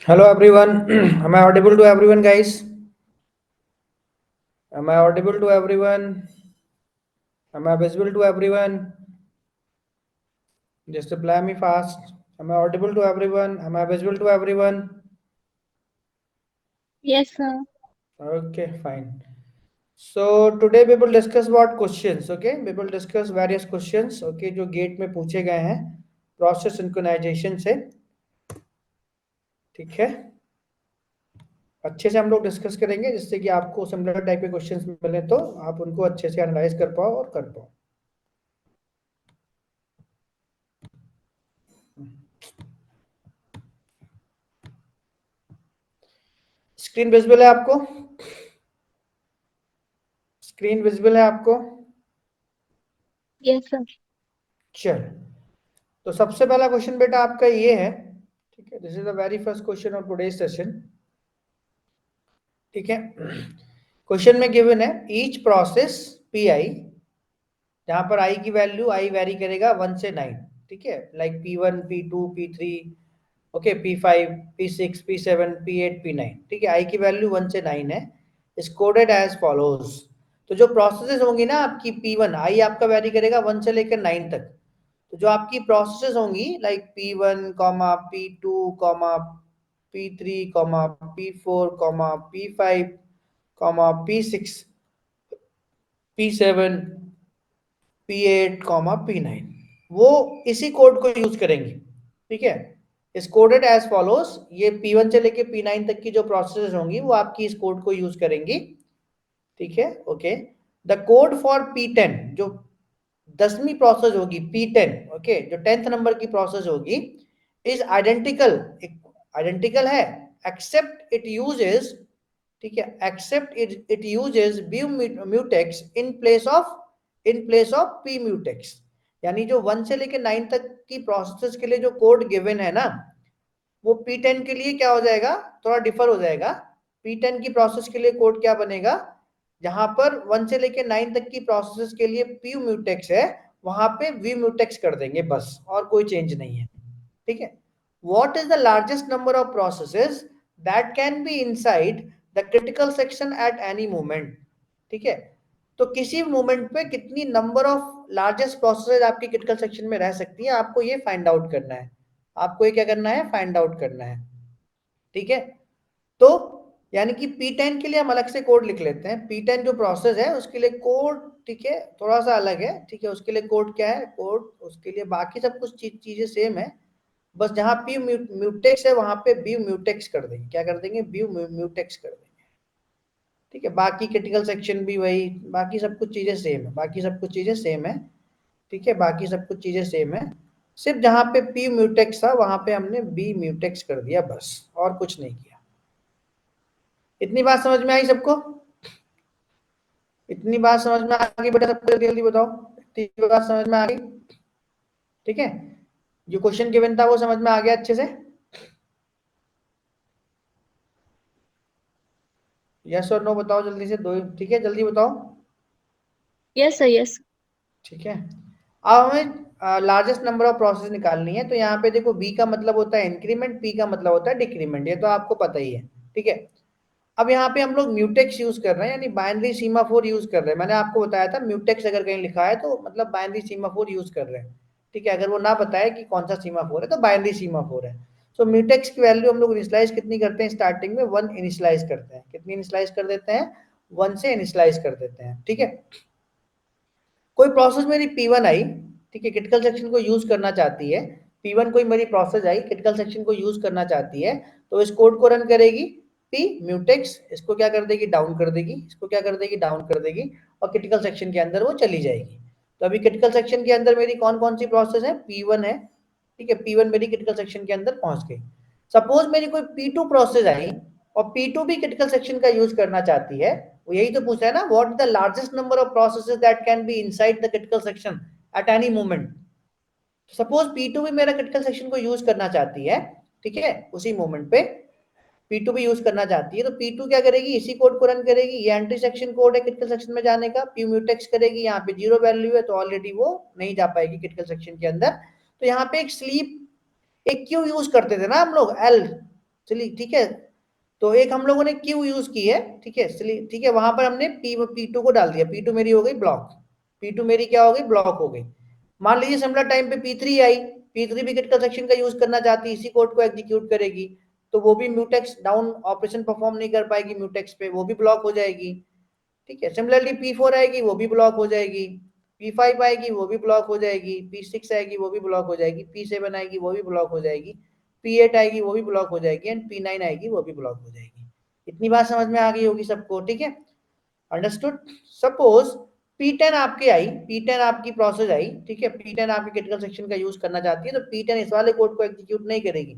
Hello everyone. Am I audible to everyone, guys? Am I audible to everyone? Am I visible to everyone? Just reply me fast. Am I audible to everyone? Am I visible to everyone? Yes, sir. Okay, fine. So today we will discuss what questions. Okay, we will discuss various questions. Okay, जो gate में पूछे गए हैं process synchronization से. ठीक है, अच्छे से हम लोग डिस्कस करेंगे जिससे कि आपको सिमिलर टाइप के क्वेश्चंस मिले तो आप उनको अच्छे से एनालाइज कर पाओ और कर पाओ. स्क्रीन विजिबल है आपको? स्क्रीन विजिबल है आपको? Yes, sir. चल, तो सबसे पहला क्वेश्चन बेटा आपका ये है. ठीक है, this is the very first question of today session. ठीक है, क्वेश्चन में गिवन है ईच प्रोसेस पी आई, जहां पर आई की वैल्यू आई वेरी करेगा 1 से 9. ठीक है, like P1 P2 P3, okay, P5 P6 P7 P8 P9. ठीक है, आई की वैल्यू 1 से 9 है. Is coded as follows. तो जो प्रोसेसेस होंगी ना आपकी, P1 आई आपका वेरी करेगा 1 से लेकर 9 तक. तो जो आपकी प्रोसेसेस होंगी like P1 comma P2 comma P3 comma P4 comma P5 comma P6 P7 P8 comma P9, वो इसी कोड को यूज करेंगी. ठीक है, इस कोडेड एज फॉलोज. ये P1 से लेके P9 तक की जो प्रोसेसेस होंगी वो आपकी इस कोड को यूज करेंगी. ठीक है, okay. The code for P10, जो 10वीं प्रोसेस होगी P10, ओके, जो 10th नंबर की प्रोसेस होगी, इज आइडेंटिकल. आइडेंटिकल है एक्सेप्ट इट यूजेस. ठीक है, except it uses B mutex in place of P mutex. यानी जो 1 से लेकर 9 तक की प्रोसेस के लिए जो कोड गिवन है ना, वो P10 के लिए क्या हो जाएगा, थोड़ा डिफर हो जाएगा. P10 की प्रोसेस के लिए कोड क्या बनेगा, जहां पर 1 से लेकर 9 तक की प्रोसेस के लिए पी म्यूटेक्स है, वहां पे वी म्यूटेक्स कर देंगे बस, और कोई चेंज नहीं है. ठीक है, what is the largest number of processes that can be inside the critical section at any moment. ठीक है, तो किसी मोमेंट पे कितनी नंबर ऑफ लार्जेस्ट प्रोसेसेस आपकी क्रिटिकल सेक्शन में रह सकती है, आपको ये फाइंड आउट करना है. आपको ये क्या करना है, फाइंड आउट करना है. ठीक है, तो यानी कि P10 के लिए हम अलग से कोड लिख लेते हैं. P10 जो प्रोसेस है उसके लिए कोड, ठीक है, थोड़ा सा अलग है. ठीक है, उसके लिए कोड क्या है, कोड उसके लिए बाकी सब कुछ चीजें सेम है. बस जहां पी म्यूटेक्स है वहां पे बी म्यूटेक्स कर देंगे. क्या कर देंगे, बी म्यूटेक्स कर देंगे. ठीक है, बाकी क्रिटिकल सेक्शन भी वही, बाकी सब कुछ चीजें सेम है, बाकी सब कुछ चीजें सेम है. ठीक है, बाकी सब कुछ चीजें सेम है. सिर्फ जहां पे पी म्यूटेक्स था वहां पे हमने बी म्यूटेक्स कर दिया बस, और कुछ नहीं किया. इतनी बात समझ में आई सबको? इतनी बात समझ में आ गई बेटा सबको? जल्दी जल्दी बताओ, इतनी बात समझ में आ गई? ठीक है, जो क्वेश्चन गिवन था वो समझ में आ गया अच्छे से? यस और नो बताओ जल्दी से, दो. ठीक है, जल्दी बताओ. Yes, sir. Yes. ठीक है, अब हमें लार्जेस्ट नंबर ऑफ प्रोसेस निकालनी है. तो यहाँ पे देखो, बी का मतलब होता है इंक्रीमेंट, पी का मतलब होता है डिक्रीमेंट, ये तो आपको पता ही है. ठीक है, अब यहाँ पे हम लोग म्यूटेक्स यूज कर रहे हैं, यानी बाइनरी सीमाफोर यूज कर रहे हैं. मैंने आपको बताया था म्यूटेक्स अगर कहीं लिखा है तो मतलब बाइनरी सीमाफोर यूज कर रहे हैं. ठीक है, अगर वो ना बताए कि कौन सा सीमाफोर है तो बाइनरी सीमाफोर है. सो म्यूटेक्स की वैल्यू हम लोग इनिशियलाइज कितनी करते हैं, स्टार्टिंग में 1 इनिशियलाइज करते हैं. कितनी इनिशियलाइज कर देते हैं, 1 से इनिशियलाइज कर देते हैं. ठीक है, कोई प्रोसेस मेरी P1 आई, ठीक है, क्रिटिकल सेक्शन को यूज करना चाहती है. P1 कोई मेरी प्रोसेस आई, क्रिटिकल सेक्शन को यूज करना चाहती है, तो इस कोड को रन करेगी P म्यूटेक्स. इसको क्या कर देगी, डाउन कर देगी. इसको क्या कर देगी, डाउन कर देगी, और क्रिटिकल सेक्शन के अंदर वो चली जाएगी. तो अभी क्रिटिकल सेक्शन के अंदर मेरी कौन कौन सी प्रोसेस है, P1 है. ठीक है, P1 मेरी क्रिटिकल सेक्शन के अंदर पहुंच गई. सपोज मेरी कोई P2 प्रोसेस आई, और P2 भी क्रिटिकल सेक्शन का यूज करना चाहती है. वो यही तो पूछा है ना, what is the largest number of processes that can be inside the critical section at any moment. Suppose P2 भी मेरा क्रिटिकल सेक्शन को यूज करना चाहती है. ठीक है, उसी मोमेंट पे P2 भी यूज करना चाहती है, तो P2 क्या करेगी, इसी कोड को रन करेगी. ये एंटी सेक्शन कोड है क्रिटिकल सेक्शन में जाने का. P म्यूटेक्स करेगी, यहाँ पे 0 वैल्यू है तो ऑलरेडी वो नहीं जा पाएगी क्रिटिकल सेक्शन के अंदर. तो यहाँ पे एक स्लीप, एक क्यू यूज करते थे ना हम लोग, एल चलिए ठीक है। तो एक हम लोगों ने क्यू यूज की है, ठीक है, चलिए ठीक है, वहां पर हमने P2 को डाल दिया, P2 मेरी हो गई ब्लॉक, P2 मेरी क्या हो गई, ब्लॉक हो गई। मान लीजिए सिमिलर टाइम पे P3 आई, P3 भी क्रिटिकल सेक्शन का यूज करना चाहती है, इसी कोड को एग्जीक्यूट करेगी, तो वो भी म्यूटेक्स डाउन ऑपरेशन परफॉर्म नहीं कर पाएगी म्यूटेक्स पे, वो भी ब्लॉक हो जाएगी। ठीक है, सिमिलरली P4 आएगी, वो भी ब्लॉक हो जाएगी, P5 आएगी, वो भी ब्लॉक हो जाएगी, P6 आएगी, वो भी ब्लॉक हो जाएगी, P7 आएगी, वो भी ब्लॉक हो जाएगी, P8 आएगी, वो भी ब्लॉक हो जाएगी, एंड P9 आएगी, वो भी ब्लॉक हो जाएगी। इतनी बात समझ में आ गई होगी सबको, ठीक है, अंडरस्टूड। सपोज P10 आपके आई, P10 आपकी प्रोसेस आई, ठीक है, P10 आपके क्रिटिकल सेक्शन का यूज करना चाहती है, तो P10 इस वाले कोड को एग्जीक्यूट नहीं करेगी,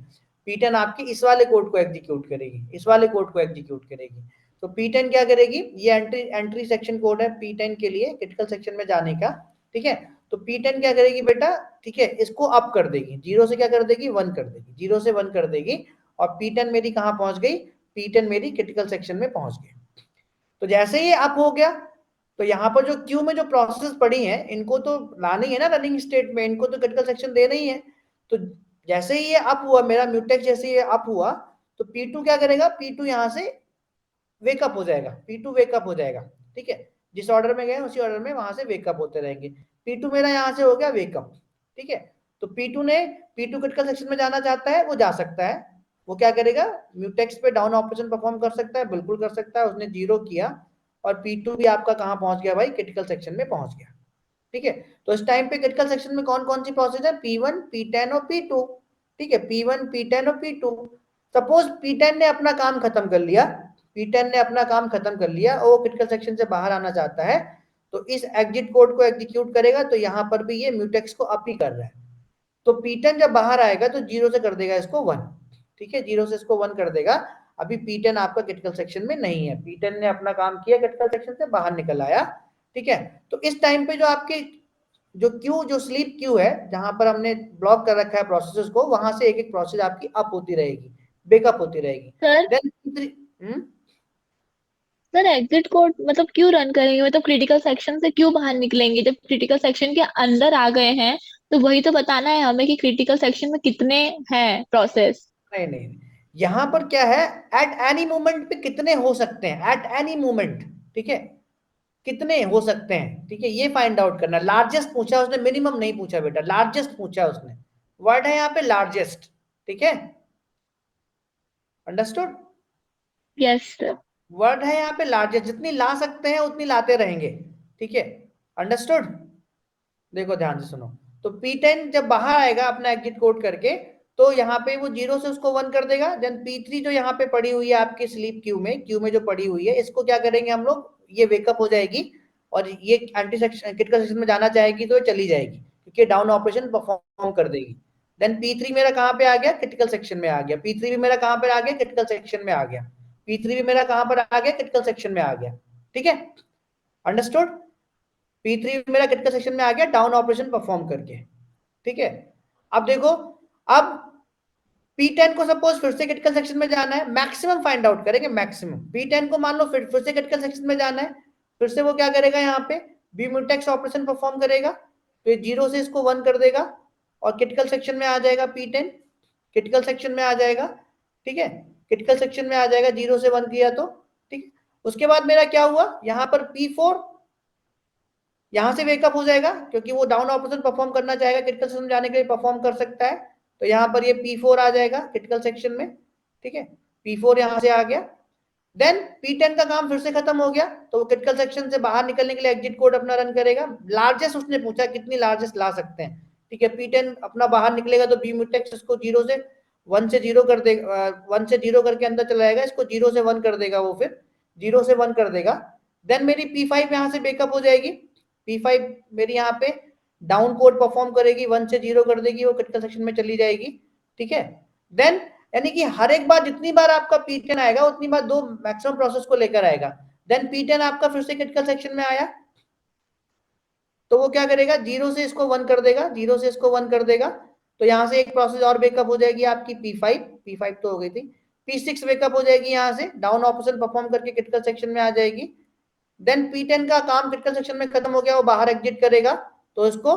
P10 आपकी इस वाले कोड को एग्जीक्यूट करेगी, इस वाले कोड को एग्जीक्यूट करेगी। तो P10 क्या करेगी, ये एंट्री सेक्शन कोड है P10 के लिए क्रिटिकल सेक्शन में जाने का, ठीक है। तो P10 क्या करेगी बेटा, ठीक है, इसको अप कर देगी, जीरो से क्या कर देगी, 1 कर देगी, जीरो से 1 कर देगी, और P10 मेरी कहां पहुंच गई, P10 मेरी क्रिटिकल सेक्शन में पहुंच गई। तो जैसे ही अप हो गया, तो यहाँ पर जो क्यू में जो प्रोसेस पड़ी है, इनको तो लानी है ना रनिंग स्टेट में, इनको तो क्रिटिकल सेक्शन देना ही है। तो जैसे ही ये अप हुआ मेरा म्यूटेक्स, जैसे ये अप हुआ, तो P2 क्या करेगा, P2 यहाँ से वेकअप हो जाएगा, P2 वेकअप हो जाएगा, ठीक है, जिस ऑर्डर में गए उसी ऑर्डर में वहां से वेकअप होते रहेंगे। P2 मेरा यहाँ से हो गया वेकअप, ठीक है। तो P2 क्रिटिकल सेक्शन में जाना चाहता है, वो जा सकता है, वो क्या करेगा, म्यूटेक्स पे डाउन ऑपरेशन परफॉर्म कर सकता है, बिल्कुल कर सकता है, उसने जीरो किया, और P2 भी आपका कहां पहुंच गया भाई, क्रिटिकल सेक्शन में पहुंच गया, ठीक है। तो इस टाइम पे क्रिटिकल सेक्शन में कौन कौन सी प्रोसेस है, P1 P10 और P2, ठीक है, P1 P10 और P2। सपोज P10 ने अपना काम खत्म कर लिया, P10 ने अपना काम खत्म कर लिया और वो क्रिटिकल सेक्शन से बाहर आना चाहता है, तो इस एग्जिट कोड को एग्जीक्यूट करेगा, तो यहां पर भी ये म्यूटेक्स को अप ही कर रहा है। तो P10 जब बाहर आएगा तो जीरो से कर देगा इसको 1, ठीक है, जीरो से इसको 1 कर देगा। अभी P10 आपका क्रिटिकल सेक्शन में नहीं है, P10 ने अपना काम किया, क्रिटिकल सेक्शन से बाहर निकल आया, ठीक है। तो इस टाइम पे जो आपके जो क्यू, जो स्लीप क्यू है, जहां पर हमने ब्लॉक कर रखा है प्रोसेसेस को, वहां से एक एक प्रोसेस आपकी अप होती रहेगी, बेकअप होती रहेगी। Sir then sir exit code मतलब क्यों रन करेंगे, मतलब क्रिटिकल सेक्शन से क्यों बाहर निकलेंगे, जब क्रिटिकल सेक्शन के अंदर आ गए हैं तो वही तो बताना है हमें कि क्रिटिकल सेक्शन में कितने हैं प्रोसेस। नहीं नहीं, यहां पर क्या है, एट एनी मोमेंट पे कितने हो सकते हैं, एट एनी मोमेंट, ठीक है, कितने हो सकते हैं, ठीक है, ये फाइंड आउट करना। लार्जेस्ट पूछा उसने, मिनिमम नहीं पूछा बेटा, लार्जेस्ट पूछा उसने, वर्ड है यहाँ पे लार्जेस्ट, ठीक है, अंडरस्टूड। Yes sir. वर्ड है यहाँ पे लार्जेस्ट, जितनी ला सकते हैं उतनी लाते रहेंगे, ठीक है, अंडरस्टूड। देखो ध्यान से सुनो, तो P10 जब बाहर आएगा अपना एग्जिट कोड करके, तो यहाँ पे वो जीरो से उसको 1 कर देगा। देन P3 जो यहाँ पे पड़ी हुई है आपकी स्लीप क्यू में जो पड़ी हुई है, इसको क्या करेंगे हम लोग, ये वेकअप हो जाएगी, और ये एंटी सेक्शन क्रिटिकल सेक्शन में जाना चाहेगी तो चली जाएगी, क्योंकि डाउन ऑपरेशन परफॉर्म कर देगी। देन P3 मेरा कहाँ पे आ गया, क्रिटिकल सेक्शन में आ गया, P3 भी मेरा कहाँ पर आ गया, क्रिटिकल सेक्शन में आ गया, P3 भी मेरा कहाँ पर आ गया, क्रिटिकल सेक्शन में आ गया, ठीक है, अंडरस्टूड। P3 मेरा क्रिटिकल सेक्शन में आ गया डाउन ऑपरेशन परफॉर्म करके, ठीक है। अब देखो, अब P10 को सपोज फिर से क्रिटिकल सेक्शन में जाना है, मैक्सिमम फाइंड आउट करेंगे, मैक्सिमम P10 को मान लो फिर से क्रिटिकल सेक्शन में जाना है, फिर से वो क्या करेगा, यहाँ पे बीम्यूटेक्स ऑपरेशन परफॉर्म करेगा, तो ये जीरो से इसको 1 कर देगा, और क्रिटिकल सेक्शन में आ जाएगा P10, क्रिटिकल सेक्शन में आ जाएगा, ठीक है, क्रिटिकल सेक्शन में आ जाएगा, जीरो से 1 किया तो, ठीक है। उसके बाद मेरा क्या हुआ, यहाँ पर P4 यहां से वेकअप हो जाएगा, क्योंकि वो डाउन ऑपरेशन परफॉर्म करना चाहेगा, क्रिटिकल सेक्शन जाने के लिए परफॉर्म कर सकता है, तो यहाँ पर ये P4 आ जाएगा क्रिटिकल सेक्शन में, ठीक है, P4 यहां से आ गया। देन P10 का काम फिर से खत्म हो गया, तो वो क्रिटिकल सेक्शन से बाहर निकलने के लिए एग्जिट कोड अपना रन करेगा। लार्जेस्ट उसने पूछा कितनी लार्जेस्ट ला सकते हैं, ठीक है, P10 अपना बाहर निकलेगा, तो बीम्यूटेक्स इसको जीरो से 1 से जीरो कर देगा, 1 से जीरो करके अंदर चला जाएगा, इसको जीरो से 1 कर देगा, वो फिर जीरो से 1 कर देगा। देन मेरी P5 यहाँ से बेकअप हो जाएगी, P5 मेरी यहाँ पे डाउन कोड परफॉर्म करेगी, 1 से जीरो कर देगी, वो क्रिटिकल सेक्शन में चली जाएगी, ठीक है। देन यानी कि हर एक बार जितनी बार आपका P10 आएगा उतनी बार दो मैक्सिमम प्रोसेस को लेकर आएगा। देन P10 आपका फिर से क्रिटिकल सेक्शन में आया, तो वो क्या करेगा, जीरो से इसको 1 कर देगा, जीरो से इसको 1 कर देगा, तो यहां से एक प्रोसेस और बेकअप हो जाएगी आपकी P5 तो हो गई थी, P6 बेकअप हो जाएगी, यहां से डाउन ऑपरेशन परफॉर्म करके क्रिटिकल सेक्शन में आ जाएगी। देन P10 का काम क्रिटिकल सेक्शन में खत्म हो गया, वो बाहर एग्जिट करेगा, तो इसको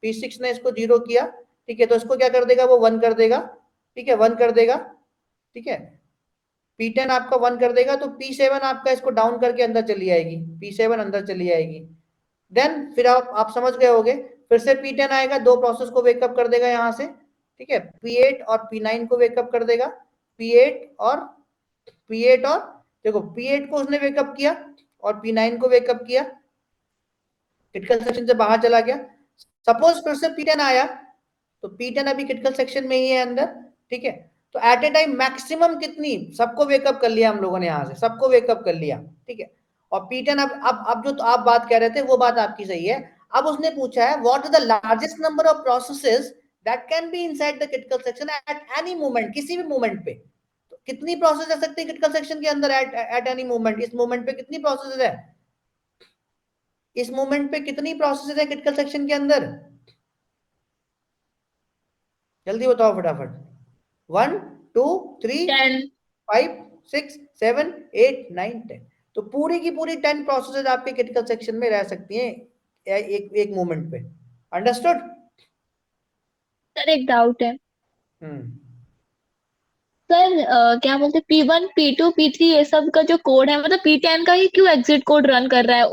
P6 ने इसको जीरो किया, ठीक है, तो इसको क्या कर देगा, वो 1 कर देगा, ठीक है, 1 कर देगा। ठीक है, P10 आपका 1 कर देगा तो P7 आपका इसको डाउन करके अंदर चली आएगी, P7 अंदर चली आएगी। देन फिर आप समझ गए होगे, फिर से P10 आएगा, दो प्रोसेस को वेकअप कर देगा यहां से, ठीक है, P8 और P9 को वेकअप कर देगा, P8 और P8 और देखो P8 को उसने वेकअप किया और P9 को वेकअप किया, क्रिटिकल सेक्शन से बाहर चला गया। सपोज फिर से P10 आया तो P10 अभी क्रिटिकल सेक्शन में ही है अंदर, ठीक है, तो एट ए टाइम मैक्सिमम कितनी, सबको वेकअप कर लिया हम लोगों ने, यहां से सबको वेकअप कर लिया, ठीक है। और P10 अब जो तो आप बात कह रहे थे वो बात आपकी सही है। अब उसने पूछा है what is the largest number of processes that can be inside the critical section at any moment, किसी भी मोमेंट पे। तो कितनी प्रोसेस जा सकती है क्रिटिकल सेक्शन के अंदर एट एनी मोमेंट, इस मोमेंट पे कितनी प्रोसेस है, इस मोमेंट पे कितनी प्रोसेस है क्रिटिकल सेक्शन के अंदर, जल्दी बताओ फटाफट। 1 2 3 10। 5 6 7 8 9 10, तो पूरी की पूरी 10 प्रोसेसेस आपके क्रिटिकल सेक्शन में रह सकती हैं एक एक मोमेंट पे। अंडरस्टूड? सर एक डाउट है। हम्म। सर क्या बोलते हैं, P1 P2 P3 ये सब का जो कोड है, मतलब P10 का ही क्यों एग्जिट कोड रन कर रहा है?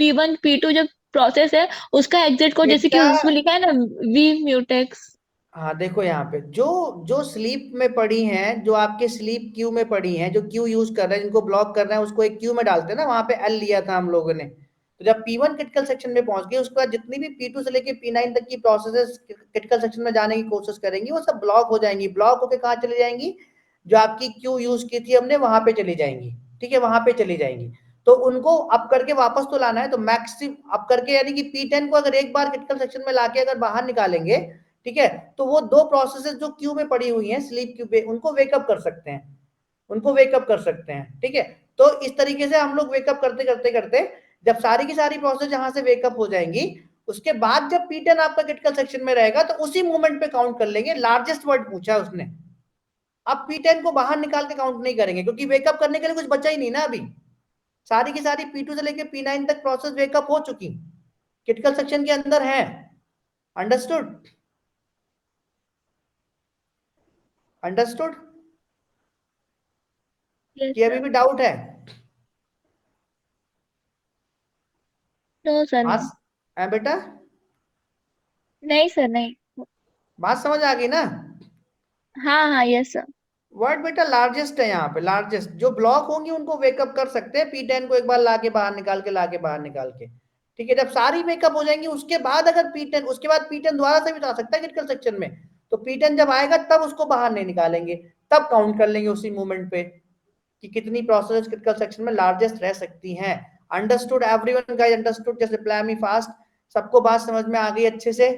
P1 P2 जो प्रोसेस है उसका एग्जिट कोड जैसे कि बेटा, उसमें लिखा है ना, वी म्यूटेक्स। हाँ देखो यहाँ पे जो जो स्लीप में पड़ी हैं, जो आपके स्लीप क्यू में पड़ी हैं, जो क्यू यूज कर रहे हैं, जिनको ब्लॉक कर रहे हैं, उसको एक क्यू में डालते हैं ना, वहां पे एल लिया था हम लोगों ने। तो जब P1 क्रिटिकल सेक्शन में पहुंच गई, उसके बाद जितनी भी P2 से लेके P9 तक की प्रोसेसेस क्रिटिकल सेक्शन में जाने की कोशिश करेंगी, वो सब ब्लॉक हो जाएंगी। ब्लॉक होके कहाँ चली जाएंगी, जो आपकी क्यू यूज की थी हमने वहां पे चली जाएंगी, ठीक है, वहां पे चली जाएंगी। तो उनको अप करके वापस तो लाना है, तो मैक्सिम अप करके, यानी कि P10 को अगर एक बार क्रिटिकल सेक्शन में लाके अगर बाहर निकालेंगे, ठीक है, तो वो दो प्रोसेसेस जो क्यू में पड़ी हुई हैं स्लीप क्यू पे, उनको वेकअप कर सकते हैं, उनको वेकअप कर सकते हैं, ठीक है। तो इस तरीके से हम लोग वेकअप करते करते करते, जब सारी की सारी प्रोसेस यहां से वेकअप हो जाएंगी, उसके बाद जब P10 आपका क्रिटिकल सेक्शन में रहेगा तो उसी मोमेंट पे काउंट कर लेंगे। लार्जेस्ट वर्ड पूछा उसने, अब P10 को बाहर निकाल के काउंट नहीं करेंगे, क्योंकि वेकअप करने के लिए कुछ बचा ही नहीं ना अभी। सारी की सारी P2 से लेके P9 तक प्रोसेस वेकअप हो चुकी, क्रिटिकल सेक्शन के अंदर है। अंडरस्टूड? अंडरस्टूड? यस कि अभी सर। भी डाउट है? नो सर, हाँ नो। है बेटा, नहीं सर, नहीं। बात समझ आ गई ना? हाँ हाँ, यस सर। वर्ड बेटा लार्जेस्ट है यहाँ पे, लार्जेस्ट जो ब्लॉक होंगी उनको वेकअप कर सकते हैं P10 को एक बार लाके बाहर निकाल के, लाके बाहर निकाल के, ठीक है। जब सारी वेकअप हो जाएंगी उसके बाद अगर P10, उसके बाद P10 दोबारा से भी तो आ सकता है क्रिटिकल सेक्शन में, तो P10 जब आएगा तब उसको बाहर नहीं निकालेंगे, तब काउंट कर लेंगे उसी मोमेंट पे कि कितनी प्रोसेस क्रिटिकल सेक्शन में लार्जेस्ट रह सकती हैं। Understood everyone guys? Understood? Just reply me fast. सबको बात समझ में आ गई अच्छे से?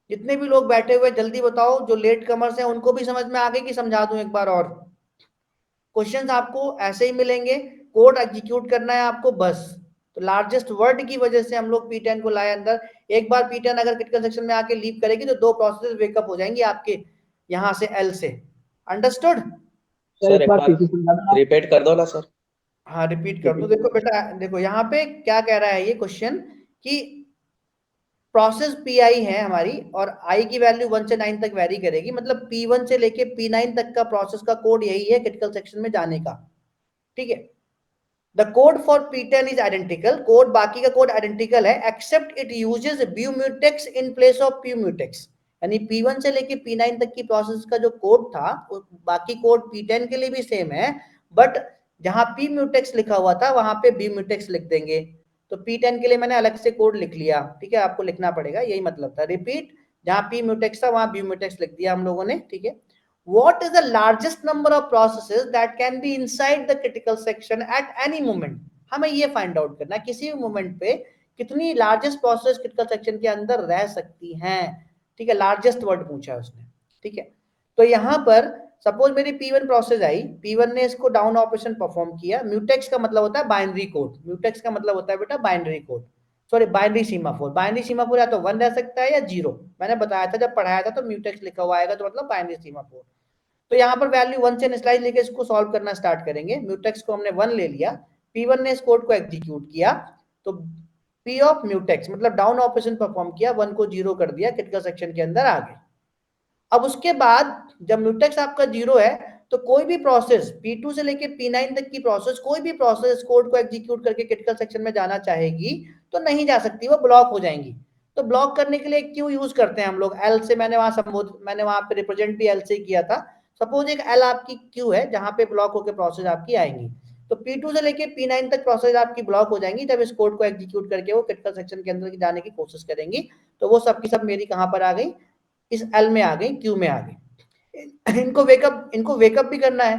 जितने भी लोग बैठे हुए जल्दी बताओ, जो लेट कमर्स हैं उनको भी समझ में आ गई कि समझा दूं एक बार और? क्वेश्चंस आपको ऐसे ही मिलेंगे, कोड एग्जीक्यूट करना है आपको बस। तो लार्जेस्ट वर्ड की वजह से हम लोग P10 को लाए अंदर। एक बार P10 अगर क्रिटिकल सेक्शन में आके लीव करेगी तो दो प्रोसेस वेकअप हो जाएंगी आपके यहां से एल से। अंडरस्टूड? सर सर एक एक बार बार फिर से समझा देना। रिपीट कर दो ना सर। हाँ रिपीट कर दो। रिपीट देखो बेटा, देखो यहाँ पे क्या कह रहा है ये क्वेश्चन, कि प्रोसेस पी आई है हमारी, और आई की वैल्यू 1 से 9 तक वेरी करेगी, मतलब P1 से लेके P9 तक का प्रोसेस का कोड यही है क्रिटिकल सेक्शन में जाने का, ठीक है। The code for P10 is identical, code बाकी का कोड आइडेंटिकल है, एक्सेप्ट इट यूजेस ब्यूम्यूटेक्स इन प्लेस ऑफ प्यूम्यूटेक्स। यानी P1 से लेके P9 तक की प्रोसेस का जो कोड था, बाकी कोड P10 के लिए भी सेम है, बट जहां Pmutex लिखा हुआ था वहां पे Bmutex लिख देंगे। तो P10 के लिए मैंने अलग से कोड लिख लिया, ठीक है, आपको लिखना पड़ेगा, यही मतलब था। रिपीट, जहां Pmutex था वहां Bmutex लिख दिया हम लोगों ने, ठीक है। What is the largest number of processes that can be inside the critical section at any moment? हमें ये फाइंड आउट करना है किसी भी मोमेंट पे कितनी लार्जेस्ट प्रोसेस क्रिटिकल सेक्शन के अंदर रह सकती हैं, ठीक है। लार्जेस्ट वर्ड पूछा है उसने, ठीक है। तो यहां पर सपोज मेरी P1 प्रोसेस आई, P1 ने इसको डाउन ऑपरेशन परफॉर्म किया। म्यूटेक्स का मतलब होता है बाइनरी कोड, म्यूटेक्स का मतलब होता है बेटा binary code, sorry binary semaphore. Binary semaphore या तो 1 रह सकता है या 0, मैंने बताया था जब पढ़ाया था, तो म्यूटेक्स लिखा हुआ आएगा तो मतलब बाइनरी सीमाफोर। तो यहाँ पर वैल्यू 1 से इनिशियलाइज लेके इसको सॉल्व करना स्टार्ट करेंगे। म्यूटेक्स को हमने 1 ले लिया, P1 ने इस कोड को एग्जीक्यूट किया, तो P ऑफ म्यूटेक्स मतलब डाउन ऑपरेशन परफॉर्म किया, 1 को 0 कर दिया, क्रिटिकल सेक्शन के अंदर आ गए। अब उसके बाद जब म्यूटेक्स आपका 0 है तो कोई भी प्रोसेस P2 से लेके P9 तक की प्रोसेस, कोई भी प्रोसेस कोड को एग्जीक्यूट करके क्रिटिकल सेक्शन में जाना चाहेगी तो नहीं जा सकती, वो ब्लॉक हो जाएंगी। तो ब्लॉक करने के लिए क्यू यूज करते हैं हम लोग, एल से। मैंने वहां पे रिप्रेजेंट भी एल से किया था। सपोज एक एल आपकी क्यू है जहां पे ब्लॉक होकर प्रोसेस आपकी आएंगी, तो P2 से लेके P9 तक प्रोसेस आपकी ब्लॉक हो जाएंगी जब इस कोड को एग्जीक्यूट करके वो क्रिटिकल सेक्शन के अंदर जाने की कोशिश करेंगी। तो वो सब की सब मेरी कहां पर आ गई, इस एल में आ गई, क्यू में आ गई। इनको वेकअप भी करना है।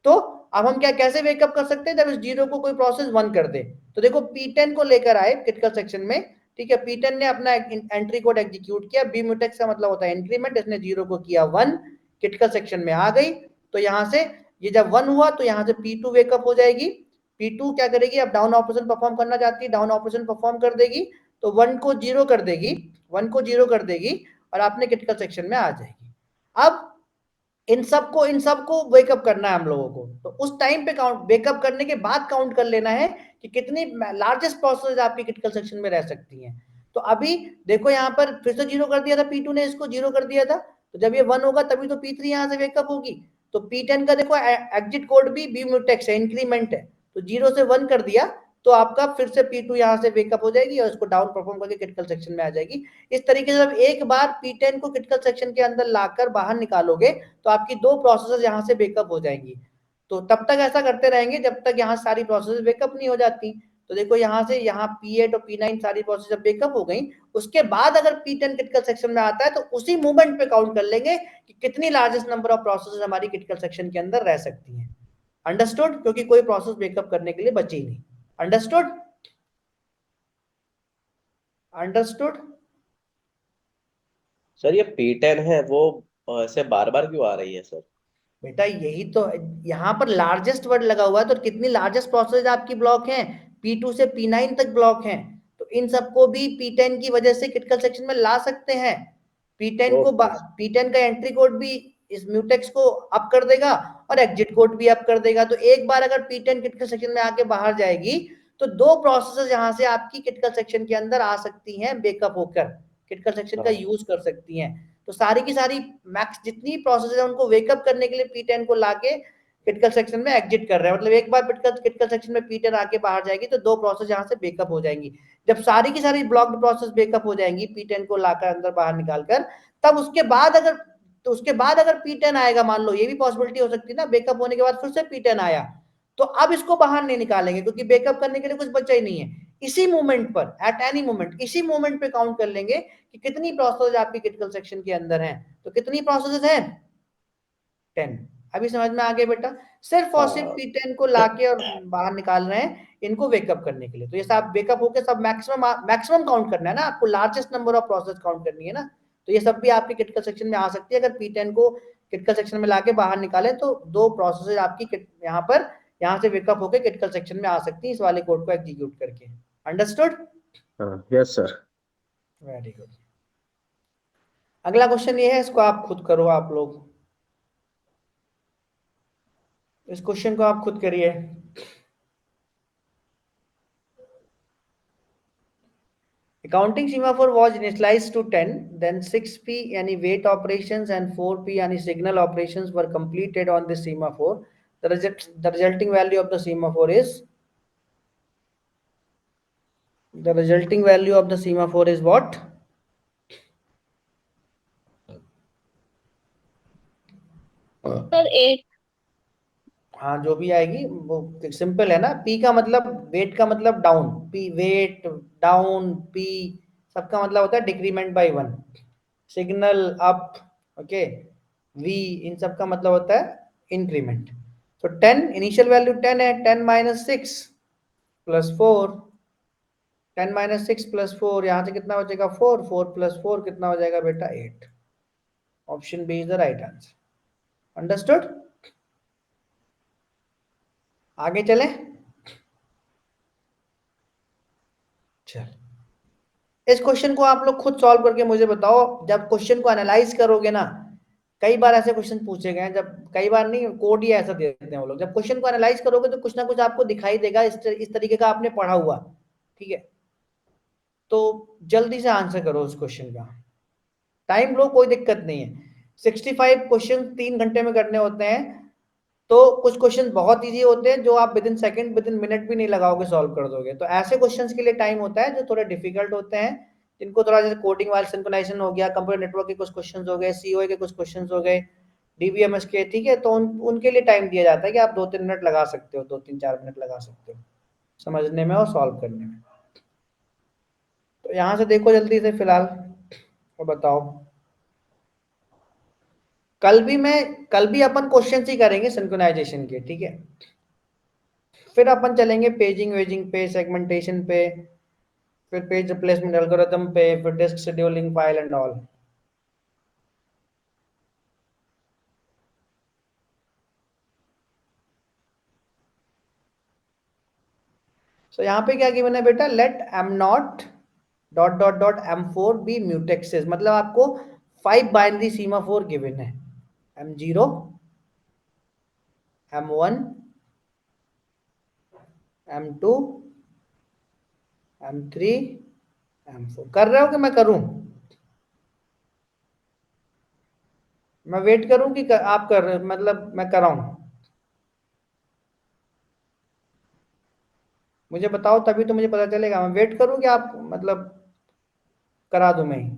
तो अब हम क्या कैसे वेकअप कर सकते हैं, जब इस 0 को कोई प्रोसेस 1 कर दे। तो देखो P10 को लेकर आए क्रिटिकल सेक्शन में, ठीक है। P10 ने अपना एंट्री कोड एग्जीक्यूट किया, बी म्यूटेक्स का मतलब होता है इंक्रीमेंट, इसने 0 को किया 1, क्रिटिकल सेक्शन में आ गई। तो यहां से ये जब 1 हुआ तो यहां से P2 वेकअप हो जाएगी। P2 क्या करेगी, अब डाउन ऑपरेशन परफॉर्म करना चाहती है, डाउन ऑपरेशन परफॉर्म कर देगी। तो 1 को 0 कर देगी, 1 को 0 कर देगी और आपने क्रिटिकल सेक्शन में आ जाएगी। अब इन सबको वेकअप करना है हम लोगों को। तो उस टाइम पे काउंट, वेकअप करने के बाद काउंट कर लेना है कि कितनी लार्जेस्ट प्रोसेस आपकी क्रिटिकल सेक्शन में रह सकती हैं। तो अभी देखो यहाँ पर फिर से 0 कर दिया था P2 ने, इसको 0 कर दिया था। तो जब ये 1 होगा तभी तो P3 यहाँ से वेकअप होगी। तो P10 का देखो एग्जिट कोड भी बी म्यूटेक्स है, इंक्रीमेंट है। तो 0 से 1 कर दिया तो आपका फिर से P2 यहाँ से वेकअप हो जाएगी और इसको डाउन परफॉर्म करके क्रिटिकल सेक्शन में आ जाएगी। इस तरीके से जब एक बार P10 को क्रिटिकल सेक्शन के अंदर लाकर बाहर निकालोगे तो आपकी 2 प्रोसेसेस यहाँ से बेकअप हो जाएंगी। तो तब तक ऐसा करते रहेंगे जब तक यहाँ सारी प्रोसेस बेकअप नहीं हो जाती। तो देखो यहाँ से यहाँ P8 और P9 सारी प्रोसेस जब बेकअप हो गई, उसके बाद अगर P10 क्रिटिकल सेक्शन में आता है तो उसी मूवमेंट पे काउंट कर लेंगे कि कितनी लार्जेस्ट नंबर ऑफ प्रोसेस हमारी क्रिटिकल सेक्शन के अंदर रह सकती हैं। अंडरस्टूड? क्योंकि कोई प्रोसेस बेकअप करने के लिए बची नहीं। अंडरस्टूड? अंडरस्टूड? सर ये P10 है वो ऐसे बार बार क्यों आ रही है सर? बेटा यही तो, यहाँ पर लार्जेस्ट वर्ड लगा हुआ है तो कितनी लार्जेस्ट प्रोसेस आपकी ब्लॉक है, P2 से P9 तक ब्लॉक है। तो इन सबको भी P10 की वजह से क्रिटिकल सेक्शन में ला सकते हैं। P10 को ओके। P10 का एंट्री कोड भी इस म्यूटेक्स को अप कर देगा और एग्जिट कोड भी अप कर देगा। तो एक बार अगर P10 क्रिटिकल सेक्शन में आके बाहर जाएगी तो 2 प्रोसेसेस यहाँ से आपकी क्रिटिकल सेक्शन के अंदर आ सकती हैं बेकअप होकर, क्रिटिकल सेक्शन का हाँ। यूज कर सकती हैं। तो सारी की सारी मैक्स जितनी प्रोसेस है उनको वेकअप करने के लिए P10 को लाके क्रिटिकल सेक्शन में एग्जिट कर रहे हैं। मतलब एक बार क्रिटिकल सेक्शन में P10 आके बाहर जाएगी तो 2 प्रोसेस यहाँ से बेकअप हो जाएंगी। जब सारी की सारी ब्लॉक्ड प्रोसेस बेकअप हो जाएंगी P10 को लाकर अंदर बाहर निकालकर, तब उसके बाद अगर P10 आएगा, मान लो ये भी पॉसिबिलिटी हो सकती है ना, बेकअप होने के बाद फिर से P10 आया, तो अब इसको बाहर नहीं निकालेंगे क्योंकि बेकअप करने के लिए कुछ बचा ही नहीं है। इसी मोमेंट पर, एट एनी मोमेंट, इसी मोमेंट पे काउंट कर लेंगे कि कितनी प्रोसेस आपकी क्रिटिकल सेक्शन के अंदर है। तो कितनी प्रोसेस है, 10। अभी समझ में आ गया बेटा? सिर्फ और सिर्फ हाँ। P10 को लाके और बाहर निकाल रहे हैं इनको वेकअप करने के लिए। तो ये सब बेकअप होकर सब मैक्सिमम मैक्सिमम काउंट करना है ना आपको, largest number of process count करनी है ना। तो ये सब भी आपके क्रिटिकल सेक्शन में आ सकती है अगर P10 को क्रिटिकल सेक्शन में लाके बाहर निकाले तो 2 प्रोसेस आपकी यहाँ से वेकअप होकर क्रिटिकल सेक्शन में आ सकती है इस वाले कोड को एग्जीक्यूट करके। अंडरस्टूड? हाँ यस सर। Very good. अगला क्वेश्चन ये है, इसको आप खुद करो आप लोग, इस क्वेश्चन को आप खुद करिए। Accounting semaphore was initialized to 10, then 6p any wait operations and 4p any signal operations were completed on this semaphore. The resulting value of the semaphore is, what? Sir 8। हाँ जो भी आएगी वो सिंपल है ना। पी का मतलब, wait का मतलब down, P wait down, P सबका मतलब होता है decrement by 1, signal up, okay, V इन सब का मतलब होता है इंक्रीमेंट। तो 10 इनिशियल वैल्यू 10 है, 10 माइनस 6 प्लस 4, 10 माइनस 6 प्लस 4, यहाँ से कितना बचेगा 4, 4 प्लस 4 कितना हो जाएगा बेटा 8। Option B is the right answer. Understood? आगे चले, चल इस क्वेश्चन को आप लोग खुद सॉल्व करके मुझे बताओ। जब क्वेश्चन को एनालाइज करोगे ना, कई बार ऐसे क्वेश्चन पूछे गए हैं, जब कई बार नहीं, कोड ही ऐसा दे देते हैं वो लोग, जब क्वेश्चन को एनालाइज करोगे तो कुछ ना कुछ आपको दिखाई देगा इस तरीके का आपने पढ़ा हुआ, ठीक है। तो जल्दी से आंसर करो उस क्वेश्चन का, टाइम लो कोई दिक्कत नहीं है। 65 क्वेश्चन 3 घंटे में करने होते हैं, तो कुछ क्वेश्चन बहुत इजी होते हैं जो आप with in second with in minute भी नहीं लगाओगे सॉल्व कर दोगे। तो ऐसे क्वेश्चंस के लिए टाइम होता है जो थोड़े डिफिकल्ट होते हैं, जिनको थोड़ा जैसे कोडिंग वाले सिंक्रोनाइजेशन हो गया, कंप्यूटर नेटवर्क के कुछ क्वेश्चंस हो गए, सीओए के कुछ क्वेश्चंस हो गए, डीबीएमएस के, ठीक है, तो उनके लिए टाइम दिया जाता है कि आप 2-3 मिनट लगा सकते हो, 2-3-4 मिनट लगा सकते हो समझने में और सॉल्व करने में। तो यहाँ से देखो जल्दी से फिलहाल, और बताओ। कल भी अपन क्वेश्चन ही करेंगे सिंक्रोनाइजेशन के, ठीक है। फिर अपन चलेंगे पेजिंग वेजिंग पे, सेगमेंटेशन पे, फिर पेज रिप्लेसमेंट एल्गोरिथम पे, फिर disk scheduling file and all. So यहाँ पे क्या गिवन है बेटा, let M naught dot dot dot M four be mutexes, मतलब आपको 5 बाइनरी सीमाफोर गिवन है, M0, M1, M2, M3, M4। कर रहे हो कि मैं करूं? मैं वेट करूं कि आप कर रहे हो, मतलब मैं कर रहा हूं? मुझे बताओ तभी तो मुझे पता चलेगा। मैं वेट करूं कि आप मतलब करा दूं मैं ही?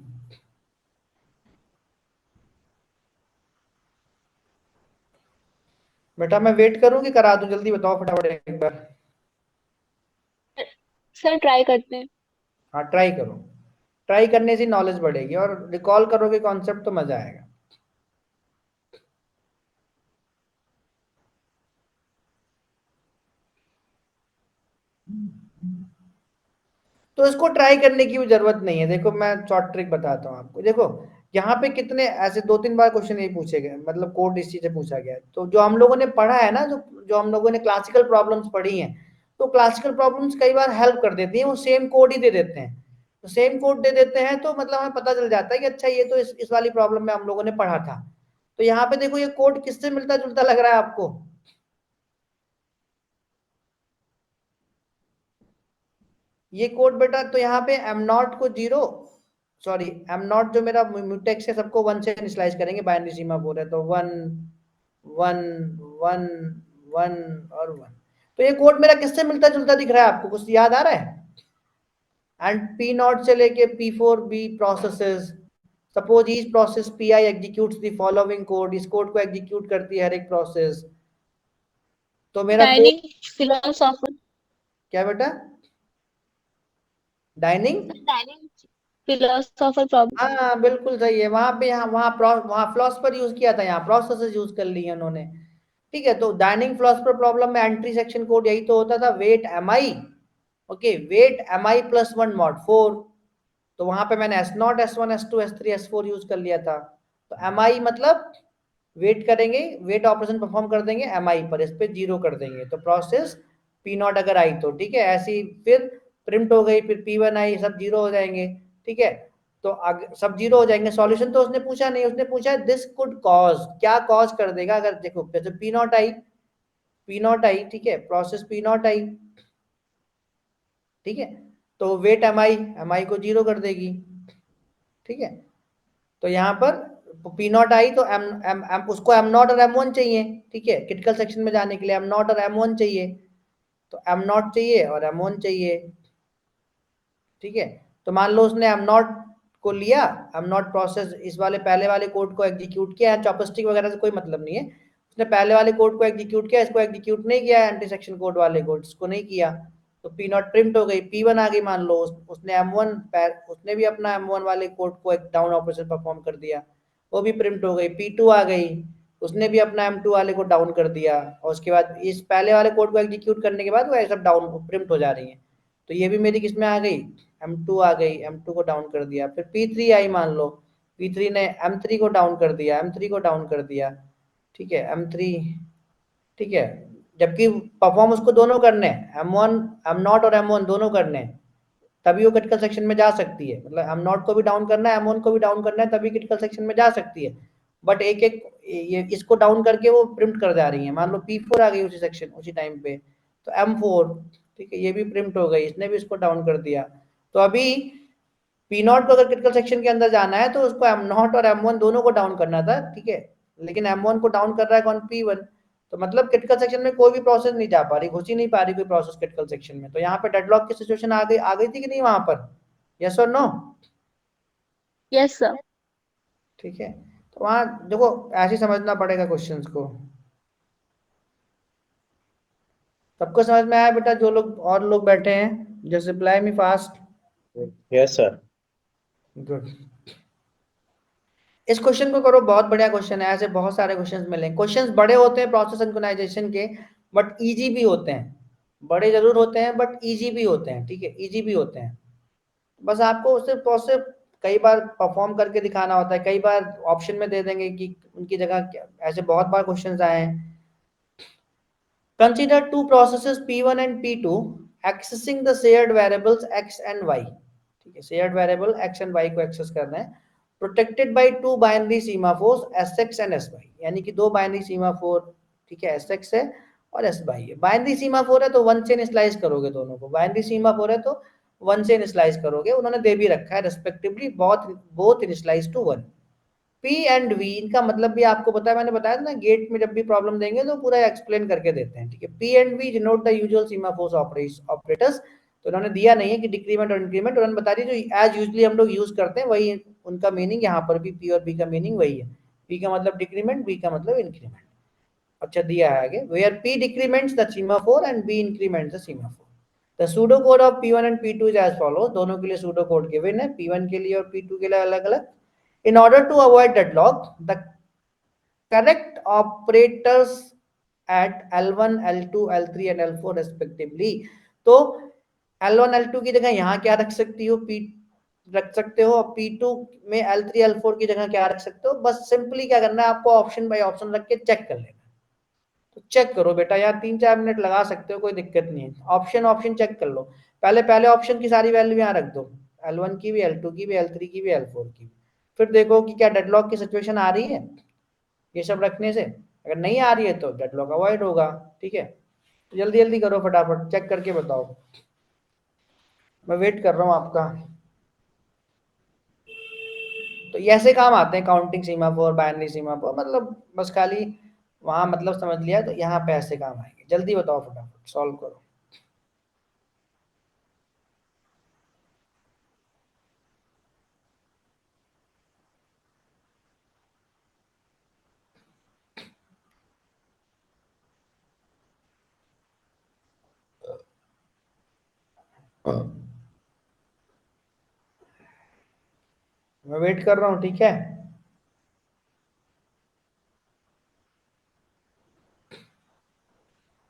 बेटा मैं वेट करूं कि करा दूं? जल्दी बताओ फटाफट एक बार। सर ट्राई करते हैं। हाँ ट्राई करो, ट्राई करने से नॉलेज बढ़ेगी और रिकॉल करोगे कॉन्सेप्ट तो मजा आएगा। तो इसको ट्राई करने की भी जरूरत नहीं है। देखो मैं शॉर्ट ट्रिक बताता हूँ आपको। देखो यहाँ पे कितने ऐसे 2-3 बार क्वेश्चन नहीं पूछे गए, मतलब कोड इस चीज से पूछा गया है। तो जो हम लोगों ने पढ़ा है ना, जो जो हम लोगों ने क्लासिकल प्रॉब्लम्स पढ़ी हैं, तो क्लासिकल प्रॉब्लम्स कई बार हेल्प कर देती हैं, वो सेम कोड ही दे देते हैं। तो सेम कोड दे देते हैं तो मतलब हमें पता चल जाता है कि अच्छा ये तो इस वाली प्रॉब्लम में हम लोगों ने पढ़ा था। तो यहाँ पे देखो ये कोड किससे मिलता जुलता लग रहा है आपको? ये कोड बेटा, तो यहाँ पे एम नॉट को 0, सॉरी एम नॉट जो मेरा म्यूटेक्स है सबको 1 से इनिशियलाइज करेंगे, बाइनरी सीमा 4 है तो 1 1 1 1 और 1। तो ये कोड मेरा किससे मिलता जुलता दिख रहा है आपको? कुछ याद आ रहा है? एंड पी नॉट से लेके P4 be processes, suppose each process PI executes the following code, इस कोड को एग्जीक्यूट करती है हर एक प्रोसेस। तो मेरा कोड डाइनिंग फिलोसॉफर। क्या बेटा? Dining, dining philosopher problem. हाँ बिल्कुल सही है। वहां पे यहाँ वहां फिलोसफर यूज किया था, यहाँ प्रोसेसेस यूज कर लिए उन्होंने, ठीक है। तो डाइनिंग फिलोसफर प्रॉब्लम में एंट्री सेक्शन कोड यही तो होता था, wait MI, okay, wait MI plus 1 mod 4। तो वहां पे मैंने S0 S1 S2 S3 S4 use कर लिया था। तो MI मतलब वेट करेंगे, वेट ऑपरेशन परफॉर्म कर देंगे MI पर, इस पे 0 कर देंगे तो प्रोसेस P0 अगर आई तो, ठीक है। ऐसी फिर प्रिंट हो गई, फिर P1 आई, सब 0 हो जाएंगे, ठीक है। तो सब 0 हो जाएंगे। सॉल्यूशन तो उसने पूछा नहीं, उसने पूछा दिस कुड कॉज, क्या कॉज कर देगा अगर, देखो जैसे P0 आई, P0 आई, ठीक है, प्रोसेस P0 आई, ठीक है, तो वेट MI को 0 कर देगी, ठीक है। तो यहाँ पर P0 आई तो एम एम एम उसको M0 और M1 चाहिए, ठीक है, क्रिटिकल सेक्शन में जाने के लिए M0 और M1 चाहिए। तो M0 चाहिए और M1 चाहिए, ठीक है। तो मान लो उसने M0 को लिया, M0 प्रोसेस इस वाले पहले वाले कोड को एग्जीक्यूट किया, चॉपस्टिक वगैरह से कोई मतलब नहीं है, उसने पहले वाले कोड को एग्जीक्यूट किया, इसको एग्जीक्यूट नहीं किया, एंटी सेक्शन कोड वाले कोड इसको नहीं किया। तो P0 प्रिंट हो गई, P1 आ गई, मान लो उसने M1 उसने भी अपना M1 वाले कोड को एक डाउन ऑपरेशन परफॉर्म कर दिया, वो भी प्रिंट हो गई। P2 आ गई, उसने भी अपना M2 वाले को डाउन कर दिया, और उसके बाद इस पहले वाले कोड को एग्जीक्यूट करने के बाद वो सब डाउन प्रिंट हो जा रही है। तो ये भी मेरी किस में आ गई, M2 आ गई, M2 को डाउन कर दिया। फिर P3 आई, मान लो P3 ने M3 को डाउन कर दिया, M3 को डाउन कर दिया, ठीक है, M3, ठीक है। जबकि परफॉर्म उसको दोनों करने हैं, M1 M0 और M1 दोनों करने हैं, तभी वो क्रिटिकल सेक्शन में जा सकती है। मतलब M0 को भी डाउन करना है, M1 को भी डाउन करना है, तभी क्रिटिकल सेक्शन में जा सकती है। बट एक एक ये इसको डाउन करके वो प्रिंट कर जा रही है। मान लो P4 आ गई उसी सेक्शन उसी टाइम पे, तो M4, ठीक है, ये भी प्रिंट हो गई, इसने भी इसको डाउन कर दिया। तो अभी पी नॉट को अगर क्रिटिकल सेक्शन के अंदर जाना है तो उसको एम नॉट और एम वन दोनों को डाउन करना था, ठीक है, लेकिन एम वन को डाउन कर रहा है कौन, पी वन। तो मतलब क्रिटिकल सेक्शन में कोई भी प्रोसेस नहीं जा पा रही, घुस ही नहीं पा रही कोई प्रोसेस क्रिटिकल सेक्शन में। तो यहाँ पे डेडलॉक की सिचुएशन आ गई थी कि नहीं वहां पर, यस और नो? Yes sir. ठीक है, तो वहां देखो ऐसे ही समझना पड़ेगा क्वेश्चंस को। सबको समझ में आया बेटा? जो लोग और लोग बैठे हैं, just reply me fast. Yes sir. Good. इस क्वेश्चन को करो, बहुत बढ़िया क्वेश्चन है, ऐसे बहुत सारे क्वेश्चंस मिलेंगे। क्वेश्चंस बड़े होते हैं प्रोसेस सिंक्रोनाइजेशन के, बट इजी भी होते हैं। बड़े जरूर होते हैं बट इजी भी होते हैं, ठीक है, इजी भी होते हैं। बस आपको उससे प्रोसेस कई बार परफॉर्म करके दिखाना होता है, कई बार ऑप्शन में दे देंगे कि उनकी जगह ऐसे बहुत बार क्वेश्चंस आए हैं। Consider two processes P1 and P2 accessing the shared variables x and y. ठीक है, shared variable x and y को एक्सेस करना है, protected by two binary semaphores sx and sy, यानी कि दो बाइनरी सीमाफोर, ठीक है, sx है और sy है। बाइनरी सीमाफोर है तो वन से इनिशियलाइज करोगे दोनों को, बाइनरी सीमाफोर है तो वन से इनिशियलाइज करोगे, उन्होंने दे भी रखा है respectively both initialize to one. P and V, इनका मतलब भी आपको पता है, मैंने बताया था ना, गेट में जब भी प्रॉब्लम देंगे तो पूरा एक्सप्लेन करके देते हैं, ठीक है। P and V denote the usual semaphore operators, तो उन्होंने दिया नहीं है कि डिक्रीमेंट और इंक्रीमेंट, उन्होंने बता दी जो एज यूजली हम लोग यूज करते हैं वही उनका मीनिंग, यहाँ पर भी पी और बी का मीनिंग वही है। पी का मतलब डिक्रीमेंट, बी का मतलब इंक्रीमेंट। अच्छा दिया है आगे, where P decrements the semaphore and B increments the semaphore. The pseudo code of P1 and P2 is as follow, दोनों के लिए सूडो कोड गिवन है, P1 के लिए और P2 के लिए अलग अलग। In order to avoid deadlock, the correct operators at L1, L2, L3 and L4 respectively. तो L1, L2 की जगह यहाँ क्या रख सकती हो, P रख सकते हो, और P2 में L3, L4 की जगह क्या रख सकते हो। बस सिंपली क्या करना है आपको, ऑप्शन बाय ऑप्शन रख के चेक कर लेना। तो चेक करो बेटा, यार 3-4 मिनट लगा सकते हो, कोई दिक्कत नहीं है। ऑप्शन ऑप्शन चेक कर लो, पहले पहले ऑप्शन की सारी वैल्यू यहाँ रख दो, L1 की भी, L2 की भी, L3 की भी, L4 की भी। फिर देखो कि क्या डेडलॉक की सिचुएशन आ रही है ये सब रखने से। अगर नहीं आ रही है तो डेडलॉक अवॉइड होगा, ठीक है। तो जल्दी जल्दी करो, फटाफट चेक करके बताओ, मैं वेट कर रहा हूँ आपका। तो ये ऐसे काम आते हैं, काउंटिंग सीमाफोर, बाइनरी सीमाफोर, मतलब बस खाली वहां मतलब समझ लिया तो यहाँ पे ऐसे काम आएंगे। जल्दी बताओ, फटाफट सॉल्व करो। मैं वेट कर रहा हूँ, ठीक है।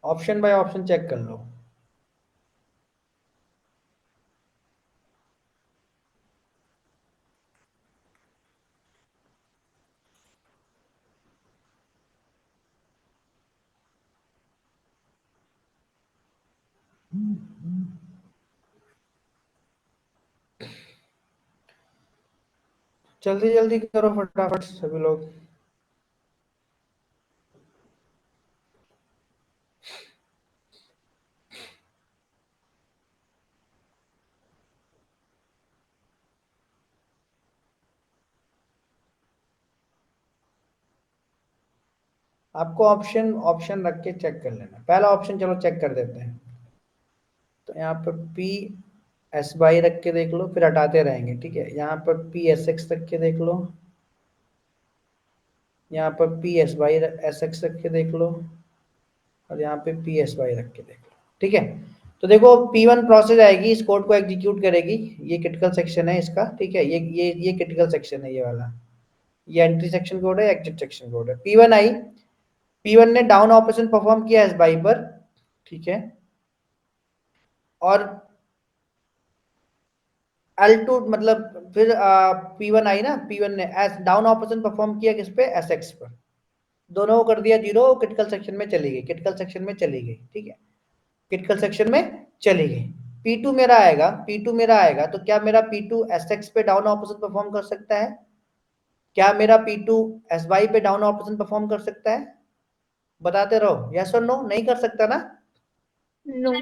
ऑप्शन बाय ऑप्शन चेक कर लो। जल्दी जल्दी करो फटाफट सभी लोग। आपको ऑप्शन ऑप्शन रख के चेक कर लेना। पहला ऑप्शन चलो चेक कर देते हैं। तो यहाँ पर पी एस वाई रख के देख लो, फिर हटाते रहेंगे, ठीक है। यहाँ पर पी एस एक्स रख के देख लो, यहाँ पर P S Y S X रख के देख लो, और यहाँ पे पी एस वाई रख के देख लो, ठीक है। तो देखो P1 प्रोसेस आएगी, इस कोड को एग्जीक्यूट करेगी, ये क्रिटिकल सेक्शन है इसका, ठीक है। ये क्रिटिकल सेक्शन है, ये वाला, ये एंट्री सेक्शन कोड है, एग्जिट सेक्शन कोड है। P1 आई, P1 ने डाउन ऑपरेशन परफॉर्म किया एस बाई पर, ठीक है, और L2 मतलब फिर P1 आई ना, P1 ने एस डाउन ऑपरेशन परफॉर्म किया किस पे, एस एक्स पर, दोनों को कर दिया जीरो, क्रिटिकल सेक्शन में चली गई, क्रिटिकल सेक्शन में चली गई, ठीक है, क्रिटिकल सेक्शन में चली गई। P2 मेरा आएगा, P2 मेरा आएगा, तो क्या मेरा P2 SX पे डाउन ऑपरेशन परफॉर्म कर सकता है? क्या मेरा P2 SY पे डाउन ऑपरेशन परफॉर्म कर सकता है? बताते रहो, यस और नो, नहीं कर सकता ना। नो।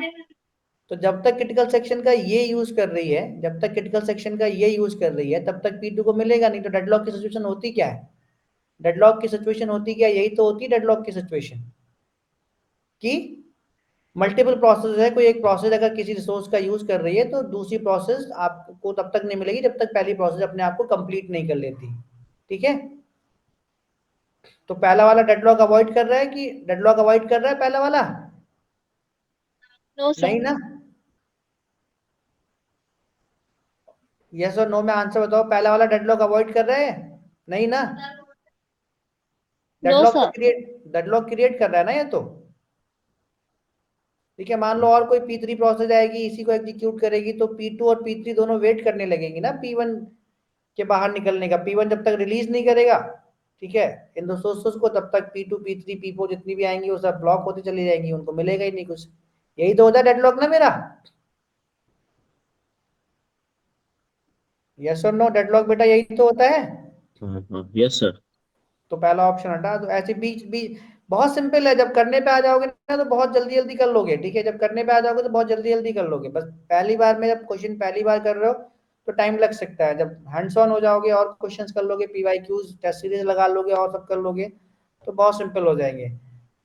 तो जब तक क्रिटिकल सेक्शन का ये यूज कर रही है, जब तक क्रिटिकल सेक्शन का ये यूज कर रही है, तब तक P2 को मिलेगा नहीं। तो डेडलॉक की सिचुएशन होती क्या है? डेडलॉक की सिचुएशन होती क्या? यही तो होती है डेडलॉक की सिचुएशन, कि मल्टीपल प्रोसेस है, कोई एक प्रोसेस अगर किसी रिसोर्स का यूज कर रही है तो दूसरी प्रोसेस आपको तब तक नहीं मिलेगी जब तक पहली प्रोसेस अपने आप को कंप्लीट नहीं कर लेती। ठीक है, तो पहला वाला डेडलॉक अवॉइड कर रहा है कि डेडलॉक अवॉइड कर रहा है पहला वाला? नो नहीं सर। ना? यस और नो में आंसर बताओ, पहला वाला डेडलॉक अवॉइड कर रहे हैं? नहीं ना? No sir. डेडलॉक क्रिएट कर रहा है ना ये तो। ठीक है, मान लो और कोई P3 प्रोसेस आएगी, इसी को एग्जीक्यूट करेगी, तो P2 और P3 दोनों वेट करने लगेंगे ना P1 के बाहर निकलने का। P1 जब तक रिलीज नहीं करेगा, ठीक है, इन दो सोर्सेस को, तब तक P2 P3 P4 जितनी भी आएंगी वो सब ब्लॉक होती चली जाएंगी, उनको मिलेगा ही नहीं कुछ। यही तो होता है डेडलॉक ना मेरा। यस और नो, डेडलॉक बेटा यही तो होता है। Yes sir. तो पहला ऑप्शन हटा दो। ऐसे बीच बीच बहुत सिंपल है, जब करने पे आ जाओगे ना तो बहुत जल्दी जल्दी कर लोगे। ठीक है, जब करने पे आ जाओगे तो बहुत जल्दी जल्दी कर लोगे। बस पहली बार में, जब क्वेश्चन पहली बार कर रहे हो तो टाइम लग सकता है। जब हैंड्स ऑन हो जाओगे और क्वेश्चंस कर लोगे, PYQs टेस्ट सीरीज लगा लोगे और सब कर लोगे, तो बहुत सिंपल हो जाएंगे।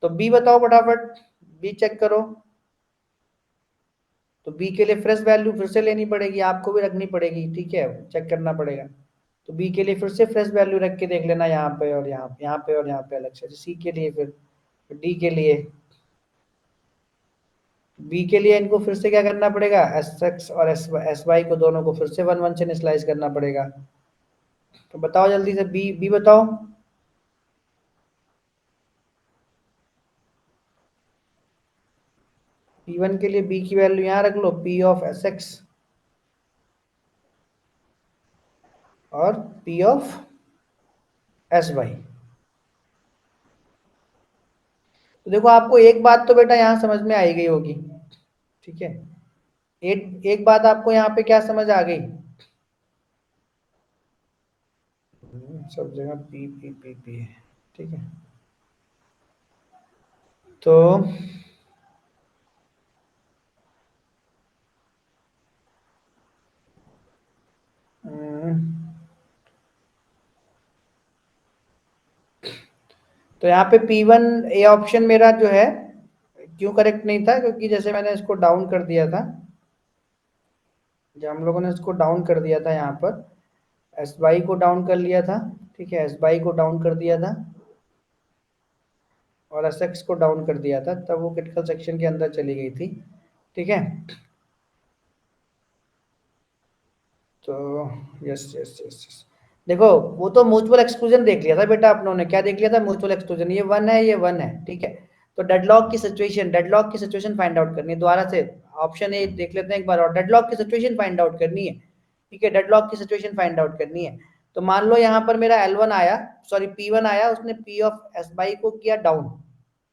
तो बी बताओ फटाफट, बी चेक करो। तो बी के लिए फ्रेश वैल्यू फिर से लेनी पड़ेगी, आपको भी रखनी पड़ेगी। ठीक है, चेक करना पड़ेगा। तो बी के लिए फिर से फ्रेश वैल्यू रख के देख लेना, यहाँ पे और यहाँ पे और यहाँ पे अलग से। सी के लिए, फिर डी के लिए, बी के लिए इनको फिर से क्या करना पड़ेगा, एस एक्स और एस वाई को दोनों को फिर से 1 1 से इनिशियलाइज करना पड़ेगा। तो बताओ जल्दी से, बी बताओ। P1 के लिए बी की वैल्यू यहाँ रख लो, P ऑफ एस एक्स और P ऑफ एस वाई। तो देखो, आपको एक बात तो बेटा यहाँ समझ में आई गई होगी। ठीक है, एक एक बात आपको यहाँ पे क्या समझ आ गई? सब जगह पी पी पी पी है। ठीक है, तो तो यहाँ पे P1 ए ऑप्शन मेरा जो है क्यों करेक्ट नहीं था, क्योंकि जैसे मैंने इसको डाउन कर दिया था, जब हम लोगों ने इसको डाउन कर दिया था यहाँ पर, एस बाई को डाउन कर लिया था। ठीक है, एस बाई को डाउन कर दिया था और एस एक्स को डाउन कर दिया था, तब वो क्रिटिकल सेक्शन के अंदर चली गई थी। ठीक है, तो यस यस यस यस, देखो वो तो म्यूचुअल एक्सक्लूजन देख लिया था बेटा अपनों ने। क्या देख लिया था? Mutual exclusion. ये 1 है, ये 1 है। ठीक है, तो डेडलॉक की सिचुएशन फाइंड आउट करनी है। दोबारा से ऑप्शन ए देख लेते हैं एक बार और। डेडलॉक की सिचुएशन फाइंड आउट करनी है। ठीक है, डेडलॉक की सिचुएशन फाइंड आउट करनी है। तो मान लो यहाँ पर मेरा L1 आया, सॉरी P1 आया, उसने P ऑफ एस बाई को किया डाउन।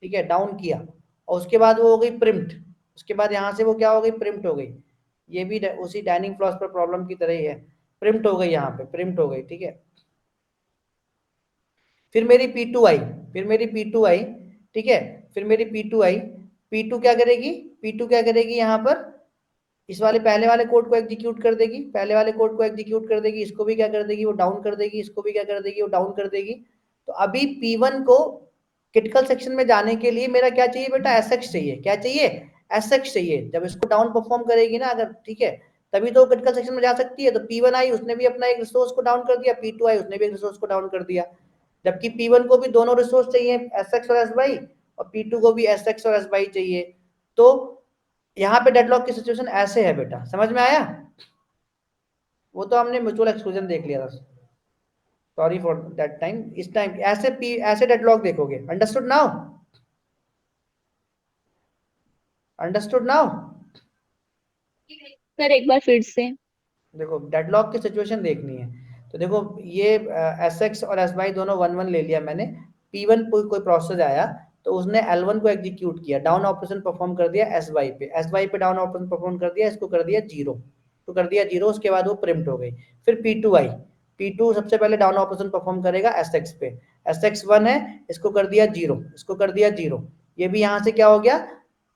ठीक है, डाउन किया और उसके बाद वो हो गई प्रिम्प्ट। उसके बाद यहाँ से वो क्या हो गई, प्रिम्प्ट हो गई। ये भी उसी डाइनिंग फिलोसफर प्रॉब्लम की तरह ही है, प्रिम्प्ट हो गई, यहाँ पे प्रिम्प्ट हो गई। ठीक है, फिर मेरी P2 आई, फिर मेरी P2 आई। ठीक है, फिर मेरी P2 आई। P2 क्या करेगी, P2 क्या करेगी, यहाँ पर इस वाले पहले वाले कोड को एग्जीक्यूट कर देगी, पहले वाले कोड को एग्जीक्यूट कर देगी, इसको भी क्या कर देगी, वो डाउन कर देगी, इसको भी क्या कर देगी, वो डाउन कर देगी। तो अभी P1 को क्रिटिकल सेक्शन में जाने के लिए मेरा क्या चाहिए बेटा, एसएक्स चाहिए। क्या चाहिए? एसएक्स चाहिए। जब इसको डाउन परफॉर्म करेगी ना अगर, ठीक है, तभी तो क्रिटिकल सेक्शन में जा सकती है। तो P1 आई, उसने भी अपना एक रिसोर्स को डाउन कर दिया, P2 आई, उसने भी एक रिसोर्स को डाउन कर दिया। जबकि P1 को भी दोनों रिसोर्स चाहिए, एसएक्स और एस वाई, और P2 को भी एसएक्स और एस वाई चाहिए। तो यहाँ पे डेडलॉक की सिचुएशन ऐसे है बेटा, समझ में आया? वो तो हमने म्यूचुअल एक्सक्लूजन देख लिया था, सॉरी फॉर दैट टाइम। इस टाइम ऐसे डेडलॉक देखोगे। Understood now? Understood now? Sir एक बार फिर से। देखो, डेडलॉक की सिचुएशन देखनी है। तो देखो, ये एस एक्स और एस वाई दोनों 1 1 ले लिया मैंने। P1 कोई प्रोसेस आया तो उसने L1 को एग्जीक्यूट किया, डाउन ऑपरेशन परफॉर्म कर दिया एस वाई पे, एस वाई पे डाउन ऑपरेशन परफॉर्म कर दिया, इसको कर दिया जीरो, तो कर दिया जीरो। उसके बाद वो प्रिम्प्ट हो गई। फिर P2 आई, P2 सबसे पहले डाउन ऑपरेशन परफॉर्म करेगा एस एक्स पे, एस एक्स 1 है, इसको कर दिया जीरो, इसको कर दिया जीरो। ये भी यहाँ से क्या हो गया,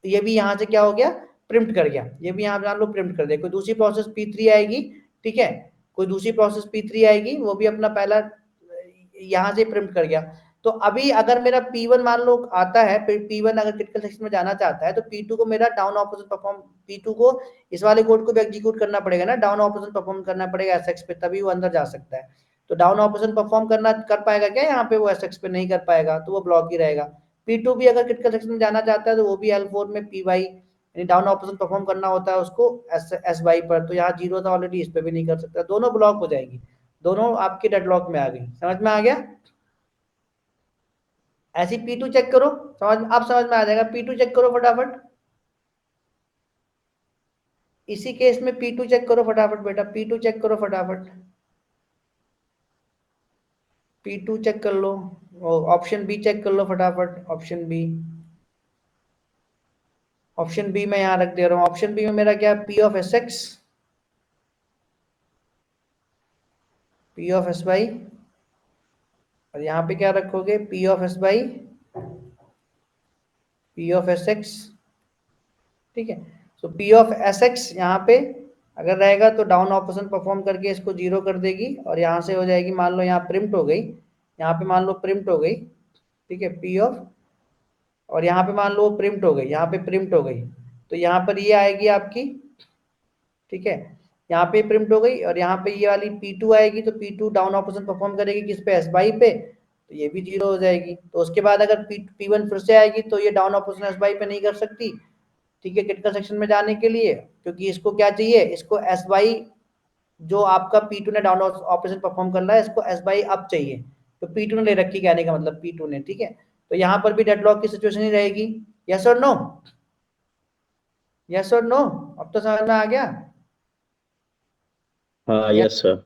ये भी यहाँ से क्या हो गया, प्रिंट कर गया, ये भी यहाँ जान लो प्रिंट कर दे। कोई दूसरी प्रोसेस P3 आएगी, ठीक है, कोई दूसरी प्रोसेस P3 आएगी, वो भी अपना पहला यहाँ से प्रिंट कर गया। तो अभी अगर मेरा P1 मान लो आता है, फिर P1 अगर क्रिटिकल सेक्शन में जाना चाहता है तो P2 को मेरा डाउन ऑपरेशन परफॉर्म, P2 को इस वाले कोड को भी एग्जीक्यूट करना पड़ेगा ना, डाउन ऑपरेशन परफॉर्म करना पड़ेगा एसएक्स पे, तभी वो अंदर जा सकता है। तो डाउन ऑपरेशन परफॉर्म करना कर पाएगा क्या यहाँ पे, वो एसएक्स पे नहीं कर पाएगा, तो वो ब्लॉक ही रहेगा। P2 भी अगर क्रिटिकल सेक्शन में जाना चाहता है तो वो भी L4 में PY यानी डाउन ऑपरेशन परफॉर्म करना होता है उसको एस वाई पर, तो यहाँ 0 था ऑलरेडी, इस पे भी नहीं कर सकता, दोनों ब्लॉक हो जाएगी, दोनों आपके डेडलॉक में आ गई। समझ में आ गया? ऐसी P2 चेक करो, समझ में आ जाएगा। P2 चेक करो फटाफट, इसी केस में P2 चेक करो फटाफट बेटा, P2 चेक करो फटाफट, P2 चेक कर लो। ऑप्शन बी चेक कर लो फटाफट, ऑप्शन बी, ऑप्शन बी मैं यहाँ रख दे रहा हूँ। ऑप्शन बी में मेरा क्या, P of S X, P of S Y, और यहाँ पे क्या रखोगे, P of S Y, P of S X, ठीक है। So P of S X यहाँ पे अगर रहेगा तो डाउन ऑपरेशन परफॉर्म करके इसको 0 कर देगी, और यहाँ से हो जाएगी, मान लो यहाँ प्रिंट हो गई, यहाँ पे मान लो प्रिंट हो गई, ठीक है, P ऑफ, और यहाँ पे मान लो प्रिंट हो गई, यहाँ पे प्रिंट हो गई, तो यहाँ पर ये आएगी आपकी, ठीक है, यहाँ पे प्रिंट हो गई, और यहाँ पे ये वाली P2 आएगी, तो P2 डाउन ऑपरेशन परफॉर्म करेगी किस पे, एस बाई पे, तो ये भी 0 हो जाएगी। तो उसके बाद अगर P1 फिर से आएगी तो ये डाउन ऑपरेशन एस बाई पे नहीं कर सकती, ठीक है, क्रिटिकल सेक्शन में जाने के लिए, क्योंकि इसको क्या चाहिए, इसको एस बाई, जो आपका P2 ने डाउन ऑपरेशन परफॉर्म कर रहा है, इसको एस बाई अप चाहिए, तो P2 ने ले रखी, कहने का मतलब P2 ने, ठीक है। तो यहाँ पर भी डेडलॉक की सिचुएशन ही रहेगी। यस और नो, यस और नो, अब तो समझ में आ गया? हाँ यस यस सर।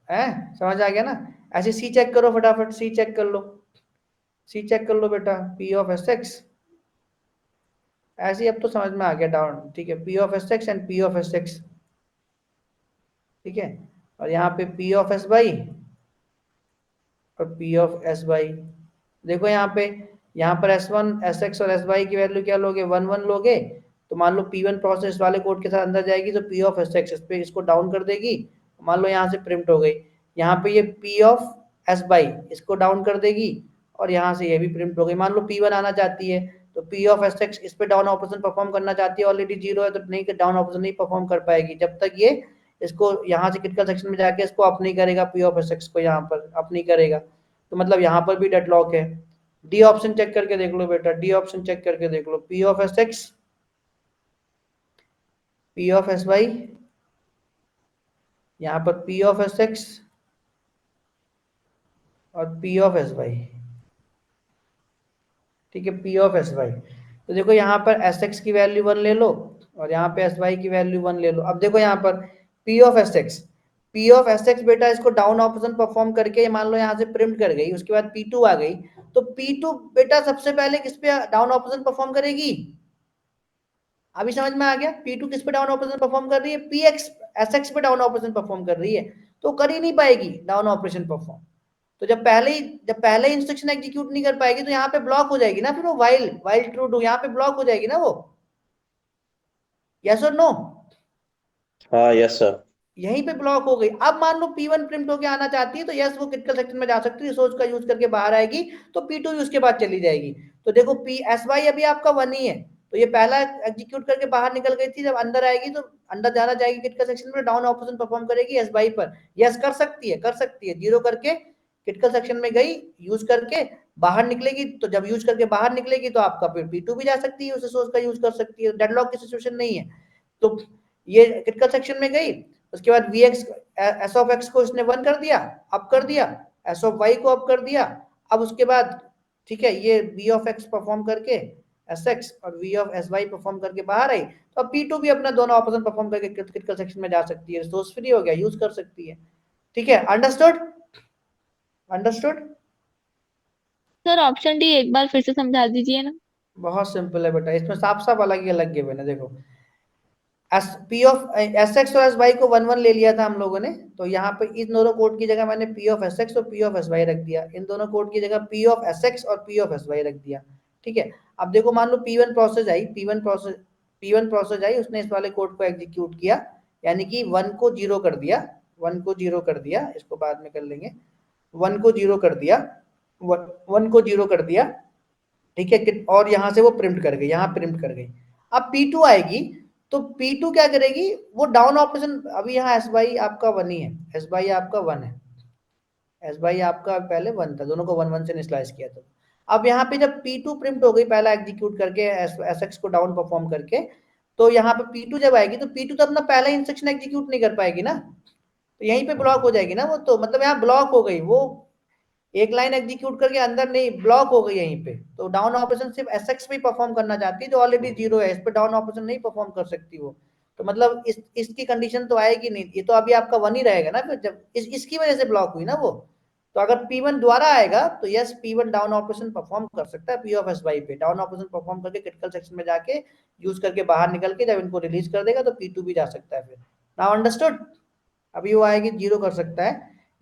है, समझ आ गया ना? ऐसे सी चेक करो फटाफट, सी चेक कर लो, सी चेक कर लो बेटा, P ऑफ एस एक्स, ऐसे ही अब तो समझ में आ गया डाउन, ठीक है, P of S x and P of S X, ठीक है, और यहाँ पे P ऑफ एस वाई और P ऑफ एस वाई। देखो यहाँ पर S1 SX और SY की वैल्यू क्या लोगे, 1 1 लोगे, तो मान लो P1 प्रोसेस वाले कोड के साथ अंदर जाएगी, तो P ऑफ SX इस पे इसको डाउन कर देगी, मान लो यहाँ से प्रिंट हो गई, यहाँ पे ये P ऑफ SY इसको डाउन कर देगी, और यहाँ से ये भी प्रिंट हो गई। मान लो P1 आना चाहती है, तो P ऑफ SX इस पे डाउन ऑपरेशन परफॉर्म करना चाहती है, ऑलरेडी 0 है, तो नहीं, डाउन ऑपरेशन नहीं परफॉर्म कर पाएगी जब तक ये इसको यहाँ से क्रिटिकल सेक्शन में जाके इसको अप नहीं करेगा, P ऑफ SX को यहाँ पर अप नहीं करेगा, तो मतलब यहाँ पर भी डेडलॉक है। डी ऑप्शन चेक करके देख लो बेटा, डी ऑप्शन चेक करके देख लो, P of S X, P of S Y, यहाँ पर P ऑफ एस एक्स और P ऑफ एस वाई, ठीक है, P ऑफ एस वाई। तो देखो यहाँ पर एस एक्स की वैल्यू 1 ले लो, और यहाँ पे एस वाई की वैल्यू 1 ले लो। अब देखो यहाँ पर P of S X, P of S x बेटा इसको डाउन ऑपरेशन परफॉर्म करके मान लो यहाँ से प्रिंट कर गई, उसके बाद P2 आ गई, तो P2 बेटा सबसे पहले किस पे डाउन ऑपरेशन परफॉर्म करेगी, अभी समझ में आ गया? P2 किस पे डाउन ऑपरेशन परफॉर्म कर रही है, PX SX पे डाउन ऑपरेशन परफॉर्म कर रही है, तो कर ही नहीं पाएगी डाउन ऑपरेशन परफॉर्म। तो जब पहले इंस्ट्रक्शन एग्जीक्यूट नहीं कर पाएगी तो यहाँ पे ब्लॉक हो जाएगी ना, फिर वो वाइल ट्रू डू यहाँ पे ब्लॉक हो जाएगी ना वो। यस और नो? हाँ यस सर। यहीं पे ब्लॉक हो गई। अब मान लो P1 प्रिंट होके आना चाहती है, तो यस वो क्रिटिकल सेक्शन में जा सकती है, रिसोर्स का यूज करके बाहर आएगी, तो P2 भी उसके बाद चली जाएगी। तो देखो SY अभी आपका 1 ही है, तो ये पहला एग्जीक्यूट करके बाहर निकल गई थी, जब अंदर आएगी तो अंदर जाना जाएगी क्रिटिकल सेक्शन में, डाउन ऑपरेशन परफॉर्म करेगी SY पर। यस कर सकती है 0 करके क्रिटिकल सेक्शन में गई, यूज करके बाहर निकलेगी, तो जब यूज करके बाहर निकलेगी तो आपका फिर P2 भी जा सकती है, उस रिसोर्स का यूज कर सकती है, डेडलॉक की सिचुएशन नहीं है। तो ये क्रिटिकल सेक्शन में गई, उसके बाद Vx एस ऑफ एक्स को इसने 1 कर दिया, अप कर दिया, एस ऑफ वाई को अप कर दिया, अब उसके बाद ठीक है ये V ऑफ एक्स परफॉर्म करके एस एक्स और V of S Y perform करके बाहर आई, तो अब P2 भी अपना दोनों ऑपरेशन परफॉर्म करके क्रिटिकल सेक्शन में जा सकती है, रिसोर्स फ्री हो गया, यूज कर सकती है। ठीक है, understood? Understood? Sir option D एक बार फिर से समझा दीजिए ना। बहुत सिंपल है बेटा, इसमें साफ साफ अलग ही अलग गिवन है। देखो पी ऑफ एस एक्स और एस वाई को 1 1 ले लिया था हम लोगों ने, तो यहाँ पे इन दोनों कोड की जगह मैंने P ऑफ एस एक्स और P ऑफ एस वाई रख दिया, इन दोनों कोड की जगह P ऑफ एस एक्स और P ऑफ एस वाई रख दिया। ठीक है, अब देखो मान लो P1 process I, P1 process P1 process I, उसने इस वाले कोड को एग्जीक्यूट किया, यानी कि 1 को 0 कर दिया, 1 को 0 कर दिया, इसको बाद में कर लेंगे, 1 को 0 कर दिया, 1 को 0 कर दिया, ठीक है, और यहां से वो प्रिंट कर गई, यहां प्रिंट कर गई। अब P2 आएगी, तो P2 क्या करेगी, वो डाउन ऑपरेशन, अभी यहाँ एस बाई आपका 1 ही है, एस बाई आपका 1 है, एस बाई आपका पहले 1 था, दोनों को 1 1 से इनिशियलाइज किया था। अब यहाँ पे जब P2 प्रिंट हो गई, पहला एग्जीक्यूट करके एस एक्स को डाउन परफॉर्म करके, तो यहाँ पे P2 जब आएगी, तो P2 तो अपना पहला इंस्ट्रक्शन एग्जीक्यूट नहीं कर पाएगी ना, तो यहीं पे ब्लॉक हो जाएगी ना वो, तो मतलब यहाँ ब्लॉक हो गई वो, एक लाइन एग्जीक्यूट करके अंदर नहीं, ब्लॉक हो गई यहीं पे। तो डाउन ऑपरेशन सिर्फ एसएक्स पे परफॉर्म करना चाहती है, जो ऑलरेडी 0 है, इस पे डाउन ऑपरेशन नहीं परफॉर्म कर सकती वो। तो मतलब इसकी कंडीशन तो आएगी नहीं, ये तो अभी आपका 1 ही रहेगा ना फिर, जब इसकी वजह से ब्लॉक हुई ना वो। तो अगर P1 दोबारा आएगा, तो yes P1 down operation perform कर सकता है P ऑफ एस वाई पे, डाउन ऑपरेशन परफॉर्म करके क्रिटिकल सेक्शन में जाके यूज करके बाहर निकल के जब इनको रिलीज कर देगा, तो P2 भी जा सकता है फिर। Now understood. अभी वो आएगी 0 कर सकता है,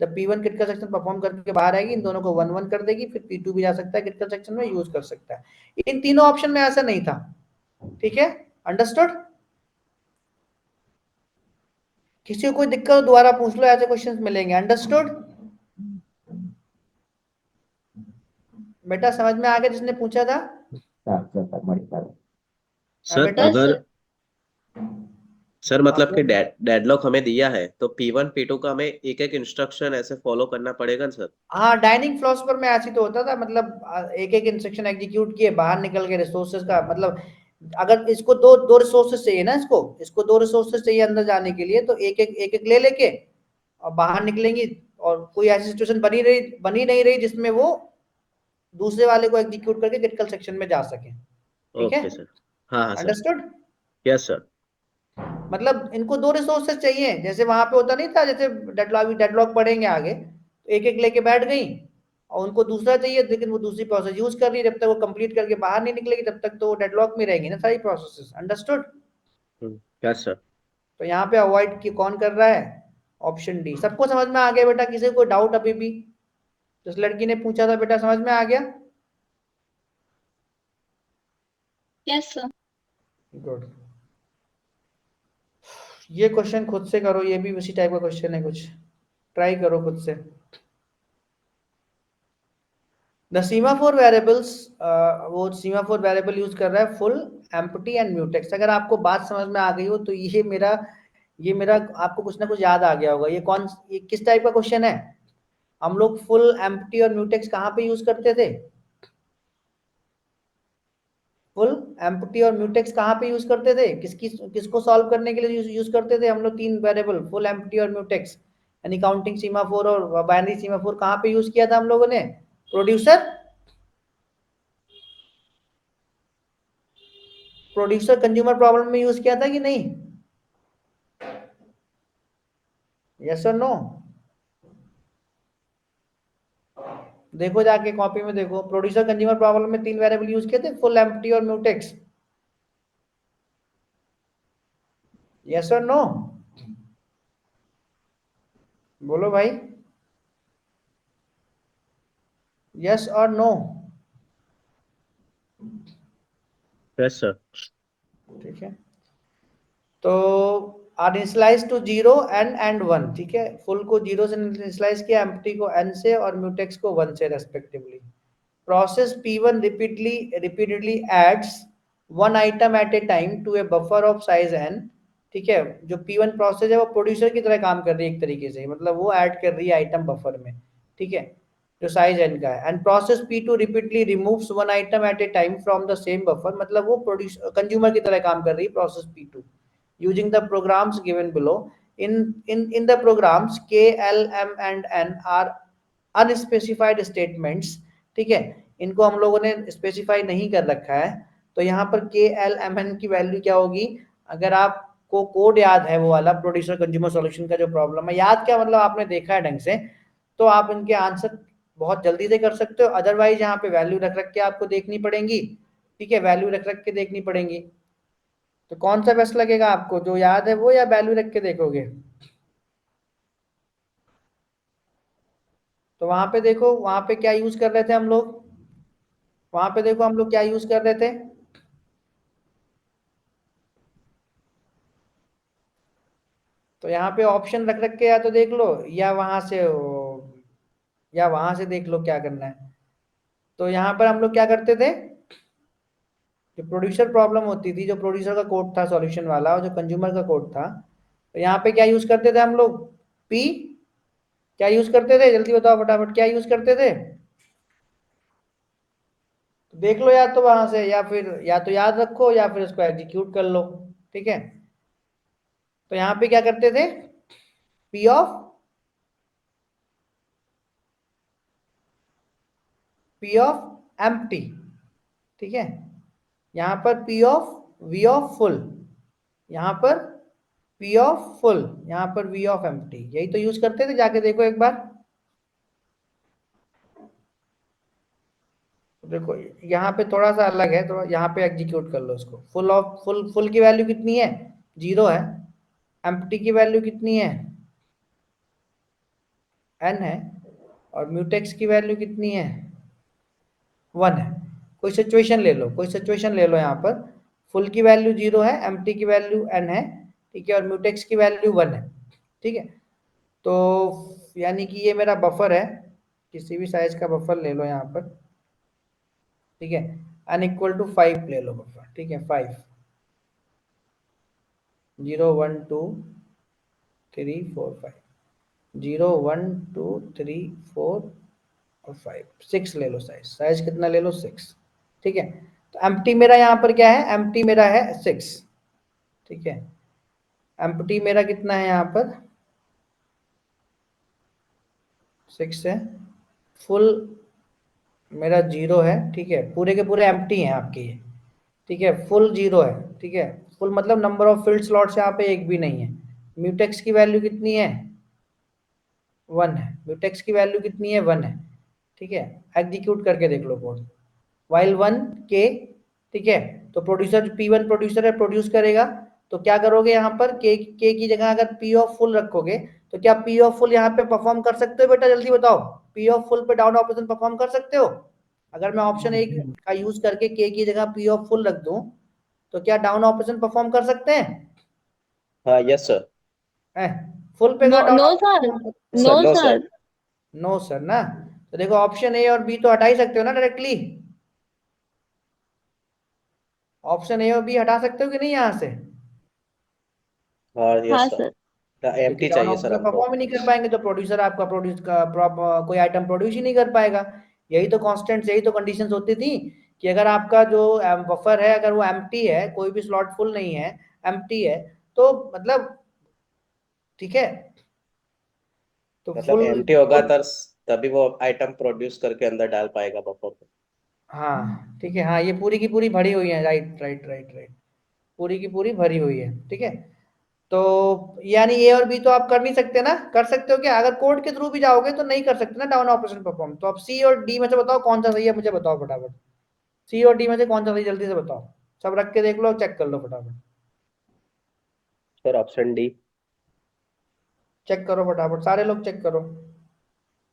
जब P1 क्रिटिकल सेक्शन परफॉर्म करके बाहर आएगी, इन दोनों को 1 1 कर देगी, फिर P2 भी जा सकता है क्रिटिकल सेक्शन में, यूज कर सकता है। इन तीनों ऑप्शन में ऐसा नहीं था, ठीक है, अंडरस्टूड। किसी को कोई दिक्कत हो दोबारा पूछ लो, ऐसे क्वेश्चंस मिलेंगे, अंडरस्टूड। बेटा समझ में आ गया जिसने पूछा था? सर बेटा यस अगर सर। सर मतलब कि आपको डेडलॉक हमें दिया है, तो P1 P2 का हमें एक एक इंस्ट्रक्शन ऐसे फॉलो करना पड़ेगा ना सर? हाँ, डाइनिंग फिलोसफर में ऐसी तो होता था, मतलब एक एक इंस्ट्रक्शन एग्जीक्यूट किए, बाहर निकल के रिसोर्सेज का मतलब, अगर इसको दो दो रिसोर्सेज चाहिए ना, इसको दो रिसोर्सेज चाहिए अंदर जाने के लिए, तो एक एक ले लेके और बाहर निकलेंगी, और कोई ऐसी सिचुएशन बनी नहीं रही जिसमें वो दूसरे वाले को एग्जीक्यूट करके क्रिटिकल सेक्शन में जा सके, ठीक है, ओके सर। हाँ हाँ सर। अंडरस्टूड। Yes sir. मतलब इनको दो रिसोर्सेज चाहिए, जैसे वहां पे होता नहीं था, जैसे डेडलॉक पढ़ेंगे आगे, तो एक एक लेके बैठ गई, और उनको दूसरा चाहिए, लेकिन वो दूसरी प्रोसेस यूज कर रही है, जब तक वो कंप्लीट करके बाहर नहीं निकलेगी तब तक तो वो डेडलॉक में रहेंगी ना सारी प्रोसेसेस, अंडरस्टूड। Yes sir. तो यहाँ पे अवॉइड की कौन कर रहा है, ऑप्शन डी। सबको समझ में आ गया बेटा? किसी को कोई डाउट अभी भी? जिस लड़की ने पूछा था बेटा, समझ में आ गया? Yes sir. गुड। ये क्वेश्चन खुद से करो, ये भी उसी टाइप का क्वेश्चन है, कुछ ट्राई करो खुद से। द सीमाफोर वेरिएबल्स, वो सीमाफोर वेरिएबल यूज कर रहा है फुल, एम्प्टी एंड म्यूटेक्स। अगर आपको बात समझ में आ गई हो, तो ये मेरा आपको कुछ ना कुछ याद आ गया होगा। ये किस टाइप का क्वेश्चन है? हम लोग फुल, एम्प्टी और म्यूटेक्स कहाँ पे यूज करते थे? फुल, एम्प्टी और म्यूटेक्स कहाँ पे यूज करते थे? किसको सॉल्व करने के लिए यूज करते थे हम लोग? तीन वेरिएबल, फुल, एम्प्टी और म्यूटेक्स, यानी काउंटिंग सीमाफोर और बाइनरी सीमाफोर, कहाँ पे यूज किया था हम लोगों ने? प्रोड्यूसर, कंज्यूमर प्रॉब्लम में यूज किया था कि नहीं? यस और नो? देखो जाके कॉपी में देखो, प्रोड्यूसर कंज्यूमर प्रॉब्लम में तीन वेरिएबल यूज किए थे, फुल, एम्प्टी और म्यूटेक्स। यस और नो? बोलो भाई, यस और नो? Yes sir. ठीक है, तो आर इनिशियलाइज टू 0 एंड 1, ठीक है, फुल को 0 से इनिशियलाइज किया, एम्प्टी को n से और म्यूटेक्स को 1 से respectively. Process P1 repeatedly adds one item at a time to a buffer of size n, ठीक है, जो P1 प्रोसेस है वो प्रोड्यूसर की तरह काम कर रही है एक तरीके से, मतलब वो ऐड कर रही है आइटम बफर में, ठीक है, जो साइज n का है। And process P2 repeatedly removes one item at a time from the same buffer, मतलब वो प्रोड्यूसर कंज्यूमर की तरह काम कर रही है process P2, using the programs given below. In the programs k, l, m and n are unspecified statements, ठीक है, इनको हम लोगों ने स्पेसिफाई नहीं कर रखा है। तो यहाँ पर के एल एम एन की वैल्यू क्या होगी? अगर आपको कोड याद है, वो वाला प्रोड्यूसर कंज्यूमर सॉल्यूशन का जो प्रॉब्लम है, याद क्या मतलब आपने देखा है ढंग से, तो आप इनके आंसर बहुत जल्दी से कर सकते हो। अदरवाइज यहाँ पे वैल्यू रख रख के आपको देखनी पड़ेंगी, ठीक है, वैल्यू रख रख के देखनी पड़ेंगी। तो कौन सा बेस्ट लगेगा आपको, जो याद है वो, या वैल्यू रख के देखोगे? तो वहां पे देखो, वहां पे क्या यूज कर रहे थे हम लोग, वहां पे देखो हम लोग क्या यूज कर रहे थे। तो यहाँ पे ऑप्शन रख रख के या तो देख लो या वहां से देख लो क्या करना है। तो यहाँ पर हम लोग क्या करते थे, जो प्रोड्यूसर प्रॉब्लम होती थी, जो प्रोड्यूसर का कोड था सॉल्यूशन वाला और जो कंज्यूमर का कोड था, तो यहाँ पे क्या यूज करते थे हम लोग, पी, क्या यूज करते थे, जल्दी बताओ फटाफट, क्या यूज करते थे, तो देख लो या तो वहां से, या फिर या तो याद रखो या फिर उसको एग्जीक्यूट कर लो। ठीक है, तो यहाँ पे क्या करते थे, पी ऑफ एम्प्टी। ठीक है, यहाँ पर P of V of full, यहाँ पर पी ऑफ फुल, यहाँ पर वी ऑफ एम्प्टी, यही तो यूज करते थे, जाके देखो एक बार। देखो यहाँ पे थोड़ा सा अलग है, तो यहाँ पे एग्जीक्यूट कर लो उसको। फुल की वैल्यू कितनी है, 0 है। एम्प्टी की वैल्यू कितनी है, n है। और म्यूटेक्स की वैल्यू कितनी है, 1 है। कोई सिचुएशन ले लो, यहाँ पर फुल की वैल्यू 0 है, एम्प्टी की वैल्यू n है, ठीक है, और म्यूटेक्स की वैल्यू 1 है। ठीक है, तो यानी कि ये मेरा बफर है, किसी भी साइज का बफर ले लो यहाँ पर। ठीक है, n इक्वल टू 5 ले लो बफर। ठीक है, 5, 0 1 2 3 4 5, 0 1 2 3 4 और 5, 6 ले लो, साइज कितना ले लो, 6। ठीक है, तो एम्प्टी मेरा यहाँ पर क्या है, एम्प्टी मेरा है 6। ठीक है, एम्प्टी मेरा कितना है यहाँ पर, 6 है। फुल मेरा 0 है। ठीक है, पूरे के पूरे एम्प्टी हैं आपके ये। ठीक है, फुल 0 है। ठीक है, फुल मतलब नंबर ऑफ फील्ड स्लॉट्स यहाँ पे एक भी नहीं है। म्यूटेक्स की वैल्यू कितनी है, 1 है। म्यूटेक्स की वैल्यू कितनी है, 1 है। ठीक है, एग्जीक्यूट करके देख लो कोड, वाइल 1 के। ठीक है, तो प्रोड्यूसर P1 प्रोड्यूसर है, प्रोड्यूस करेगा, तो क्या करोगे यहाँ पर, के की जगह अगर P ऑफ फुल रखोगे, तो क्या P ऑफ फुल यहाँ पे परफॉर्म कर सकते हो बेटा, जल्दी बताओ, P ऑफ फुल पे डाउन ऑपरेशन परफॉर्म कर सकते हो। अगर मैं ऑप्शन 1 का यूज करके के की जगह P ऑफ फुल रख दूं, तो क्या डाउन ऑपरेशन परफॉर्म कर सकते हैं, हाँ, यस सर। फुल पे नो का down no sir, operation, no no sir. Sir. No sir ना। तो देखो ऑप्शन ए और बी तो हटा ही सकते हो ना डायरेक्टली, ऑप्शन ए और बी हटा सकते हो कि नहीं यहाँ से, हाँ, हाँ यस सर। सर, क्योंकि एम्प्टी डाउन चाहिए सर ऑपरेशन हमको। परफॉर्म ही नहीं कर पाएंगे, तो प्रोड्यूसर आपका प्रोड्यूस का कोई आइटम प्रोड्यूस ही नहीं कर पाएगा। यही तो कॉन्स्टेंट, यही तो कंडीशंस होती थी कि अगर आपका जो बफर है, अगर वो एम्प्टी है, कोई भी स्लॉट फुल नहीं है, एम्प्टी है, तो मतलब, ठीक है, तो मतलब फुल एम्प्टी होगा तभी वो आइटम प्रोड्यूस करके अंदर डाल पाएगा बफर पे। हाँ ठीक है, हाँ ये पूरी की पूरी भरी हुई है, राइट राइट राइट राइट, पूरी की पूरी भरी हुई है। ठीक है, तो यानी ए और बी तो आप कर नहीं सकते ना, कर सकते हो क्या, अगर कोड के थ्रू भी जाओगे तो नहीं कर सकते ना डाउन ऑपरेशन परफॉर्म। तो अब सी और डी में से बताओ कौन सा सही है, मुझे बताओ फटाफट, सी और डी में से कौन सा सही, जल्दी से बताओ, सब रख के देख लो, चेक कर लो फटाफट, सर ऑप्शन डी। चेक करो फटाफट, सारे लोग चेक करो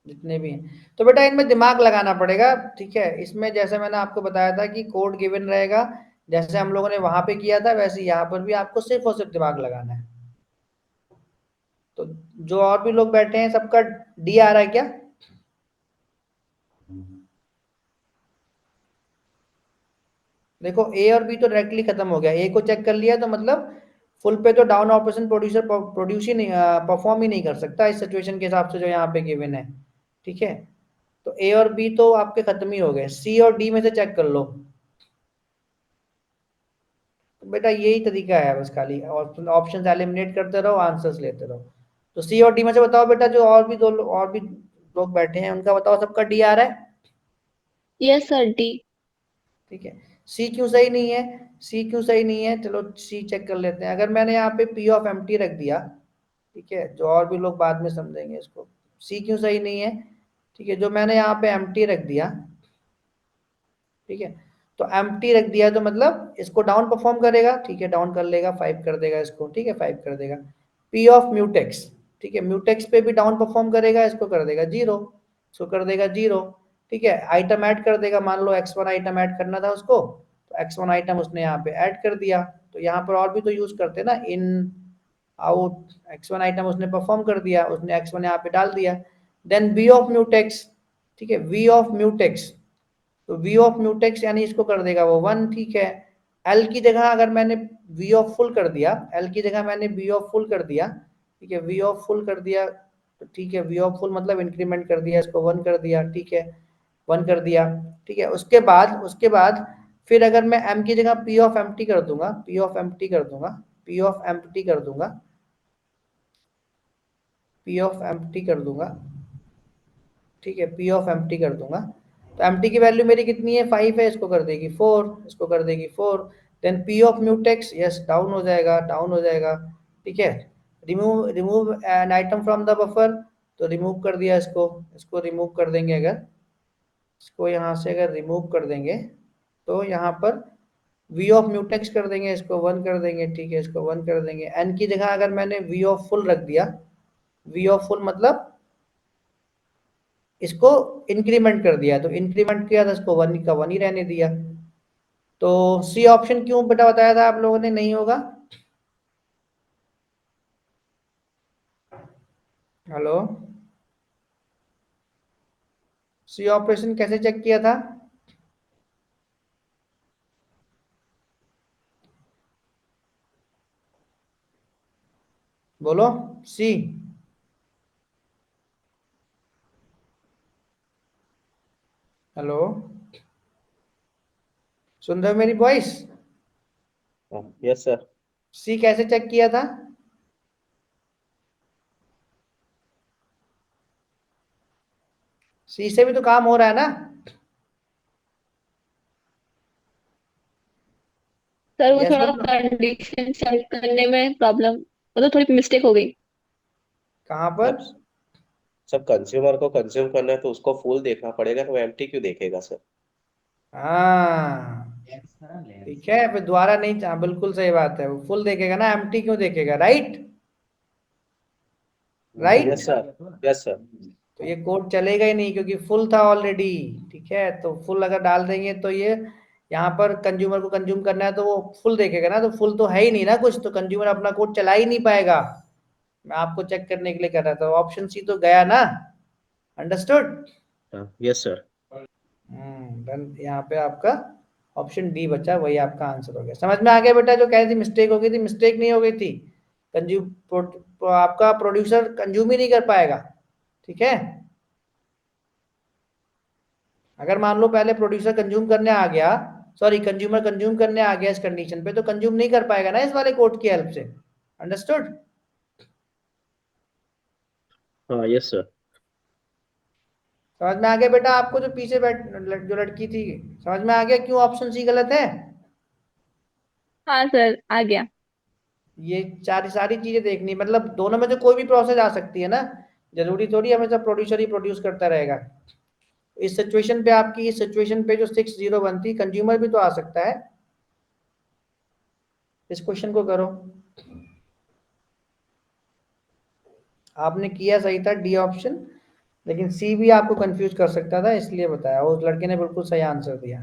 जितने भी हैं। तो बेटा इनमें दिमाग लगाना पड़ेगा। ठीक है, इसमें जैसे मैंने आपको बताया था कि कोड गिवन रहेगा, जैसे हम लोगों ने वहां पे किया था, वैसे यहाँ पर भी आपको सिर्फ और सिर्फ दिमाग लगाना है। तो जो और भी लोग बैठे हैं सबका डी आ रहा है क्या, देखो ए और बी तो डायरेक्टली खत्म हो गया, ए को चेक कर लिया तो मतलब फुल पे तो डाउन ऑपरेशन प्रोड्यूसर प्रोड्यूस ही नहीं, परफॉर्म ही नहीं कर सकता इस सिचुएशन के हिसाब से जो यहाँ पे गिवन है। ठीक है, तो ए और बी तो आपके खत्म ही हो गए, सी और डी में से चेक कर लो। तो बेटा यही तरीका है बस, खाली ऑप्शन एलिमिनेट करते रहो, आंसर्स लेते रहो। तो सी और डी में से बताओ बेटा, जो और भी और भी लोग बैठे हैं उनका बताओ, सबका डी आ रहा है। Yes sir, D. ठीक है, सी क्यों सही नहीं है, सी क्यों सही नहीं है, चलो सी चेक कर लेते हैं। अगर मैंने यहाँ पे पी ऑफ एम्प्टी रख दिया, ठीक है, जो और भी लोग बाद में समझेंगे इसको, सी क्यों सही नहीं है, ठीक है, जो मैंने यहाँ पे एम्प्टी रख दिया, ठीक है, तो एम्प्टी रख दिया तो मतलब इसको डाउन परफॉर्म करेगा, ठीक है, डाउन कर लेगा, 5 कर देगा इसको, ठीक है, 5 कर देगा। पी ऑफ म्यूटेक्स, ठीक है, म्यूटेक्स पे भी डाउन परफॉर्म करेगा, इसको कर देगा 0, इसको कर देगा 0। ठीक है, आइटम ऐड कर देगा, मान लो x1 आइटम ऐड करना था उसको, तो x1 आइटम उसने यहाँ पे ऐड कर दिया। तो यहाँ पर और भी तो यूज करते हैं ना, इन आउट x1 आइटम उसने परफॉर्म कर दिया, उसने x1 यहाँ पे डाल दिया। देन v ऑफ म्यूटेक्स, ठीक है, v ऑफ म्यूटेक्स, तो v ऑफ म्यूटेक्स यानी इसको कर देगा वो 1, ठीक है। l की जगह अगर मैंने v ऑफ फुल कर दिया, l की जगह मैंने v ऑफ फुल कर दिया, ठीक है, v ऑफ फुल कर दिया, तो ठीक है, v ऑफ फुल मतलब इंक्रीमेंट कर दिया, इसको 1 कर दिया, ठीक है, 1 कर दिया, ठीक है। उसके बाद फिर अगर मैं m की जगह p ऑफ एम्प्टी कर दूंगा, p ऑफ एम्प्टी कर दूंगा, p ऑफ एम्प्टी कर दूंगा, p ऑफ एम्प्टी कर दूंगा, ठीक है, p ऑफ एम्प्टी कर दूंगा, तो एम्प्टी की वैल्यू मेरी कितनी है, 5 है, इसको कर देगी 4, इसको कर देगी 4। Then p of mutex, is down हो जाएगा, डाउन हो जाएगा, ठीक है। Remove remove an item from the buffer, तो रिमूव कर दिया इसको, इसको रिमूव कर देंगे, अगर इसको यहाँ से अगर रिमूव कर देंगे तो यहाँ पर v ऑफ म्यूटेक्स कर देंगे, इसको 1 कर देंगे, ठीक है, इसको 1 कर देंगे। n की जगह अगर मैंने v ऑफ फुल रख दिया, v ऑफ फुल मतलब इसको इंक्रीमेंट कर दिया, तो इंक्रीमेंट किया था, इसको 1 का 1 ही रहने दिया। तो सी ऑप्शन क्यों बेटा बताया था आप लोगों ने नहीं होगा? हेलो, सी ऑपरेशन कैसे चेक किया था? बोलो सी। हेलो, सुन रहे हो मेरी वॉइस? Yes sir. सी कैसे चेक किया था? सी से भी तो काम हो रहा है ना। सर वो यस थोड़ा बोलो। कंडीशन सेट करने में प्रॉब्लम, मतलब थोड़ी मिस्टेक हो गई। कहाँ पर? सब सब कंज्यूमर को कंज्यूम करना है तो उसको फुल देखना पड़ेगा, तो एम्प्टी क्यों देखेगा सर? हाँ ठीक है, फिर दोबारा नहीं, हाँ बिल्कुल सही बात है, वो फुल देखेगा ना, एम्प्टी क्यों देखेगा, right? Right. Yes sir, yes sir. तो ये कोड चलेगा ही नहीं क्योंकि फुल था ऑलरेडी, ठीक है। तो फुल अगर डाल देंगे तो ये यहाँ पर कंज्यूमर को कंज्यूम करना है तो वो फुल देखेगा ना, तो फुल तो है ही नहीं ना कुछ, तो कंज्यूमर अपना कोड चला ही नहीं पाएगा। मैं आपको चेक करने के लिए कर रहा था, ऑप्शन सी तो गया ना। अंडरस्टूड? Yes sir. डन। यहाँ पे आपका ऑप्शन डी बचा, वही आपका आंसर हो गया। समझ में आ गया बेटा, जो कह रही थी मिस्टेक हो गई थी, मिस्टेक नहीं हो गई थी। आपका प्रोड्यूसर कंज्यूम ही नहीं कर पाएगा, ठीक है। अगर मान लो पहले प्रोड्यूसर कंज्यूम करने आ गया, सॉरी कंज्यूमर कंज्यूम करने आ गया इस कंडीशन पे, तो कंज्यूम नहीं कर पाएगा ना इस वाले कोड की हेल्प से। अंडरस्टूड? हाँ यस सर। समझ में आ गया बेटा आपको, जो पीछे जो लड़की थी, समझ में आ गया क्यों ऑप्शन सी गलत है? हाँ सर, आ गया। ये सारी चीजें देखनी, मतलब दोनों में से कोई भी प्रोसेस आ सकती है ना, जरूरी थोड़ी हमेशा प्रोड्यूसर ही प्रोड्यूस करता रहेगा। इस सिचुएशन पे, आपकी इस सिचुएशन पे जो 601 थी, कंज्यूमर भी तो आ सकता है। इस क्वेश्चन को करो। आपने किया सही था डी ऑप्शन, लेकिन सी भी आपको कंफ्यूज कर सकता था, इसलिए बताया। उस लड़के ने बिल्कुल सही आंसर दिया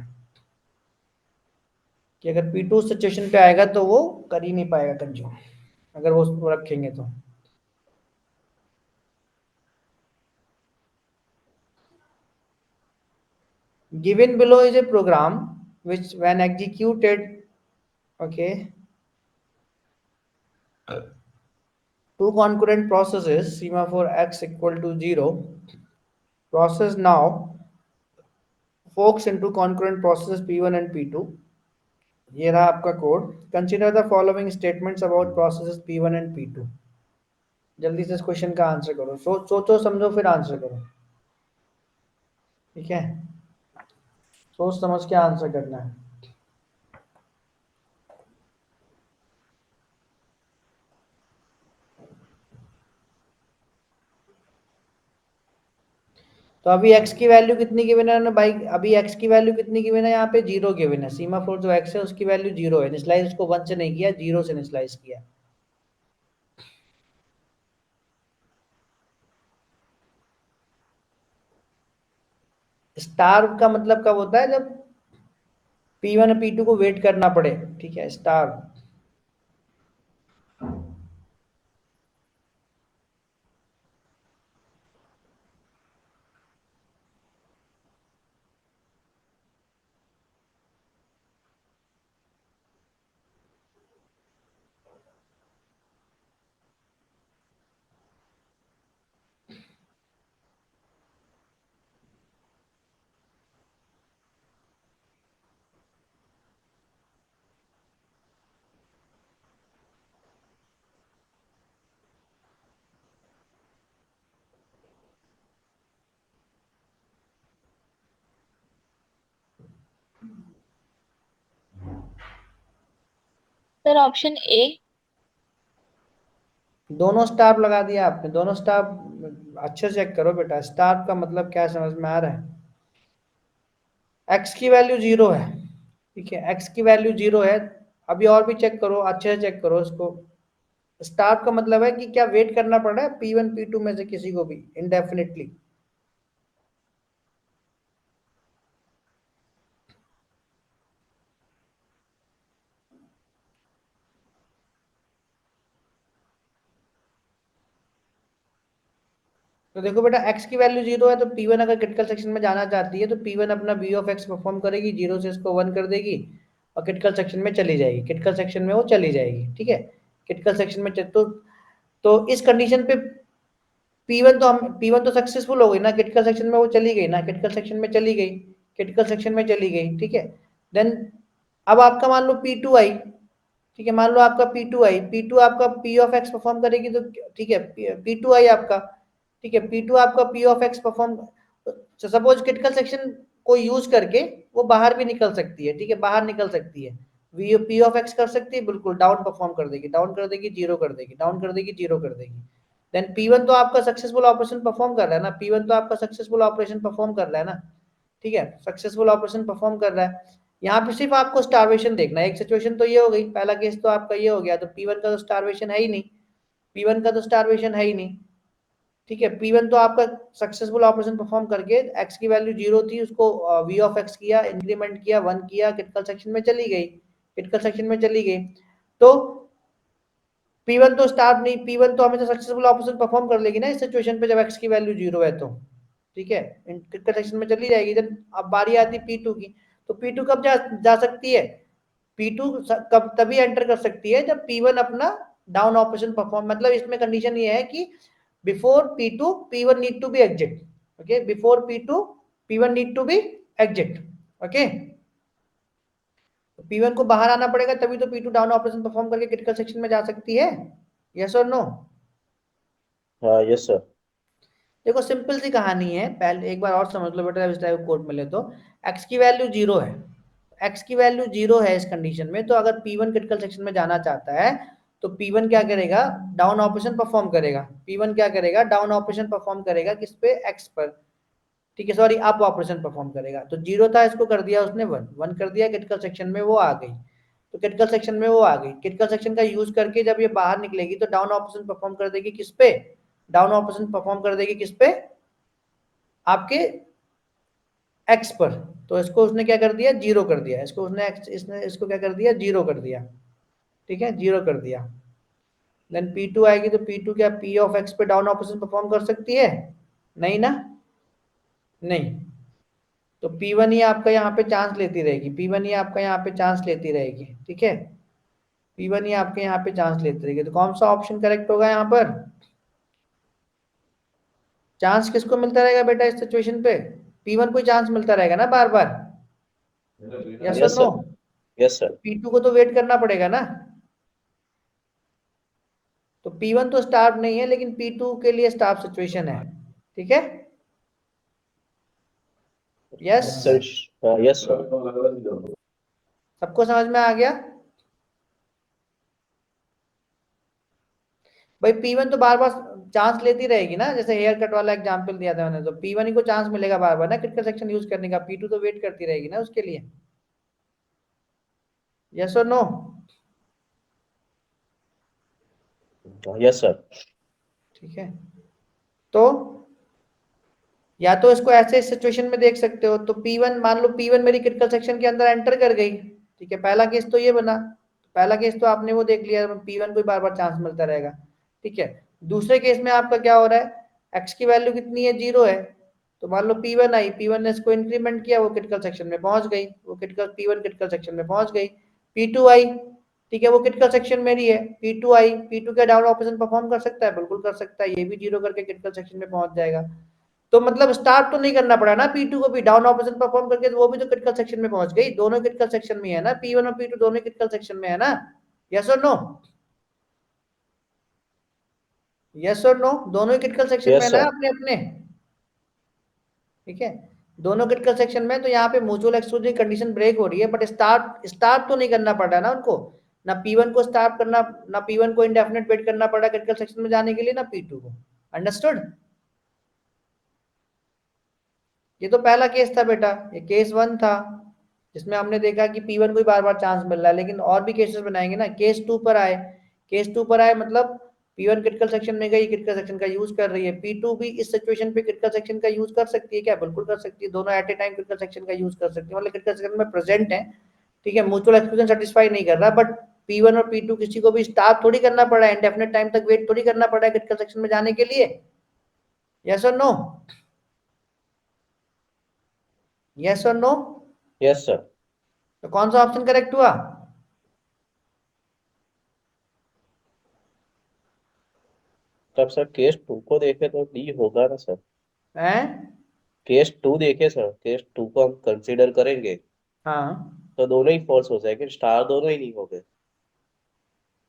कि अगर P2 सिचुएशन पे आएगा तो वो कर ही नहीं पाएगा कंज्यूम, अगर वो उसको रखेंगे तो। Given below is a program which when executed, okay, two concurrent processes, semaphore x equal to 0, process now forks into concurrent processes P1 and P2. ये रहा आपका code. Consider the following statements about processes P1 and P2। जल्दी से इस question का answer करो, सोचो समझो फिर आंसर करो, ठीक है। सोच समझ के आंसर करना है। तो अभी x की वैल्यू कितनी गिवन है ना भाई? अभी x की वैल्यू कितनी गिवन है? यहाँ पे 0 गिवन है। सीमाफोर जो x है उसकी वैल्यू 0 है। इनिशियलाइज उसको 1 से नहीं किया, 0 से इनिशियलाइज किया। स्टार का मतलब कब होता है? जब P1 और P2 को वेट करना पड़े, ठीक है। स्टार सर ऑप्शन ए। दोनों स्टार लगा दिया आपने, दोनों स्टार। अच्छे से चेक करो बेटा, स्टार का मतलब क्या समझ में आ रहा है। एक्स की वैल्यू 0 है, ठीक है, एक्स की वैल्यू 0 है। अभी और भी चेक करो, अच्छे से चेक करो इसको। स्टार का मतलब है कि क्या वेट करना पड़ रहा है P1 P2 में से किसी को भी इंडेफिनिटली। तो देखो बेटा, x की वैल्यू 0 है तो P1 अगर क्रिटिकल सेक्शन में जाना चाहती है तो P1 अपना b ऑफ x परफॉर्म करेगी, 0 से इसको 1 कर देगी और क्रिटिकल सेक्शन में चली जाएगी, क्रिटिकल सेक्शन में वो चली जाएगी, ठीक है। क्रिटिकल सेक्शन में तो इस कंडीशन पे P1 तो सक्सेसफुल हो गई ना, क्रिटिकल सेक्शन में वो चली गई ना, क्रिटिकल सेक्शन में चली गई, क्रिटिकल सेक्शन में चली गई, ठीक है। देन अब आपका मान लो P2 आई, ठीक है, मान लो आपका P2 आई, P2 आपका P ऑफ x परफॉर्म करेगी तो ठीक है, P2 आई आपका, ठीक है, P2 आपका P of x perform. Suppose critical section को यूज करके वो बाहर भी निकल सकती है, ठीक है, बाहर निकल सकती है, P ऑफ x कर सकती है, बिल्कुल डाउन परफॉर्म कर देगी, डाउन कर देगी, जीरो कर देगी, डाउन कर देगी, जीरो कर देगी। देन P1 तो आपका सक्सेसफुल ऑपरेशन परफॉर्म कर रहा है ना, P1 तो आपका सक्सेसफुल ऑपरेशन परफॉर्म कर रहा है ना, ठीक है, सक्सेसफुल ऑपरेशन परफॉर्म कर रहा है। यहाँ पे सिर्फ आपको स्टारवेशन देखना है। एक सिचुएशन तो ये हो गई, पहला केस तो आपका ये हो गया, तो P1 का तो स्टारवेशन है ही नहीं, P1 का तो स्टारवेशन है ही नहीं, ठीक है। P1 तो आपका सक्सेसफुल ऑपरेशन परफॉर्म करके x की वैल्यू 0 थी, उसको v ऑफ x किया, इंक्रीमेंट किया, 1 किया, क्रिटिकल सेक्शन में चली गई, क्रिटिकल सेक्शन में चली गई। तो P1 तो स्टार नहीं, P1 तो हमेशा सक्सेसफुल ऑपरेशन परफॉर्म कर लेगी ना इस सिचुएशन पे, जब x की वैल्यू 0 है तो, ठीक है, क्रिटिकल सेक्शन में चली जाएगी। देन अब बारी आती है P2 की, तो P2 कब जा सकती है, P2 कब तभी एंटर कर सकती है जब P1 अपना डाउन ऑपरेशन परफॉर्म, मतलब इसमें कंडीशन ये है कि before P2 P1 need to be exit, okay, before P2 P1 need to be exit, okay. P1 को बाहर आना पड़ेगा तभी तो P2 डाउन ऑपरेशन परफॉर्म करके क्रिटिकल सेक्शन में जा सकती है, यस और नो। हाँ यस सर। देखो सिंपल सी कहानी है, पहले एक बार और समझ लो बेटा, इस टाइप कोड मिले तो x की वैल्यू 0 है, x की वैल्यू 0 है इस कंडीशन में, तो अगर P1 क्रिटिकल सेक्शन में जाना चाहता है तो P1 क्या करेगा, डाउन ऑपरेशन परफॉर्म करेगा, P1 क्या करेगा, डाउन ऑपरेशन परफॉर्म करेगा किस पे, x पर, ठीक है, सॉरी, अप ऑपरेशन परफॉर्म करेगा। तो 0 था, इसको कर दिया उसने 1, 1 कर दिया, क्रिटिकल सेक्शन में वो आ गई, तो क्रिटिकल सेक्शन में वो आ गई, क्रिटिकल सेक्शन का यूज करके जब ये बाहर निकलेगी तो डाउन ऑपरेशन परफॉर्म कर देगी किस पे, डाउन ऑपरेशन परफॉर्म कर देगी किस पे, आपके x पर। तो इसको उसने क्या कर दिया, 0 कर दिया, इसको उसने इसको क्या कर दिया, 0 कर दिया, ठीक है, 0 कर दिया। देन P2 आएगी तो P2 क्या P ऑफ x पे डाउन ऑपरेशन परफॉर्म कर सकती है, नहीं ना, नहीं। तो P1 ही आपका यहाँ पे चांस लेती रहेगी, P1 ही आपका यहाँ पे चांस लेती रहेगी, ठीक है, P1 ही आपके यहाँ पे चांस लेती रहेगी। तो कौन सा ऑप्शन करेक्ट होगा यहाँ पर, चांस किसको मिलता रहेगा बेटा इस सिचुएशन पे, P1 को चांस मिलता रहेगा ना बार बार, यस और yes no. Sir. Yes sir. P2 को तो वेट करना पड़ेगा ना, तो P1 तो स्टार्ट नहीं है लेकिन P2 के लिए स्टार्ट सिचुएशन है, ठीक है, यस। सर। हाँ यस सर। सबको समझ में आ गया भाई। P1 तो बार बार चांस लेती रहेगी ना, जैसे हेयर कट वाला एग्जांपल दिया था मैंने, तो P1 ही को चांस मिलेगा बार बार ना क्रिटिकल सेक्शन यूज करने का, P2 तो वेट करती रहेगी ना उसके लिए, यस और नो। Yes sir. ठीक है, तो या तो इसको ऐसे सिचुएशन में देख सकते हो, तो P1 मान लो P1 मेरी क्रिटिकल सेक्शन के अंदर एंटर कर गई, ठीक है, पहला केस तो ये बना, पहला केस तो आपने वो देख लिया, P1 को बार बार चांस मिलता रहेगा, ठीक है। दूसरे केस में आपका क्या हो रहा है, x की वैल्यू कितनी है, 0 है, तो मान लो P1 आई, P1 ने इसको इंक्रीमेंट किया, वो क्रिटिकल सेक्शन में पहुंच गई, वो क्रिटिकल P1 क्रिटिकल सेक्शन में पहुंच गई। P2 आई, ठीक है, वो क्रिटिकल सेक्शन में ही है, P2 आई, P2 क्या डाउन ऑपरेशन परफॉर्म कर सकता है, बिल्कुल कर सकता है, ये भी 0 करके क्रिटिकल सेक्शन में पहुंच जाएगा। तो मतलब स्टार्ट तो नहीं करना पड़ा ना P2 को भी, डाउन ऑपरेशन परफॉर्म करके तो वो भी तो क्रिटिकल सेक्शन में पहुंच गई, दोनों क्रिटिकल सेक्शन में है ना, P1 और P2 दोनों क्रिटिकल सेक्शन में है ना, यस और नो, यस और नो, दोनों क्रिटिकल सेक्शन में यस है ना सर। अपने अपने, ठीक है, दोनों क्रिटिकल सेक्शन में, तो यहाँ पे म्यूचुअल एक्सक्लूसिव कंडीशन ब्रेक हो रही है, बट स्टार्ट स्टार्ट तो नहीं करना पड़ रहा ना उनको, ना P1 को स्टार्ट करना, ना P1 को इंडेफिनेट वेट करना पड़ा क्रिटिकल सेक्शन में जाने के लिए, ना P2 को। अंडरस्टूड? ये तो पहला केस था बेटा, ये केस 1 था जिसमें हमने देखा कि P1 को ही बार बार चांस मिल रहा है, लेकिन और भी केसेस बनाएंगे ना। केस 2 पर आए, केस 2 पर आए मतलब P1 क्रिटिकल सेक्शन में गई, क्रिटिकल सेक्शन का यूज कर रही है, P2 भी इस सिचुएशन पे क्रिटिकल सेक्शन का यूज कर सकती है क्या? बिल्कुल कर सकती है, दोनों at a time critical section का यूज कर सकती है, मतलब क्रिटिकल सेक्शन में प्रेजेंट है, ठीक है, म्यूचुअल एक्सक्लूजन सेटिस्फाई नहीं कर रहा, बट P1 और P2 किसी को भी स्टार्ट थोड़ी करना पड़ा है, इंडेफिनिट टाइम तक वेट थोड़ी करना पड़ा है क्रिटिकल सेक्शन में जाने के लिए। यस और नो? यस और नो? Yes sir. तो कौन सा ऑप्शन करेक्ट हुआ? तब सर केस 2 को देखे तो डी होगा ना सर। हैं? केस 2 देखे सर, केस 2 को हम कंसीडर करेंगे हाँ, तो दोनों ही फॉल्स हो जाएंगे, स्टार दोनों ही नहीं हो गए।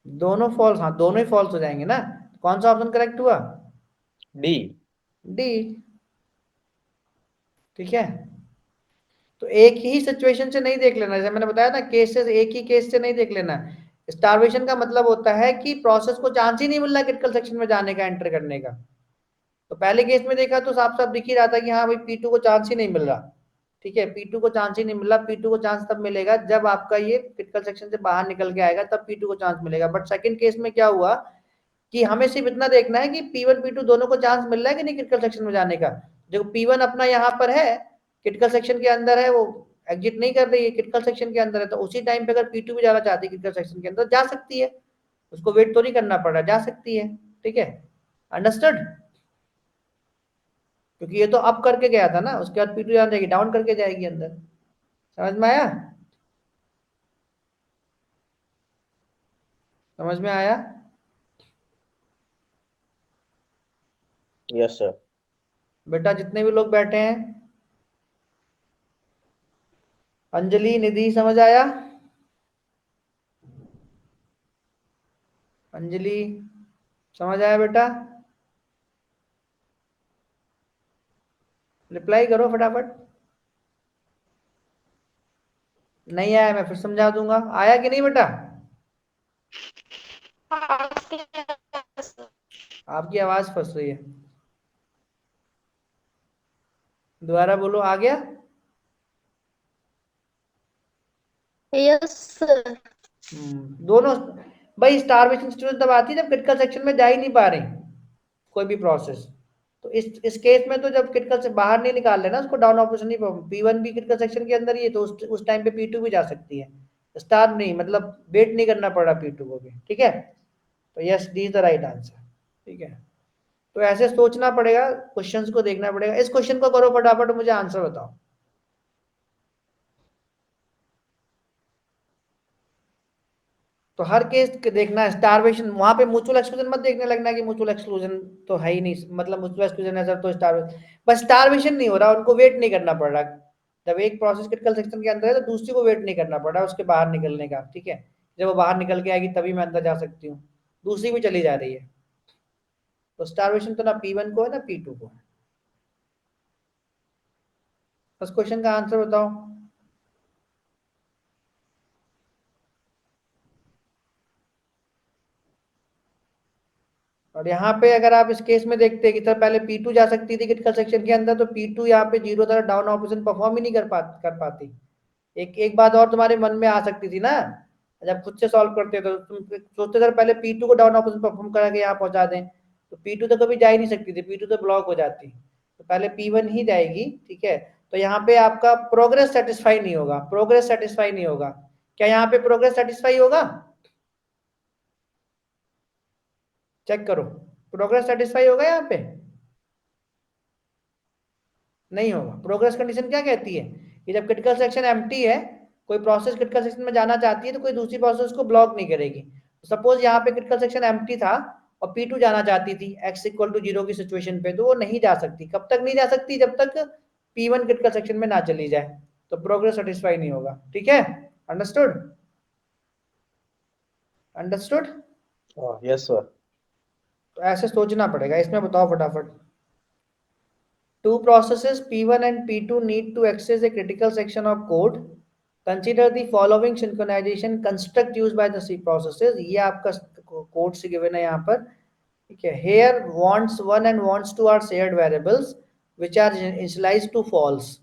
दोनों फॉल्स, हाँ दोनों ही फॉल्स हो जाएंगे ना। कौन सा ऑप्शन करेक्ट हुआ? डी। डी। ठीक है, तो एक ही सिचुएशन से नहीं देख लेना, जैसे मैंने बताया ना, केसेस एक ही केस से नहीं देख लेना। स्टारवेशन का मतलब होता है कि प्रोसेस को चांस ही नहीं मिल रहा क्रिटिकल सेक्शन में जाने का, एंटर करने का। तो पहले केस में देखा तो साफ साफ दिख ही रहा था कि हाँ भाई P2 को चांस ही नहीं मिल रहा, ठीक है, P2 को चांस ही नहीं मिल रहा। P2 को चांस तब मिलेगा जब आपका ये क्रिटिकल सेक्शन से बाहर निकल के आएगा, तब P2 को चांस मिलेगा। बट सेकंड केस में क्या हुआ कि हमें सिर्फ इतना देखना है कि P1 P2 दोनों को चांस मिल रहा है कि नहीं क्रिटिकल सेक्शन में जाने का। जो P1 अपना यहाँ पर है, क्रिटिकल सेक्शन के अंदर है, वो एग्जिट नहीं कर रही है, क्रिटिकल सेक्शन के अंदर है, तो उसी टाइम पे अगर P2 भी जाना चाहती है क्रिटिकल सेक्शन के अंदर, जा सकती है, उसको वेट तो नहीं करना पड़ रहा, जा सकती है। ठीक है, अंडरस्टूड? क्योंकि ये तो अप करके गया था ना, उसके बाद P2 जान जाएगी, डाउन करके जाएगी अंदर। समझ में आया? समझ में आया? Yes sir. बेटा जितने भी लोग बैठे हैं, अंजलि, निधि, समझ आया? अंजलि, समझ आया बेटा? रिप्लाई करो फटाफट। नहीं आया, मैं फिर समझा दूंगा। आया कि नहीं बेटा? आपकी आवाज फंस रही है, दोबारा बोलो। आ गया? Yes sir. दोनों भाई, स्टारवेशन सिचुएशन तब आती है जब क्रिटिकल सेक्शन में जा ही नहीं पा रही कोई भी प्रोसेस। तो इस केस में तो जब क्रिटिकल से बाहर नहीं निकाल लेना उसको, डाउन ऑपरेशन नहीं, P1 भी क्रिटिकल सेक्शन के अंदर ही है, तो उस टाइम पे P2 भी जा सकती है, स्टार नहीं, मतलब वेट नहीं करना पड़ा P2 को भी। ठीक है, तो yes, D is the right answer. ठीक है, तो ऐसे सोचना पड़ेगा, क्वेश्चंस को देखना पड़ेगा। इस क्वेश्चन को करो फटाफट, मुझे आंसर बताओ। तो हर केस देखना है, स्टारवेशन वहां पे म्यूचुअल एक्सक्लूजन मत देखने लगना कि म्यूचुअल एक्सक्लूजन तो है ही नहीं, मतलब म्यूचुअल एक्सक्लूजन है सर तो स्टारवेशन, बस स्टारवेशन नहीं हो रहा, उनको वेट नहीं करना पड़ रहा। जब एक प्रोसेस क्रिटिकल सेक्शन के अंदर है तो दूसरी को वेट नहीं करना पड़ रहा उसके बाहर निकलने का। ठीक है, जब वो बाहर निकल के आएगी तभी मैं अंदर जा सकती हूँ, दूसरी भी चली जा रही है। तो स्टारवेशन तो ना P1 को है ना P2 को है। बस क्वेश्चन का आंसर बताओ। और यहाँ पे अगर आप इस केस में देखते हैं कि सर पहले P2 जा सकती थी क्रिटिकल सेक्शन के अंदर, तो P2 यहाँ पे जीरो तरह डाउन ऑपरेशन परफॉर्म ही नहीं कर पाती। एक एक बात और तुम्हारे मन में आ सकती थी ना, जब खुद से सॉल्व करते तो तुम सोचते सर पहले P2 को डाउन ऑपरेशन परफॉर्म करा के यहाँ पहुंचा दें, तो P2 तो कभी जा ही नहीं सकती थी, P2 तो ब्लॉक हो जाती, तो पहले P1 ही जाएगी। ठीक है, तो यहाँ पे आपका प्रोग्रेस सेटिस्फाई नहीं होगा, प्रोग्रेस सेटिस्फाई नहीं होगा। क्या यहाँ पे प्रोग्रेस सेटिस्फाई होगा? चेक करो, प्रोग्रेस सेटिस्फाई होगा यहाँ पे? नहीं होगा। प्रोग्रेस कंडीशन क्या कहती है कि जब क्रिटिकल सेक्शन एम्प्टी है, कोई प्रोसेस क्रिटिकल सेक्शन में जाना चाहती है, तो कोई दूसरी प्रोसेस को ब्लॉक नहीं करेगी। सपोज यहाँ पे क्रिटिकल सेक्शन एम्प्टी था और P2 जाना चाहती थी x इक्वल टू 0 की सिचुएशन पे, तो वो नहीं जा सकती। कब तक नहीं जा सकती? जब तक P1 क्रिटिकल सेक्शन में ना चली जाए, तो प्रोग्रेस सेटिस्फाई नहीं होगा। ठीक है, अंडरस्टूड? अंडरस्टूड? Yes sir. तो ऐसे सोचना पड़ेगा। इसमें बताओ फटाफट। Two processes P1 and P2 need to access a critical section of code. Consider the following synchronization construct use by the C processes, ये आपका कोड से गिवन है यहाँ पर, ठीक है। Here wants 1 and wants 2 are shared variables which are initialized to false,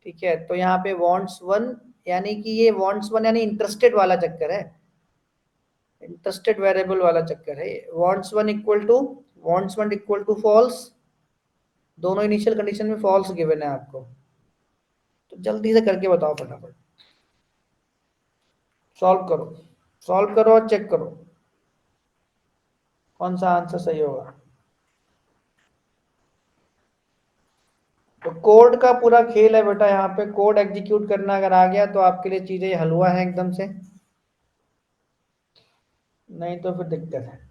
ठीक है। तो यहाँ पे wants 1 यानी कि ये wants 1 यानी इंटरेस्टेड वाला चक्कर है, इंटरेस्टेड वेरिएबल वाला चक्कर है। wants 1 इक्वल टू फॉल्स, दोनों इनिशियल कंडीशन में फॉल्स गिवन है आपको, तो जल्दी से करके बताओ फटाफट, सॉल्व करो, सॉल्व करो और चेक करो कौन सा आंसर सही होगा। तो कोड का पूरा खेल है बेटा, यहाँ पे कोड एग्जीक्यूट करना अगर आ गया तो आपके लिए चीजें हलवा है एकदम से, नहीं तो फिर दिक्कत है।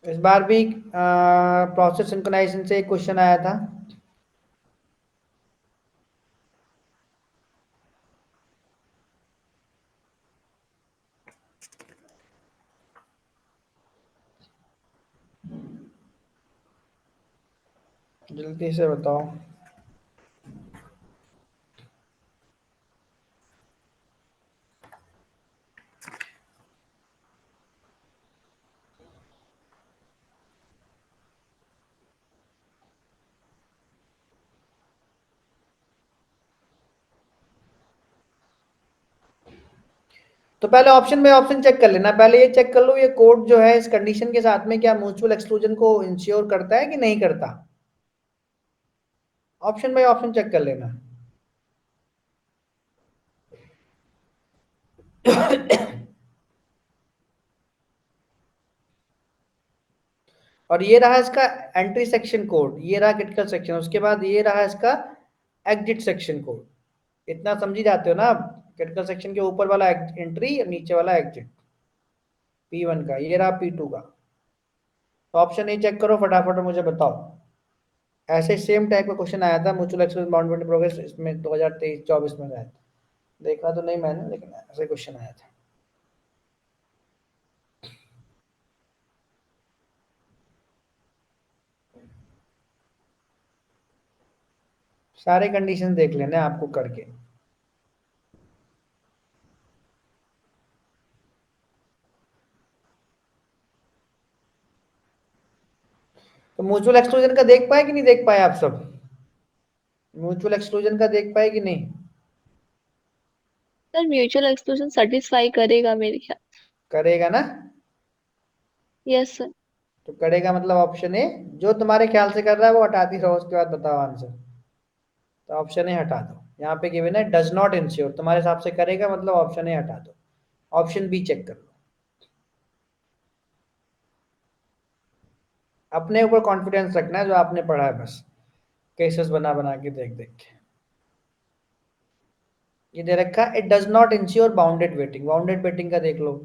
इस बार भी प्रोसेस सिंक्रोनाइजेशन से एक क्वेश्चन आया था, जल्दी से बताओ। तो पहले ऑप्शन में ऑप्शन चेक कर लेना, पहले ये चेक कर लो ये कोड जो है इस कंडीशन के साथ में क्या म्यूचुअल एक्सक्लूजन को इंश्योर करता है कि नहीं करता, ऑप्शन बाय ऑप्शन चेक कर लेना। और ये रहा इसका एंट्री सेक्शन कोड, ये रहा क्रिटिकल सेक्शन, उसके बाद ये रहा इसका एग्जिट सेक्शन कोड, इतना समझी जाते हो ना आप। क्रिटिकल सेक्शन के ऊपर वाला एंट्री और नीचे वाला एग्जिट, P1 का, ये रहा P2 का। तो ऑप्शन ए चेक करो फटाफट और मुझे बताओ। ऐसे सेम टाइप का क्वेश्चन आया था म्यूचुअल एक्सक्लूजन बाउंड प्रोग्रेस, इसमें 2023-24 में आया था, देखा तो नहीं मैंने, लेकिन ऐसे क्वेश्चन आया था। सारे कंडीशन देख लेना है आपको करके। तो म्यूचुअल एक्सक्लूजन का देख पाए कि नहीं देख पाए आप सब, म्यूचुअल एक्सक्लूजन का देख पाए कि नहीं? सर म्यूचुअल एक्सक्लूजन सेटिस्फाई करेगा मेरे ख्याल। करेगा ना? Yes sir. तो करेगा मतलब ऑप्शन ए, जो तुम्हारे ख्याल से कर रहा है वो हटाती रहो, उसके बाद बताओ आंसर। तो ऑप्शन ए हटा दो, यहाँ पे गिवन है डज नॉट इंश्योर, तुम्हारे हिसाब से करेगा मतलब ऑप्शन ए हटा दो, ऑप्शन बी चेक कर लो। अपने ऊपर कॉन्फिडेंस रखना है, जो आपने पढ़ा है बस, केसेस बना बना के देख देख के। ये दे रखा it does not ensure bounded waiting, bounded waiting का देख लो।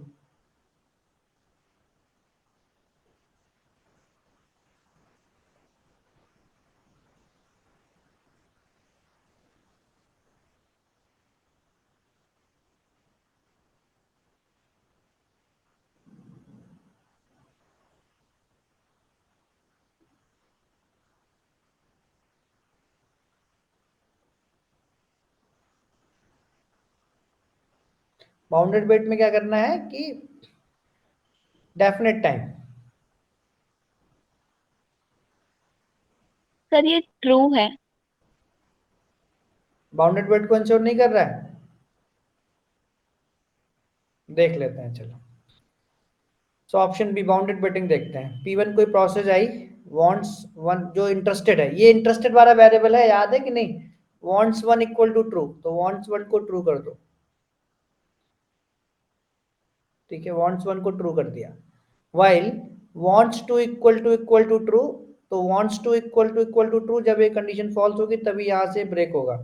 बाउंडेड वेट में क्या करना है कि डेफिनेट टाइम, सर ये ट्रू है। बाउंडेड वेट को इंश्योर नहीं कर रहा है, देख लेते हैं चलो। So option be bounded waiting देखते हैं। P1 कोई प्रोसेस आई, वांट्स 1, जो इंटरेस्टेड है, ये इंटरेस्टेड वाला वेरिएबल है, याद है कि नहीं? वांट्स 1 इक्वल टू ट्रू, तो वांट्स 1 को ट्रू कर दो, ठीक है, वांट्स 1 को ट्रू कर दिया। While wants 2 equal to true, तो वांट्स 2 इक्वल टू ट्रू, जब ये कंडीशन फॉल्स होगी तभी यहाँ से ब्रेक होगा।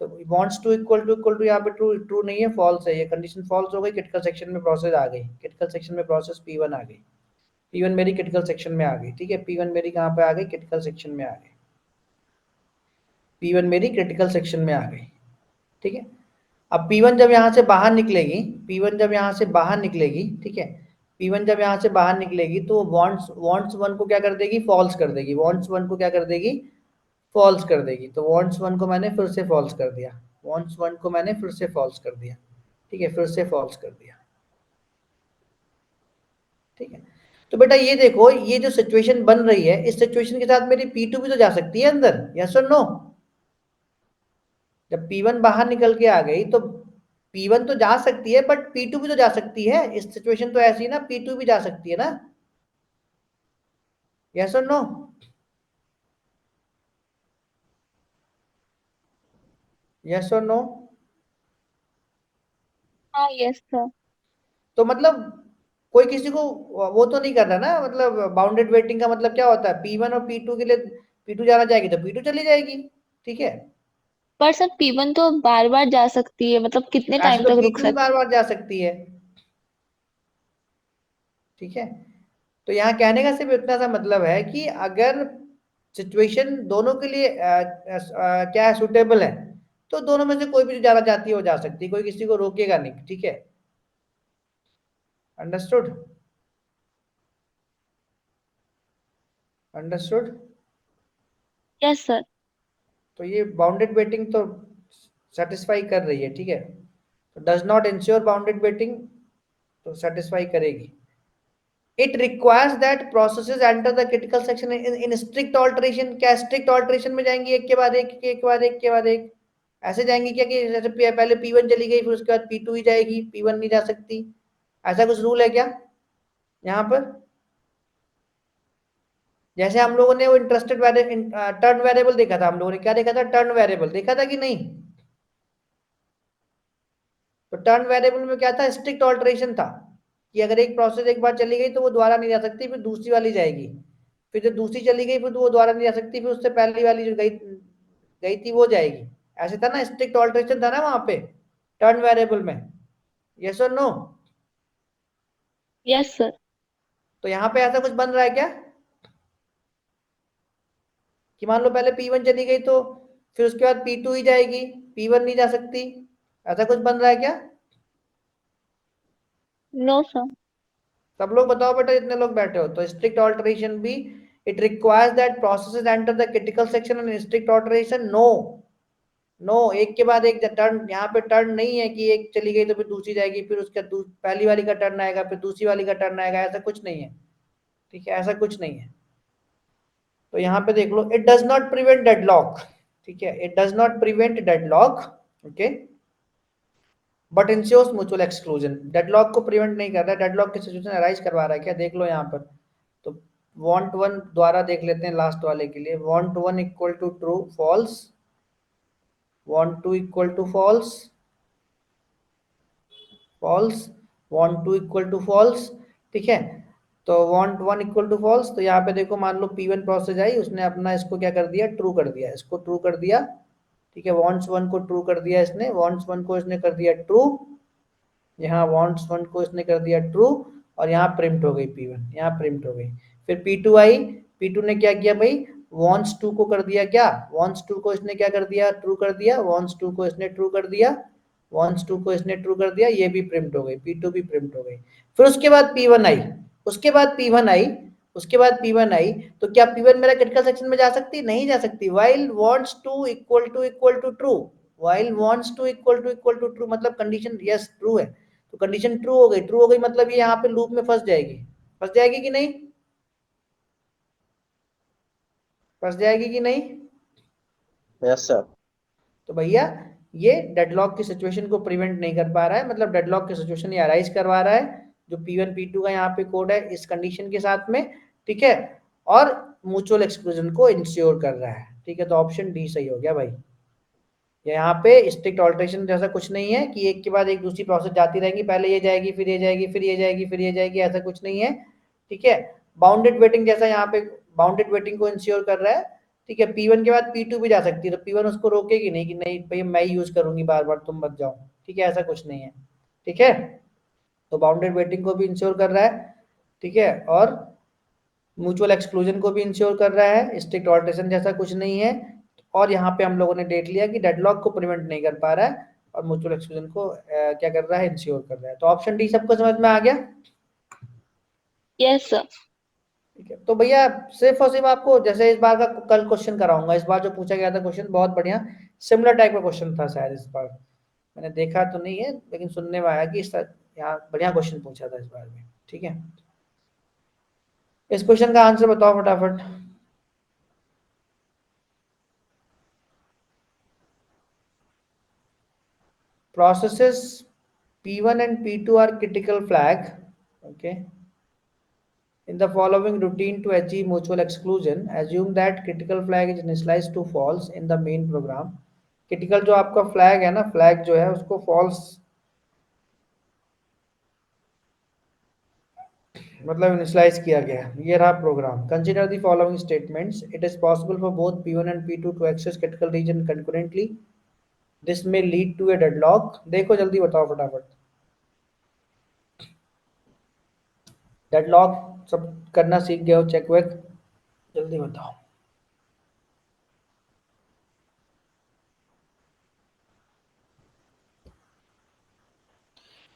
तो वांट्स 2 इक्वल टू यहाँ पे ट्रू ट्रू नहीं है, फॉल्स है, ये कंडीशन फॉल्स हो गई, क्रिटिकल सेक्शन में प्रोसेस आ गई, क्रिटिकल सेक्शन में प्रोसेस P1 आ गई, P1 मेरी क्रिटिकल सेक्शन में आ गई, ठीक है, P1 मेरी कहाँ पे आ गई? क्रिटिकल सेक्शन में आ गई, P1 मेरी क्रिटिकल सेक्शन में आ गई, ठीक है। अब P1 जब यहाँ से बाहर निकलेगी, P1 जब यहाँ से बाहर निकलेगी, ठीक है, P1 जब यहाँ से बाहर निकलेगी तो वांट्स 1 को क्या कर देगी? फॉल्स कर देगी, वांट्स 1 को क्या कर देगी? फॉल्स कर देगी। तो वांट्स वन को मैंने फिर से फॉल्स कर दिया, वांट्स वन को मैंने फिर से फॉल्स कर दिया, ठीक है, फिर से फॉल्स कर दिया, ठीक है। तो बेटा ये देखो, ये जो सिचुएशन बन रही है, इस सिचुएशन के साथ मेरी P2 भी तो जा सकती है अंदर, यस और नो। जब P1 बाहर निकल के आ गई तो P1 तो जा सकती है, बट P2 भी तो जा सकती है। इस सिचुएशन तो ऐसी है ना, P2 भी जा सकती है ना, यस और नो। यस और नो। हाँ यस सर। तो मतलब कोई किसी को वो तो नहीं कर रहा ना, मतलब बाउंडेड वेटिंग का मतलब क्या होता है, P1 और P2 के लिए P2 जाना जाएगी तो P2 चली जाएगी, ठीक है। पर सर P1 तो बार बार जा सकती है, मतलब कितने ऐसे टाइम तो तक रुक P2 भी बार सकती बार जा सकती है, ठीक है। तो यहाँ कहने का सिर्फ इतना सा मतलब है कि अगर सिचुएशन दोनों के लिए क्या है, सुटेबल है, तो दोनों में से कोई भी जो जाना चाहती है वो जा सकती है, कोई किसी को रोकेगा नहीं, ठीक है। Understood, understood. है। Yes sir. तो ये बाउंडेड वेटिंग तो सेटिस्फाई कर रही है, ठीक है। तो does not ensure bounded waiting तो सेटिस्फाई करेगी। It requires that processes enter the critical section in strict alteration. क्या स्ट्रिक्ट ऑल्टरेशन में जाएंगी, एक के बाद एक, एक के बाद एक के बाद एक, ऐसे जाएंगी क्या कि जैसे पहले P1 चली गई फिर उसके बाद P2 ही जाएगी, P1 नहीं जा सकती, ऐसा कुछ रूल है क्या यहाँ पर? जैसे हम लोगों ने वो इंटरेस्टेड टर्न वेरिएबल देखा था, हम लोगों ने क्या देखा था, टर्न वेरिएबल देखा था कि नहीं? तो टर्न वेरिएबल में क्या था, स्ट्रिक्ट ऑल्टरेशन था कि अगर एक प्रोसेस एक बार चली गई तो वो दोबारा नहीं जा सकती, फिर दूसरी वाली जाएगी, फिर जब दूसरी चली गई फिर तो वो दोबारा नहीं जा सकती, फिर उससे पहली वाली जो गई गई थी वो जाएगी। ऐसे था ना, स्ट्रिक्ट ऑल्टरेशन था ना वहां पे टर्न वेरिएबल में, यस और नो। Yes sir. तो यहाँ पे ऐसा कुछ बन रहा है क्या कि मान लो पहले P1 चली गई तो फिर उसके बाद P2 ही जाएगी, P1 नहीं जा सकती, ऐसा कुछ बन रहा है क्या? No sir. सब लोग बताओ बेटा, जितने लोग बैठे हो। तो स्ट्रिक्ट ऑल्टरेशन भी, it requires that processes enter the critical section in strict alternation, no. No, एक के बाद एक टर्न, यहाँ पे टर्न नहीं है कि एक चली गई तो फिर दूसरी जाएगी, फिर उसके पहली वाली का टर्न आएगा फिर दूसरी वाली का टर्न आएगा, ऐसा कुछ नहीं है, ठीक है, ऐसा कुछ नहीं है। तो यहाँ पे देख लो, it does not prevent deadlock, ठीक है, it does not prevent deadlock, okay, but ensures mutual exclusion. Deadlock को प्रिवेंट नहीं कर रहा है, डेडलॉक की सिचुएशन अराइज करवा रहा है क्या, देख लो यहाँ पर। तो वांट वन द्वारा देख लेते हैं लास्ट वाले के लिए, want one equal to true false, want two equal to false, false, want two equal to false, ठीक है। तो want one equal to false, तो यहाँ पे देखो मान लो P1 प्रोसेस आई, उसने अपना इसको क्या कर दिया, ट्रू कर दिया, इसको ट्रू कर दिया, ठीक है, वांट्स वन को ट्रू कर दिया इसने, वांट्स वन को इसने कर दिया ट्रू, यहाँ वांट्स वन को इसने कर दिया ट्रू, और यहाँ प्रिंट हो गई P1, यहाँ प्रिंट हो गई। फिर P2 आई, P2 ने क्या किया भाई, वांट्स टू को कर दिया क्या, वांट्स टू को इसने क्या कर दिया, ट्रू कर दिया, वांट्स टू को इसने ट्रू कर दिया, वांट्स टू को इसने ट्रू कर दिया, ये भी प्रिंट हो गई, P2 भी प्रिंट हो गई। फिर उसके बाद P1 आई, उसके बाद P1 आई, उसके बाद P1 आई, तो क्या P1 मेरा क्रिटिकल सेक्शन में जा सकती, नहीं जा सकती, while wants to equal to true, while wants to equal to true मतलब कंडीशन यस ट्रू है, तो कंडीशन ट्रू हो गई, ट्रू हो गई मतलब ये यहाँ पे लूप में फंस जाएगी, फंस जाएगी कि नहीं, फंस जाएगी कि नहीं? Yes sir. तो भैया ये डेडलॉक की सिचुएशन को प्रिवेंट नहीं कर पा रहा है, मतलब डेडलॉक की सिचुएशन ये अराइज करवा रहा है, जो P1 P2 का यहाँ पे कोड है इस कंडीशन के साथ में, ठीक है, और म्यूचुअल एक्सक्लूजन को इंश्योर कर रहा है, ठीक है। तो ऑप्शन डी सही हो गया भाई। यहाँ पे स्ट्रिक्ट ऑल्टरेशन जैसा कुछ नहीं है कि एक के बाद एक दूसरी प्रोसेस जाती रहेंगी, पहले ये जाएगी फिर ये जाएगी फिर ये जाएगी फिर ये जाएगी, ऐसा कुछ नहीं है, ठीक है। बाउंडेड वेटिंग जैसा यहाँ पे बाउंडेड वेटिंग को इंश्योर कर रहा है, ठीक है। P1 के बाद P2 भी जा सकती है, तो P1 उसको रोकेगी नहीं कि नहीं भाई मैं ही यूज करूंगी बार बार, तुम मत जाओ, ठीक है, ऐसा कुछ नहीं है, ठीक है। तो बाउंडेड वेटिंग को भी इंश्योर कर रहा है, ठीक है, और म्यूचुअल एक्सक्लूजन को भी इंश्योर कर रहा है, स्ट्रिक्ट ऑल्टरेशन जैसा कुछ नहीं है। और यहाँ पे हम लोगों ने देख लिया कि डेडलॉक को प्रिवेंट नहीं कर पा रहा है और म्यूचुअल एक्सक्लूजन को क्या कर रहा है, इंश्योर कर रहा है। तो ऑप्शन डी सबको समझ में आ गया। Yes sir. ठीक है, तो भैया सिर्फ और सिर्फ आपको जैसे इस बार का कल क्वेश्चन कराऊंगा, इस बार जो पूछा गया था क्वेश्चन बहुत बढ़िया सिमिलर टाइप का क्वेश्चन था शायद इस बार, मैंने देखा तो नहीं है लेकिन सुनने में आया कि इस यहाँ बढ़िया क्वेश्चन पूछा था इस बार में। ठीक है, इस क्वेश्चन का आंसर बताओ फटाफट। Processes P1 and P2 are critical flag, okay, in the following routine to achieve mutual exclusion. Assume that critical flag is initialized to false in the main program. Critical जो आपका flag है ना, flag जो है उसको false मतलब initialise किया गया है। ये रहा program. Consider the following statements. It is possible for both P1 and P2 to access critical region concurrently. This may lead to a deadlock. देखो जल्दी बताओ फटाफट। डेडलॉक सब करना सीख गए हो, चेक वेक, जल्दी बताओ।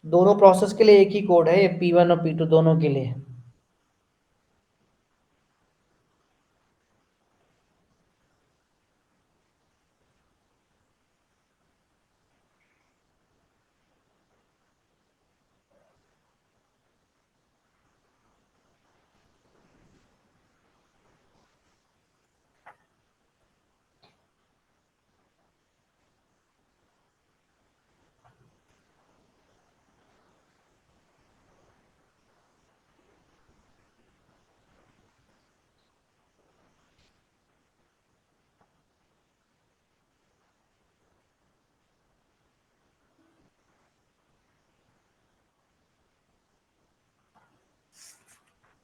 दोनों प्रोसेस के लिए एक ही कोड है ये, P1 और P2 दोनों के लिए।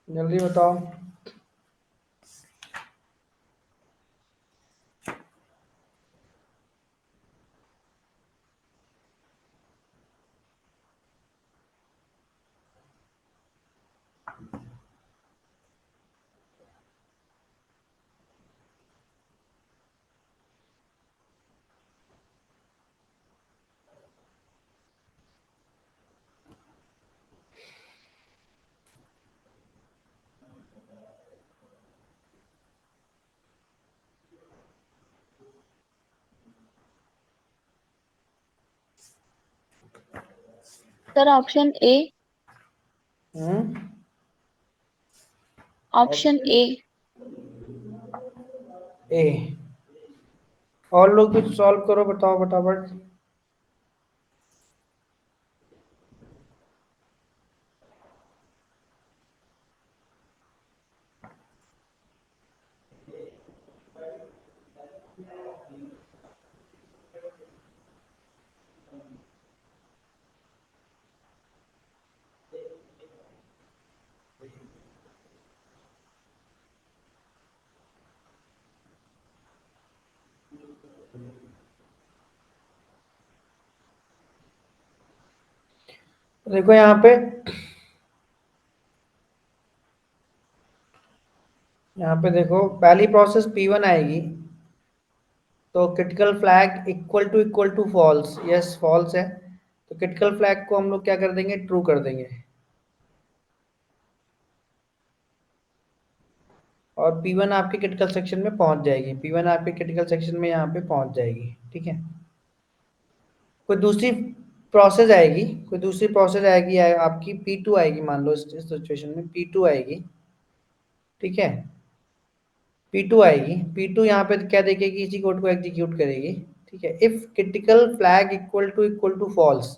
जल्दी बताओ। Sir option A. Hmm, option A. A. और लोग कुछ सॉल्व करो, बताओ फटाफट। देखो यहाँ पे देखो पहली प्रोसेस P1 आएगी तो critical flag equal to false, yes false है, तो क्रिटिकल फ्लैग को हम लोग क्या कर देंगे, ट्रू कर देंगे। और P1 आपके क्रिटिकल सेक्शन में पहुंच जाएगी, P1 आपके क्रिटिकल सेक्शन में यहाँ पे पहुंच जाएगी। ठीक है, कोई दूसरी प्रोसेस आएगी, कोई दूसरी प्रोसेस आएगी आपकी P2 आएगी, मान लो इस सिचुएशन में P2 आएगी। ठीक है, P2 आएगी, P2 यहाँ पे क्या देखेगी, इसी कोड को एग्जीक्यूट करेगी। ठीक है, if critical flag equal to false,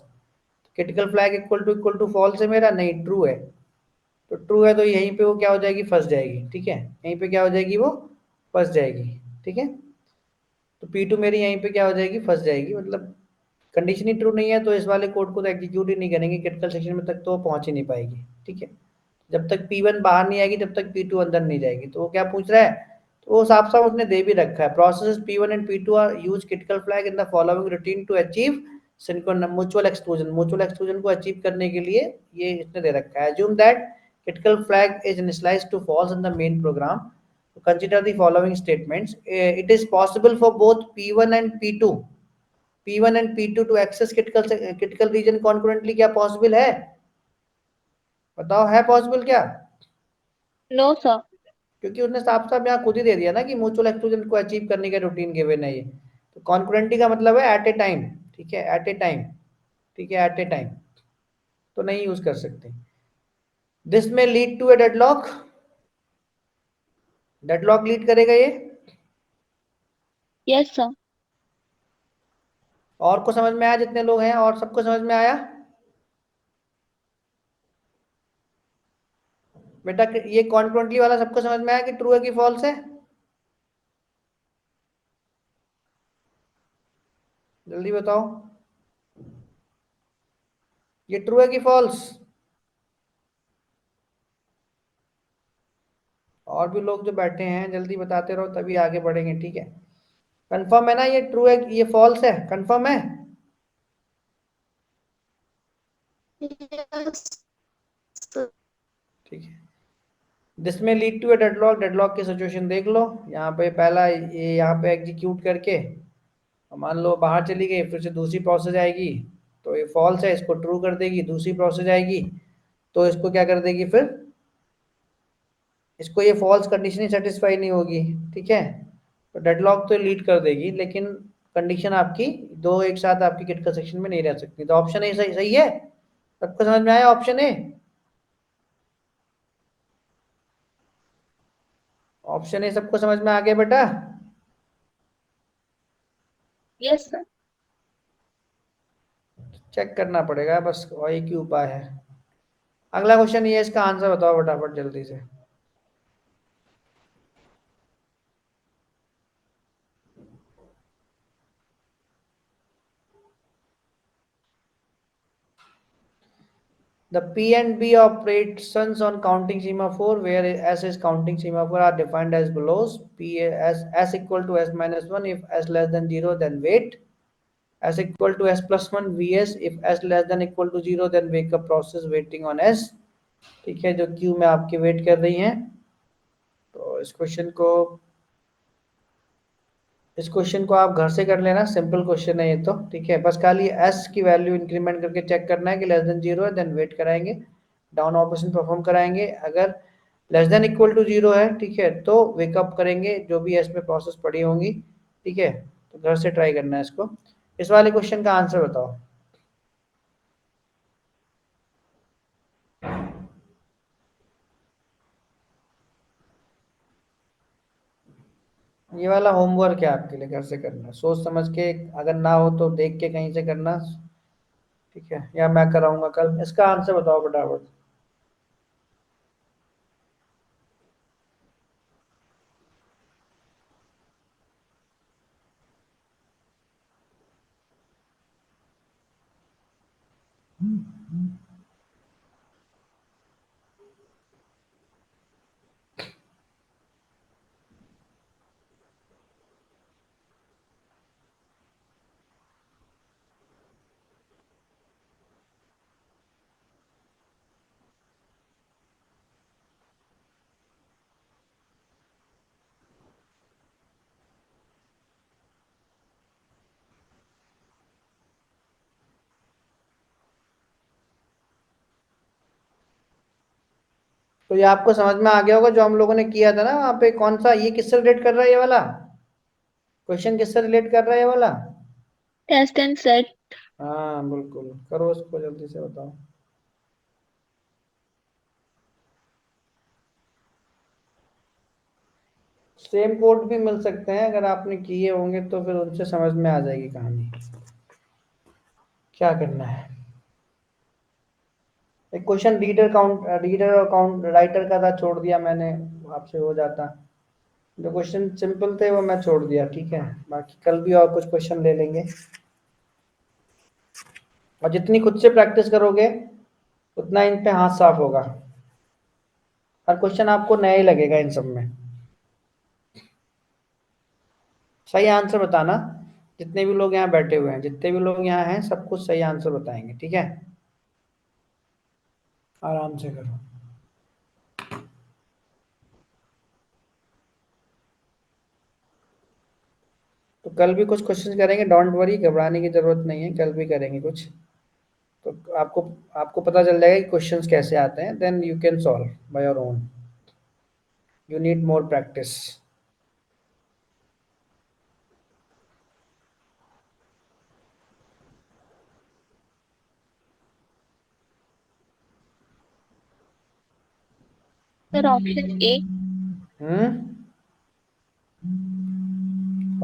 critical flag equal to false है मेरा, नहीं ट्रू है, तो ट्रू है तो यहीं पे वो क्या हो जाएगी, फंस जाएगी। ठीक है, यहीं पे क्या हो जाएगी, वो फंस जाएगी। ठीक है, तो P2 मेरी यहीं पे क्या हो जाएगी, फंस जाएगी, मतलब कंडीशन ही ट्रू नहीं है तो इस वाले कोड को तो एग्जीक्यूट ही नहीं करेंगे, क्रिटिकल सेक्शन में तक तो वो पहुंच ही नहीं पाएगी। ठीक है, जब तक P1 बाहर नहीं आएगी तब तक P2 अंदर नहीं जाएगी। तो वो क्या पूछ रहा है, तो वो साफ साफ उसने दे भी रखा है, process P1 and P2 are use critical flag in the following routine to achieve mutual exclusion. Mutual exclusion को अचीव करने के लिए ये इसने दे रखा है। Assume that critical flag is initialized to false in the main program. Consider the following statements. It is possible for both P1 and P2 to access critical region concurrently। क्या पॉसिबल है, बताओ है पॉसिबल क्या? No sir. क्योंकि उसने साफ साफ यहाँ खुद ही दे दिया ना कि म्यूचुअल एक्सक्लूजन को अचीव करने का रूटीन गिवन है ये। तो कॉन्करेंटली का मतलब है एट ए टाइम, ठीक है, एट ए टाइम, ठीक है, एट ए टाइम, तो नहीं यूज कर सकते। This may lead to a deadlock, deadlock लीड करेगा ये। Yes sir. और को समझ में आया जितने लोग हैं, और सबको समझ में आया बेटा? ये कॉन्करेंटली वाला सबको समझ में आया कि ट्रू है कि फॉल्स है? जल्दी बताओ, ये ट्रू है कि फॉल्स? और भी लोग जो बैठे हैं जल्दी बताते रहो तभी आगे बढ़ेंगे, ठीक है? कंफर्म है ना ये ट्रू है, ये फॉल्स है, कंफर्म है? यस ठीक है। जिसमें lead to a deadlock, deadlock की सिचुएशन देख लो। यहाँ पे पहला ये यहाँ पे एग्जीक्यूट करके मान लो बाहर चली गई, फिर से दूसरी प्रोसेस आएगी, तो ये फॉल्स है, इसको ट्रू कर देगी। दूसरी प्रोसेस आएगी तो इसको क्या कर देगी फिर, इसको ये फॉल्स कंडीशन ही सेटिस्फाई नहीं होगी, ठीक है, तो डेडलॉक तो लीड कर देगी, लेकिन कंडीशन आपकी दो एक साथ आपकी क्रिटिकल सेक्शन में नहीं रह सकती। तो ऑप्शन ए सही, सही है? सबको समझ में आया ऑप्शन ए? ऑप्शन ए सबको समझ में आ गया बेटा? Yes sir. चेक करना पड़ेगा बस, वही की उपाय है। अगला क्वेश्चन ये है, इसका आंसर बताओ फटाफट जल्दी से। The P and B operations on counting semaphore, where S is counting semaphore, are defined as follows: P as S equal to S minus 1, if S less than 0 then wait. S equal to S plus 1 Vs, if S less than equal to 0 then wake up process waiting on S, ठीक है, जो Q में आपके wait कर रही हैं। तो इस क्वेश्चन को आप घर से कर लेना, सिंपल क्वेश्चन है ये तो, ठीक है। बस खाली एस की वैल्यू इंक्रीमेंट करके चेक करना है कि लेस देन जीरो है, देन वेट कराएंगे, डाउन ऑपरेशन परफॉर्म कराएंगे। अगर less than equal to zero है, ठीक है, तो वेकअप करेंगे जो भी एस में प्रोसेस पड़ी होंगी, ठीक है। तो घर से ट्राई करना है इसको। इस वाले क्वेश्चन का आंसर बताओ। ये वाला होमवर्क है आपके लिए, घर से करना, सोच समझ के, अगर ना हो तो देख के कहीं से करना, ठीक है, या मैं कराऊंगा कल। इसका आंसर बताओ फटाफट। तो ये आपको समझ में आ गया होगा जो हम लोगों ने किया था ना वहां पे। कौन सा, ये किससे रिलेट कर रहा है, ये वाला क्वेश्चन किससे रिलेट कर रहा है, ये वाला? Test and set. हाँ बिल्कुल, करो उसको जल्दी से बताओ। सेम कोड भी मिल सकते हैं, अगर आपने किए होंगे तो फिर उनसे समझ में आ जाएगी कहानी। क्या करना है, एक क्वेश्चन रीडर और काउंट राइटर का था, छोड़ दिया मैंने, आपसे हो जाता। जो क्वेश्चन सिंपल थे वो मैं छोड़ दिया, ठीक है। बाकी कल भी और कुछ क्वेश्चन ले लेंगे, और जितनी खुद से प्रैक्टिस करोगे उतना इन पे हाथ साफ होगा। हर क्वेश्चन आपको नया ही लगेगा इन सब में। सही आंसर बताना, जितने भी लोग यहाँ बैठे हुए हैं, जितने भी लोग यहाँ हैं, सब कुछ सही आंसर बताएंगे, ठीक है। आराम से करो। तो कल भी कुछ क्वेश्चन करेंगे, डोंट वरी, घबराने की जरूरत नहीं है, कल भी करेंगे कुछ। तो आपको आपको पता चल जाएगा कि क्वेश्चंस कैसे आते हैं, then you can solve by your own. You need more practice. Sir option A.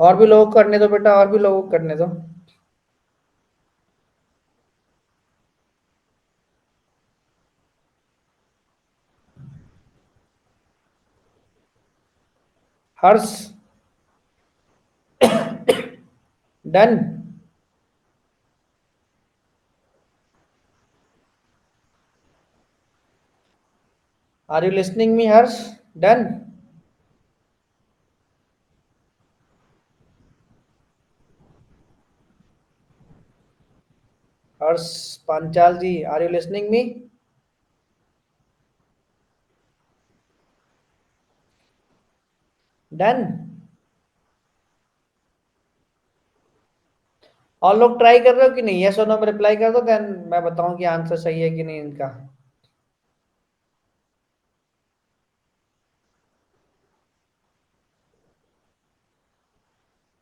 और भी लोग करने दो बेटा, और भी लोगों को करने दो। Harsh, done? Are you listening me Harsh? Done? Harsh Panchal ji, are you listening me? Done? और लोग ट्राई कर रहे हो कि नहीं? यस और नो में रिप्लाई कर दो, देन मैं बताऊं कि आंसर सही है कि नहीं इनका।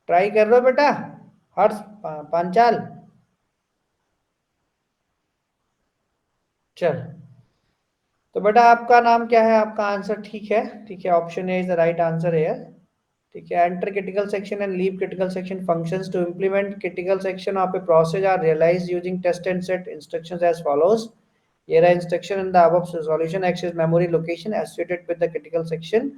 ट्राई कर रहे हो बेटा? हर्ष पांचाल, चल। तो बेटा आपका नाम क्या है? आपका आंसर ठीक है, ठीक है, option A is the right answer है। ठीक है, enter critical section and leave critical section functions to implement critical section of a process are realized using test and set instructions as follows. Here are instruction in the above solution access memory location associated with the critical section.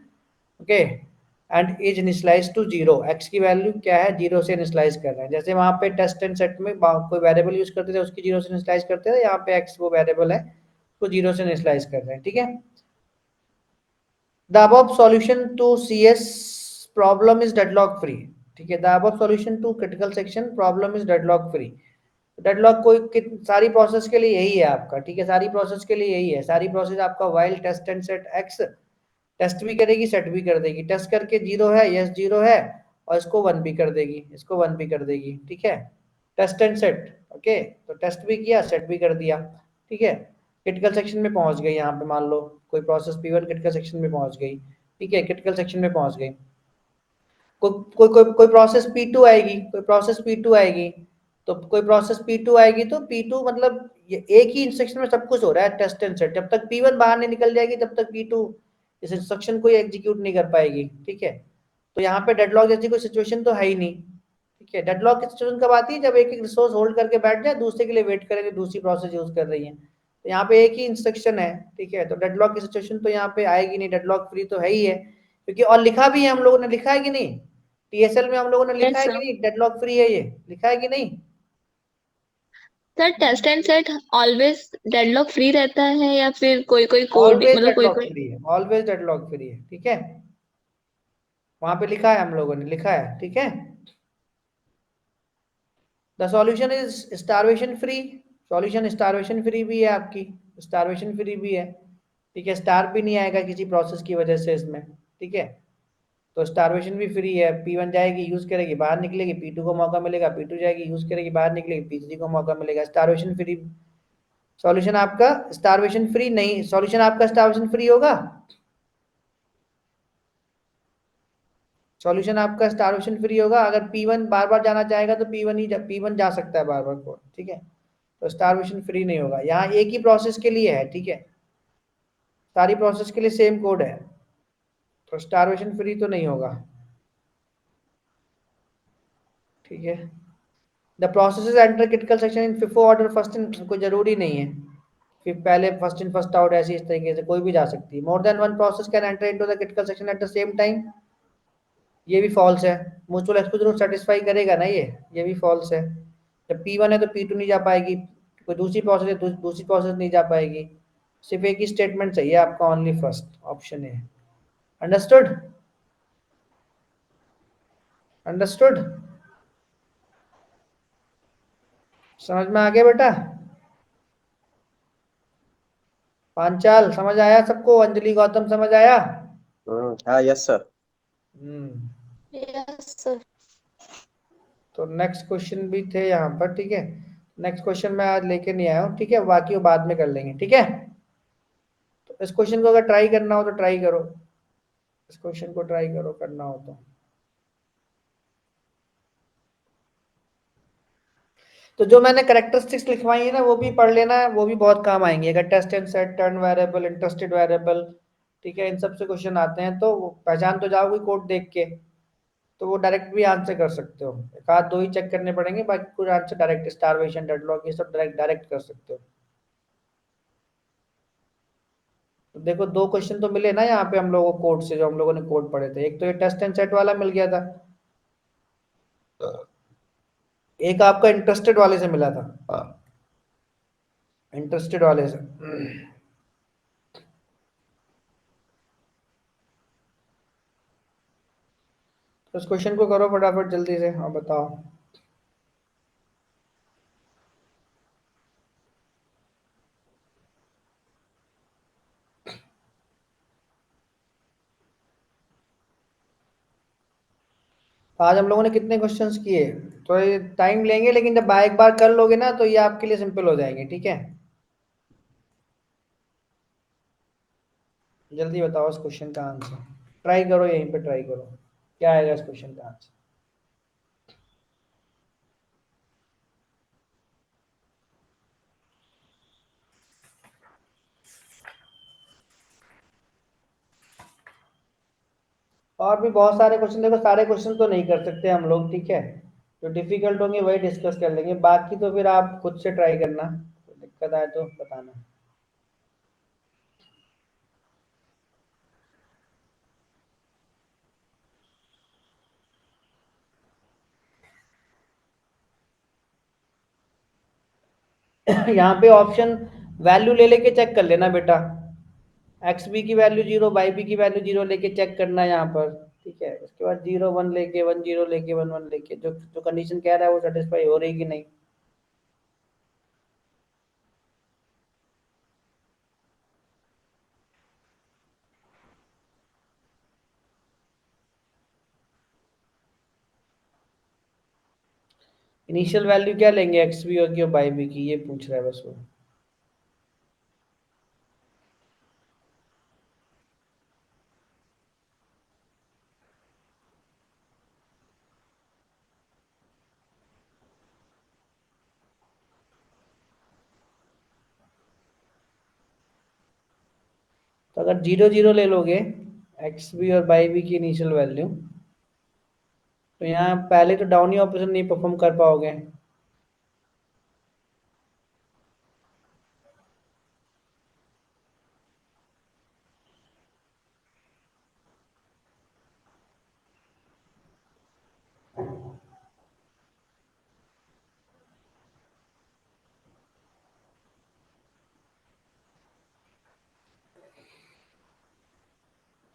Okay, and is initialized to 0। x की value क्या है? 0 से initialise कर रहे हैं। जैसे वहां पे टेस्ट एंड सेट में कोई वेरिएबल यूज करते थे, उसकी 0 से इनिशलाइज करते थे, यहाँ पे x वो वेरिएबल है, उसको 0 से इनिशलाइज कर रहे हैं। ठीक है, the above solution to CS problem is deadlock free। ठीक है, the above solution to critical section problem is deadlock free। Deadlock कोई सारी प्रोसेस के लिए यही है आपका। ठीक है, सारी प्रोसेस के लिए यही है। सारी प्रोसेस आपका while test and set X test भी करेगी, सेट भी कर देगी। टेस्ट करके 0 है, यस 0 है, और इसको 1 भी कर देगी, इसको 1 भी कर देगी। ठीक है, टेस्ट एंड सेट। ओके, तो टेस्ट भी किया, सेट भी कर दिया। ठीक है, क्रिटिकल सेक्शन में पहुंच गई। यहाँ पे मान लो कोई प्रोसेस P1 क्रिटिकल सेक्शन में पहुंच गई। ठीक है, क्रिटिकल सेक्शन में पहुंच गई। कोई प्रोसेस P2 आएगी, कोई प्रोसेस P2 आएगी, तो कोई प्रोसेस P2 आएगी तो P2 मतलब ये एक ही इंस्ट्रक्शन में सब कुछ हो रहा है, टेस्ट एंड सेट। जब तक P1 बाहर नहीं निकल जाएगी तब तक P2 इस इंस्ट्रक्शन को एग्जीक्यूट नहीं कर पाएगी। ठीक है, तो यहाँ पे डेडलॉक जैसी कोई सिचुएशन तो है ही नहीं। ठीक है, डेडलॉक की सिचुएशन कब आती है? जब एक एक रिसोर्स होल्ड करके बैठ जाए, दूसरे के लिए वेट करेंगे, दूसरी प्रोसेस यूज कर रही है। तो यहाँ पे एक ही इंस्ट्रक्शन है। ठीक है, तो डेडलॉक की सिचुएशन तो यहाँ पे आएगी नहीं, डेडलॉक फ्री तो है ही है, क्योंकि और लिखा भी है, हम लोगों ने लिखा है कि नहीं? टीएसएल में हम लोगों ने लिखा यस है कि सर। नहीं डेडलॉक फ्री है? ये लिखा है कि नहीं? Sir test and set always deadlock free रहता है या फिर कोई कोई कोड ऑलवेज मतलब कोई डेडलॉक कोई। फ्री है, ऑलवेज डेडलॉक फ्री है। ठीक है, वहां पे लिखा है, हम लोगों ने लिखा है। ठीक है, the solution is starvation free. Solution starvation free भी है आपकी, स्टारवेशन फ्री भी है। ठीक है, स्टार भी नहीं आएगा किसी प्रोसेस की वजह से इसमें। ठीक है, तो स्टारवेशन भी फ्री है। P1 जाएगी, यूज करेगी, बाहर निकलेगी, P2 को मौका मिलेगा, P2 जाएगी, यूज करेगी, बाहर निकलेगी, P3 को मौका मिलेगा। स्टारवेशन फ्री सॉल्यूशन आपका स्टारवेशन फ्री नहीं, सॉल्यूशन आपका स्टारवेशन फ्री होगा? सॉल्यूशन आपका स्टारवेशन फ्री होगा? अगर P1 बार बार जाना चाहेगा तो P1 जा सकता है बार बार को। ठीक है, तो स्टारवेशन फ्री नहीं होगा। यहाँ एक ही प्रोसेस के लिए है। ठीक है, सारी प्रोसेस के लिए सेम कोड है, तो स्टारवेशन फ्री तो नहीं होगा। ठीक है, the process enter critical section in FIFO order first in, कोई जरूरी नहीं है फिर पहले फर्स्ट इन फर्स्ट आउट, ऐसी इस तरीके से कोई भी जा सकती है। More than one process can enter into the critical section at the same time, ये भी फॉल्स है। म्यूचुअल एक्सक्लूजन सेटिस्फाई करेगा ना ये भी फॉल्स है। जब P1 है तो P2 नहीं जा पाएगी, कोई दूसरी प्रोसेस है दूसरी प्रोसेस नहीं जा पाएगी। सिर्फ एक ही स्टेटमेंट चाहिए आपका, ओनली फर्स्ट, ऑप्शन है। अंडरस्टूड? अंडरस्टूड? समझ में आ गया बेटा? पांचाल समझ आया सबको? अंजलि गौतम समझ आया? हाँ यस सर। हम्म, यस सर। तो नेक्स्ट क्वेश्चन भी थे यहाँ पर। ठीक है, नेक्स्ट क्वेश्चन मैं आज लेके नहीं आया हूँ। ठीक है, बाकी वो बाद में कर लेंगे। ठीक है, तो इस क्वेश्चन को अगर ट्राई करना हो तो ट्राई करो। इस क्वेश्चन को ट्राई करो करना हो तो जो मैंने करेक्टरिस्टिक्स लिखवाई है ना वो भी पढ़ लेना है, वो भी बहुत काम आएंगे। अगर test and set, turn variable, interested variable, ठीक है, इन सब से क्वेश्चन आते हैं तो वो पहचान तो जाओगे कोड देख के, तो वो डायरेक्ट भी आंसर कर सकते हो। एक आध दो ही चेक करने पड़ेंगे, बाकी कुछ आंसर डायरेक्ट, स्टारवेशन, डेडलॉक, ये सब डायरेक्ट डायरेक्ट कर सकते हो। तो देखो दो क्वेश्चन तो मिले ना यहाँ पे हम लोगों को कोड से, जो हम लोगों ने कोड पढ़े थे। एक तो ये टेस्ट एंड सेट वाला मिल गया था, एक आपका इंटरेस्टेड वाले से मिला था, इंटरेस्टेड वाले से। तो इस क्वेश्चन को करो फटाफट जल्दी से, हाँ बताओ। तो आज हम लोगों ने कितने क्वेश्चंस किए? तो ये टाइम लेंगे, लेकिन जब एक बार कर लोगे ना तो ये आपके लिए सिंपल हो जाएंगे, ठीक है। जल्दी बताओ इस क्वेश्चन का आंसर, ट्राई करो, यहीं पे ट्राई करो क्या आएगा इस क्वेश्चन का आंसर। और भी बहुत सारे क्वेश्चन, देखो सारे क्वेश्चन तो नहीं कर सकते हम लोग, ठीक है, जो डिफिकल्ट होंगे वही डिस्कस कर लेंगे, बाकी तो फिर आप खुद से ट्राई करना, दिक्कत आए तो बताना। यहाँ पे ऑप्शन वैल्यू ले लेके चेक कर लेना बेटा, एक्स बी की वैल्यू जीरो, वाई बी की वैल्यू जीरो लेके चेक करना है यहाँ पर, ठीक है। उसके बाद जीरो वन लेके, वन जीरो लेके, वन वन लेके, जो जो कंडीशन कह रहा है वो सेटिस्फाई हो रही कि नहीं। इनिशियल वैल्यू क्या लेंगे, एक्स बी और की और वाई बी की, ये पूछ रहा है बस वो। तो अगर जीरो जीरो ले लोगे, एक्स बी और वाई बी की इनिशियल वैल्यू, तो यहाँ पहले तो डाउन ही ऑपरेशन नहीं परफॉर्म कर पाओगे।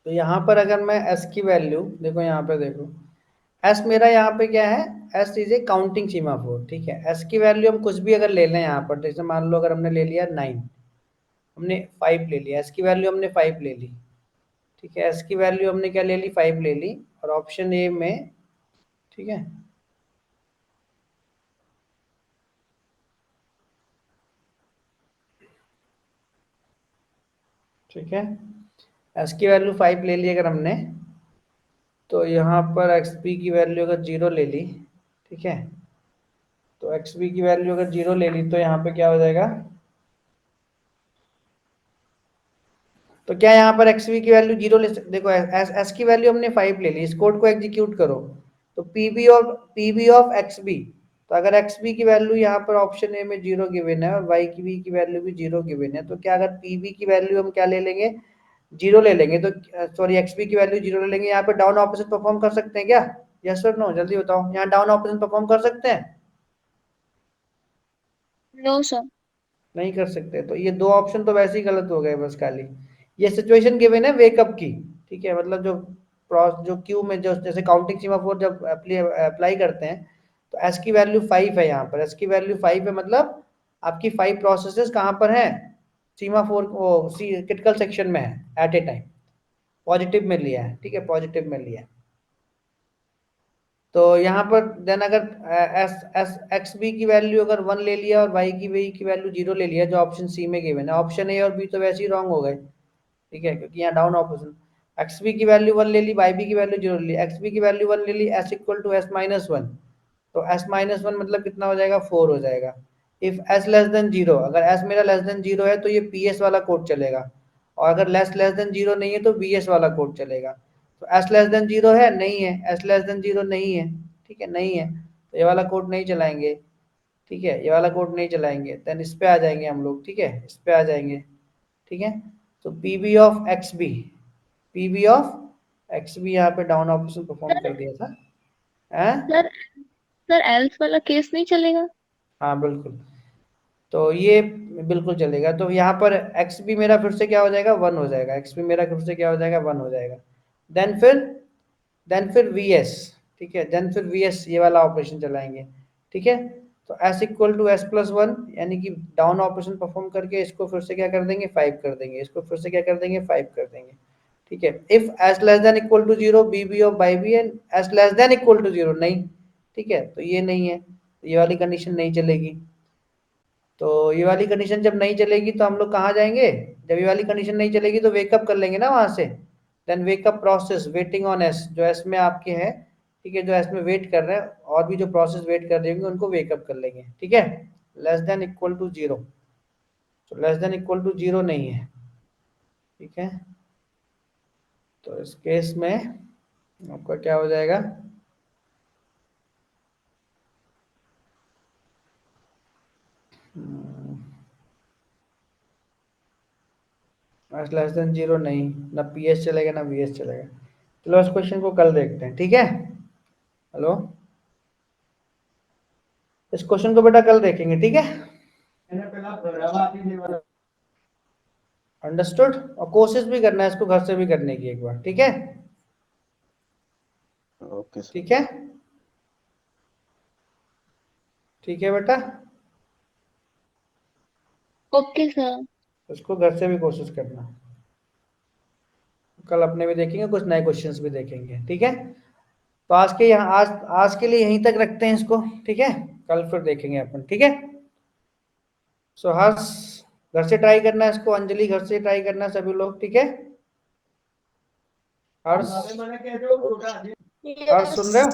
तो यहाँ पर अगर मैं एस की वैल्यू देखो, यहाँ पे देखो, एस मेरा यहाँ पे क्या है, S is a counting semaphore, ठीक है। एस की वैल्यू हम कुछ भी अगर ले लें यहाँ पर, जैसे मान लो अगर हमने ले लिया 9, हमने 5 ले लिया, एस की वैल्यू हमने 5 ले ली, ठीक है। एस की वैल्यू हमने क्या ले ली, 5 ले ली, और ऑप्शन ए में, ठीक है, ठीक है, एस की वैल्यू 5 ले ली अगर हमने, तो यहाँ पर एक्स बी की वैल्यू अगर जीरो ले ली, ठीक है, तो एक्स बी की वैल्यू अगर जीरो ले ली तो यहाँ पे क्या हो जाएगा, तो क्या यहाँ पर एक्स वी की वैल्यू जीरो ले सकते, देखो एस एस की वैल्यू हमने 5 ले ली, इस कोड को एग्जीक्यूट करो, तो P B of X B, तो अगर एक्स बी की वैल्यू यहाँ पर ऑप्शन ए में जीरो गिवन है और वाई की बी की वैल्यू भी जीरो गिवन है, तो क्या अगर पी बी की वैल्यू हम क्या ले लेंगे, जीरो ले लेंगे, तो सॉरी एक्स बी की वैल्यू जीरो ले लेंगे, यहाँ पे डाउन ऑपरेशन परफॉर्म कर सकते हैं क्या? यस और नो, जल्दी बताओ, यहाँ डाउन ऑपरेशन परफॉर्म कर सकते हैं? No sir. नहीं कर सकते, तो ये दो ऑप्शन तो वैसे ही गलत हो गए बस खाली। ये सिचुएशन गिवन है वेकअप की, ठीक है, मतलब जो क्यू में जो जैसे काउंटिंग सीमाफोर जब अप्लाई करते हैं, तो एस की वैल्यू 5 है, यहाँ पर एस की वैल्यू 5 है, मतलब आपकी 5 प्रोसेसेस कहाँ पर हैं, सीमाफोर वो क्रिटिकल सेक्शन में है एट ए टाइम, पॉजिटिव में लिया है, ठीक है, पॉजिटिव में लिया है। तो यहाँ पर देन अगर एस एस एक्स बी की वैल्यू अगर 1 ले लिया और वाई की बी की वैल्यू जीरो ले लिया, जो ऑप्शन सी में गिवन है, ऑप्शन ए और बी तो वैसे ही रॉन्ग हो गए, ठीक है, क्योंकि यहाँ डाउन ऑपरेशन। एक्स बी की वैल्यू 1 ले ली, वाई बी की वैल्यू 0 ले ली, एक्स बी की वैल्यू 1 ले ली, S equal to S minus 1, तो एस माइनस 1 मतलब कितना हो जाएगा, 4 हो जाएगा। इफ एस लेस देन 0, अगर एस मेरा लेस देन 0 है तो ये पी एस वाला कोड चलेगा, और अगर लेस देन 0 नहीं है तो बी एस वाला कोड चलेगा। तो एस लेस देन 0 है, नहीं है, एस लेस देन 0 नहीं है, ठीक है, नहीं है, तो ये वाला कोड नहीं चलाएंगे, ठीक है, ये वाला कोड नहीं चलाएंगे। देन इस पे आ जाएंगे हम लोग, ठीक है, इस पे आ जाएंगे, ठीक है। तो P B of X B, P B of X B यहाँ पे डाउन ऑपरेशन परफॉर्म कर दिया था, हैं? सर सर एल्स वाला केस नहीं चलेगा? हाँ बिल्कुल, तो ये बिल्कुल चलेगा। तो यहाँ पर एक्स भी मेरा फिर से क्या हो जाएगा, 1 हो जाएगा, एक्स भी मेरा फिर से क्या हो जाएगा, 1 हो जाएगा। देन फिर वी एस, ठीक है, देन फिर वी एस ये वाला ऑपरेशन चलाएंगे, ठीक है। तो S equal to S plus 1, यानी कि डाउन ऑपरेशन परफॉर्म करके इसको फिर से क्या कर देंगे, 5 कर देंगे, इसको फिर से क्या कर देंगे, 5 कर देंगे, ठीक है। If S less than equal to 0 B B of by B and S less than equal to 0 नहीं, ठीक है, तो ये नहीं है, ये वाली कंडीशन नहीं चलेगी। तो ये वाली कंडीशन जब नहीं चलेगी तो हम लोग कहाँ जाएंगे, जब ये वाली कंडीशन नहीं चलेगी तो वेकअप कर लेंगे ना वहां से। Then wake up process waiting on S, जो एस में आपके हैं, ठीक है, जो एस में वेट कर रहे हैं, और भी जो प्रोसेस वेट कर रही होंगी उनको वेकअप कर लेंगे, ठीक है। लेस देन इक्वल टू 0, तो लेस देन इक्वल टू 0 नहीं है, ठीक है। तो इस केस में आपका क्या हो जाएगा, लेस देन 0 नहीं, ना पी एस चलेगा ना वी एस चलेगा। चलो इस क्वेश्चन को कल देखते हैं, ठीक है। हेलो, इस क्वेश्चन को बेटा कल देखेंगे, ठीक है, अंडरस्टूड। और कोशिश भी करना है इसको घर से भी करने की एक बार, ठीक है, ओके सर। ठीक है, ठीक है बेटा, ओके सर। इसको घर से भी कोशिश करना। कल अपने भी देखेंगे, कुछ नए क्वेश्चंस भी देखेंगे, ठीक है। तो आज के लिए यहीं तक रखते हैं इसको, ठीक है, कल फिर देखेंगे अपन, ठीक है। सो हर्ष घर से ट्राई करना है इसको, अंजलि घर से ट्राई करना है, सभी लोग, ठीक है। हर्ष, हर्ष यस सुन रहे हो,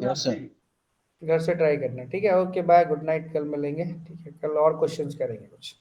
यस सर। घर से ट्राई करना, ठीक है। ओके बाय, गुड नाइट, कल मिलेंगे, ठीक है, कल और क्वेश्चंस करेंगे कुछ।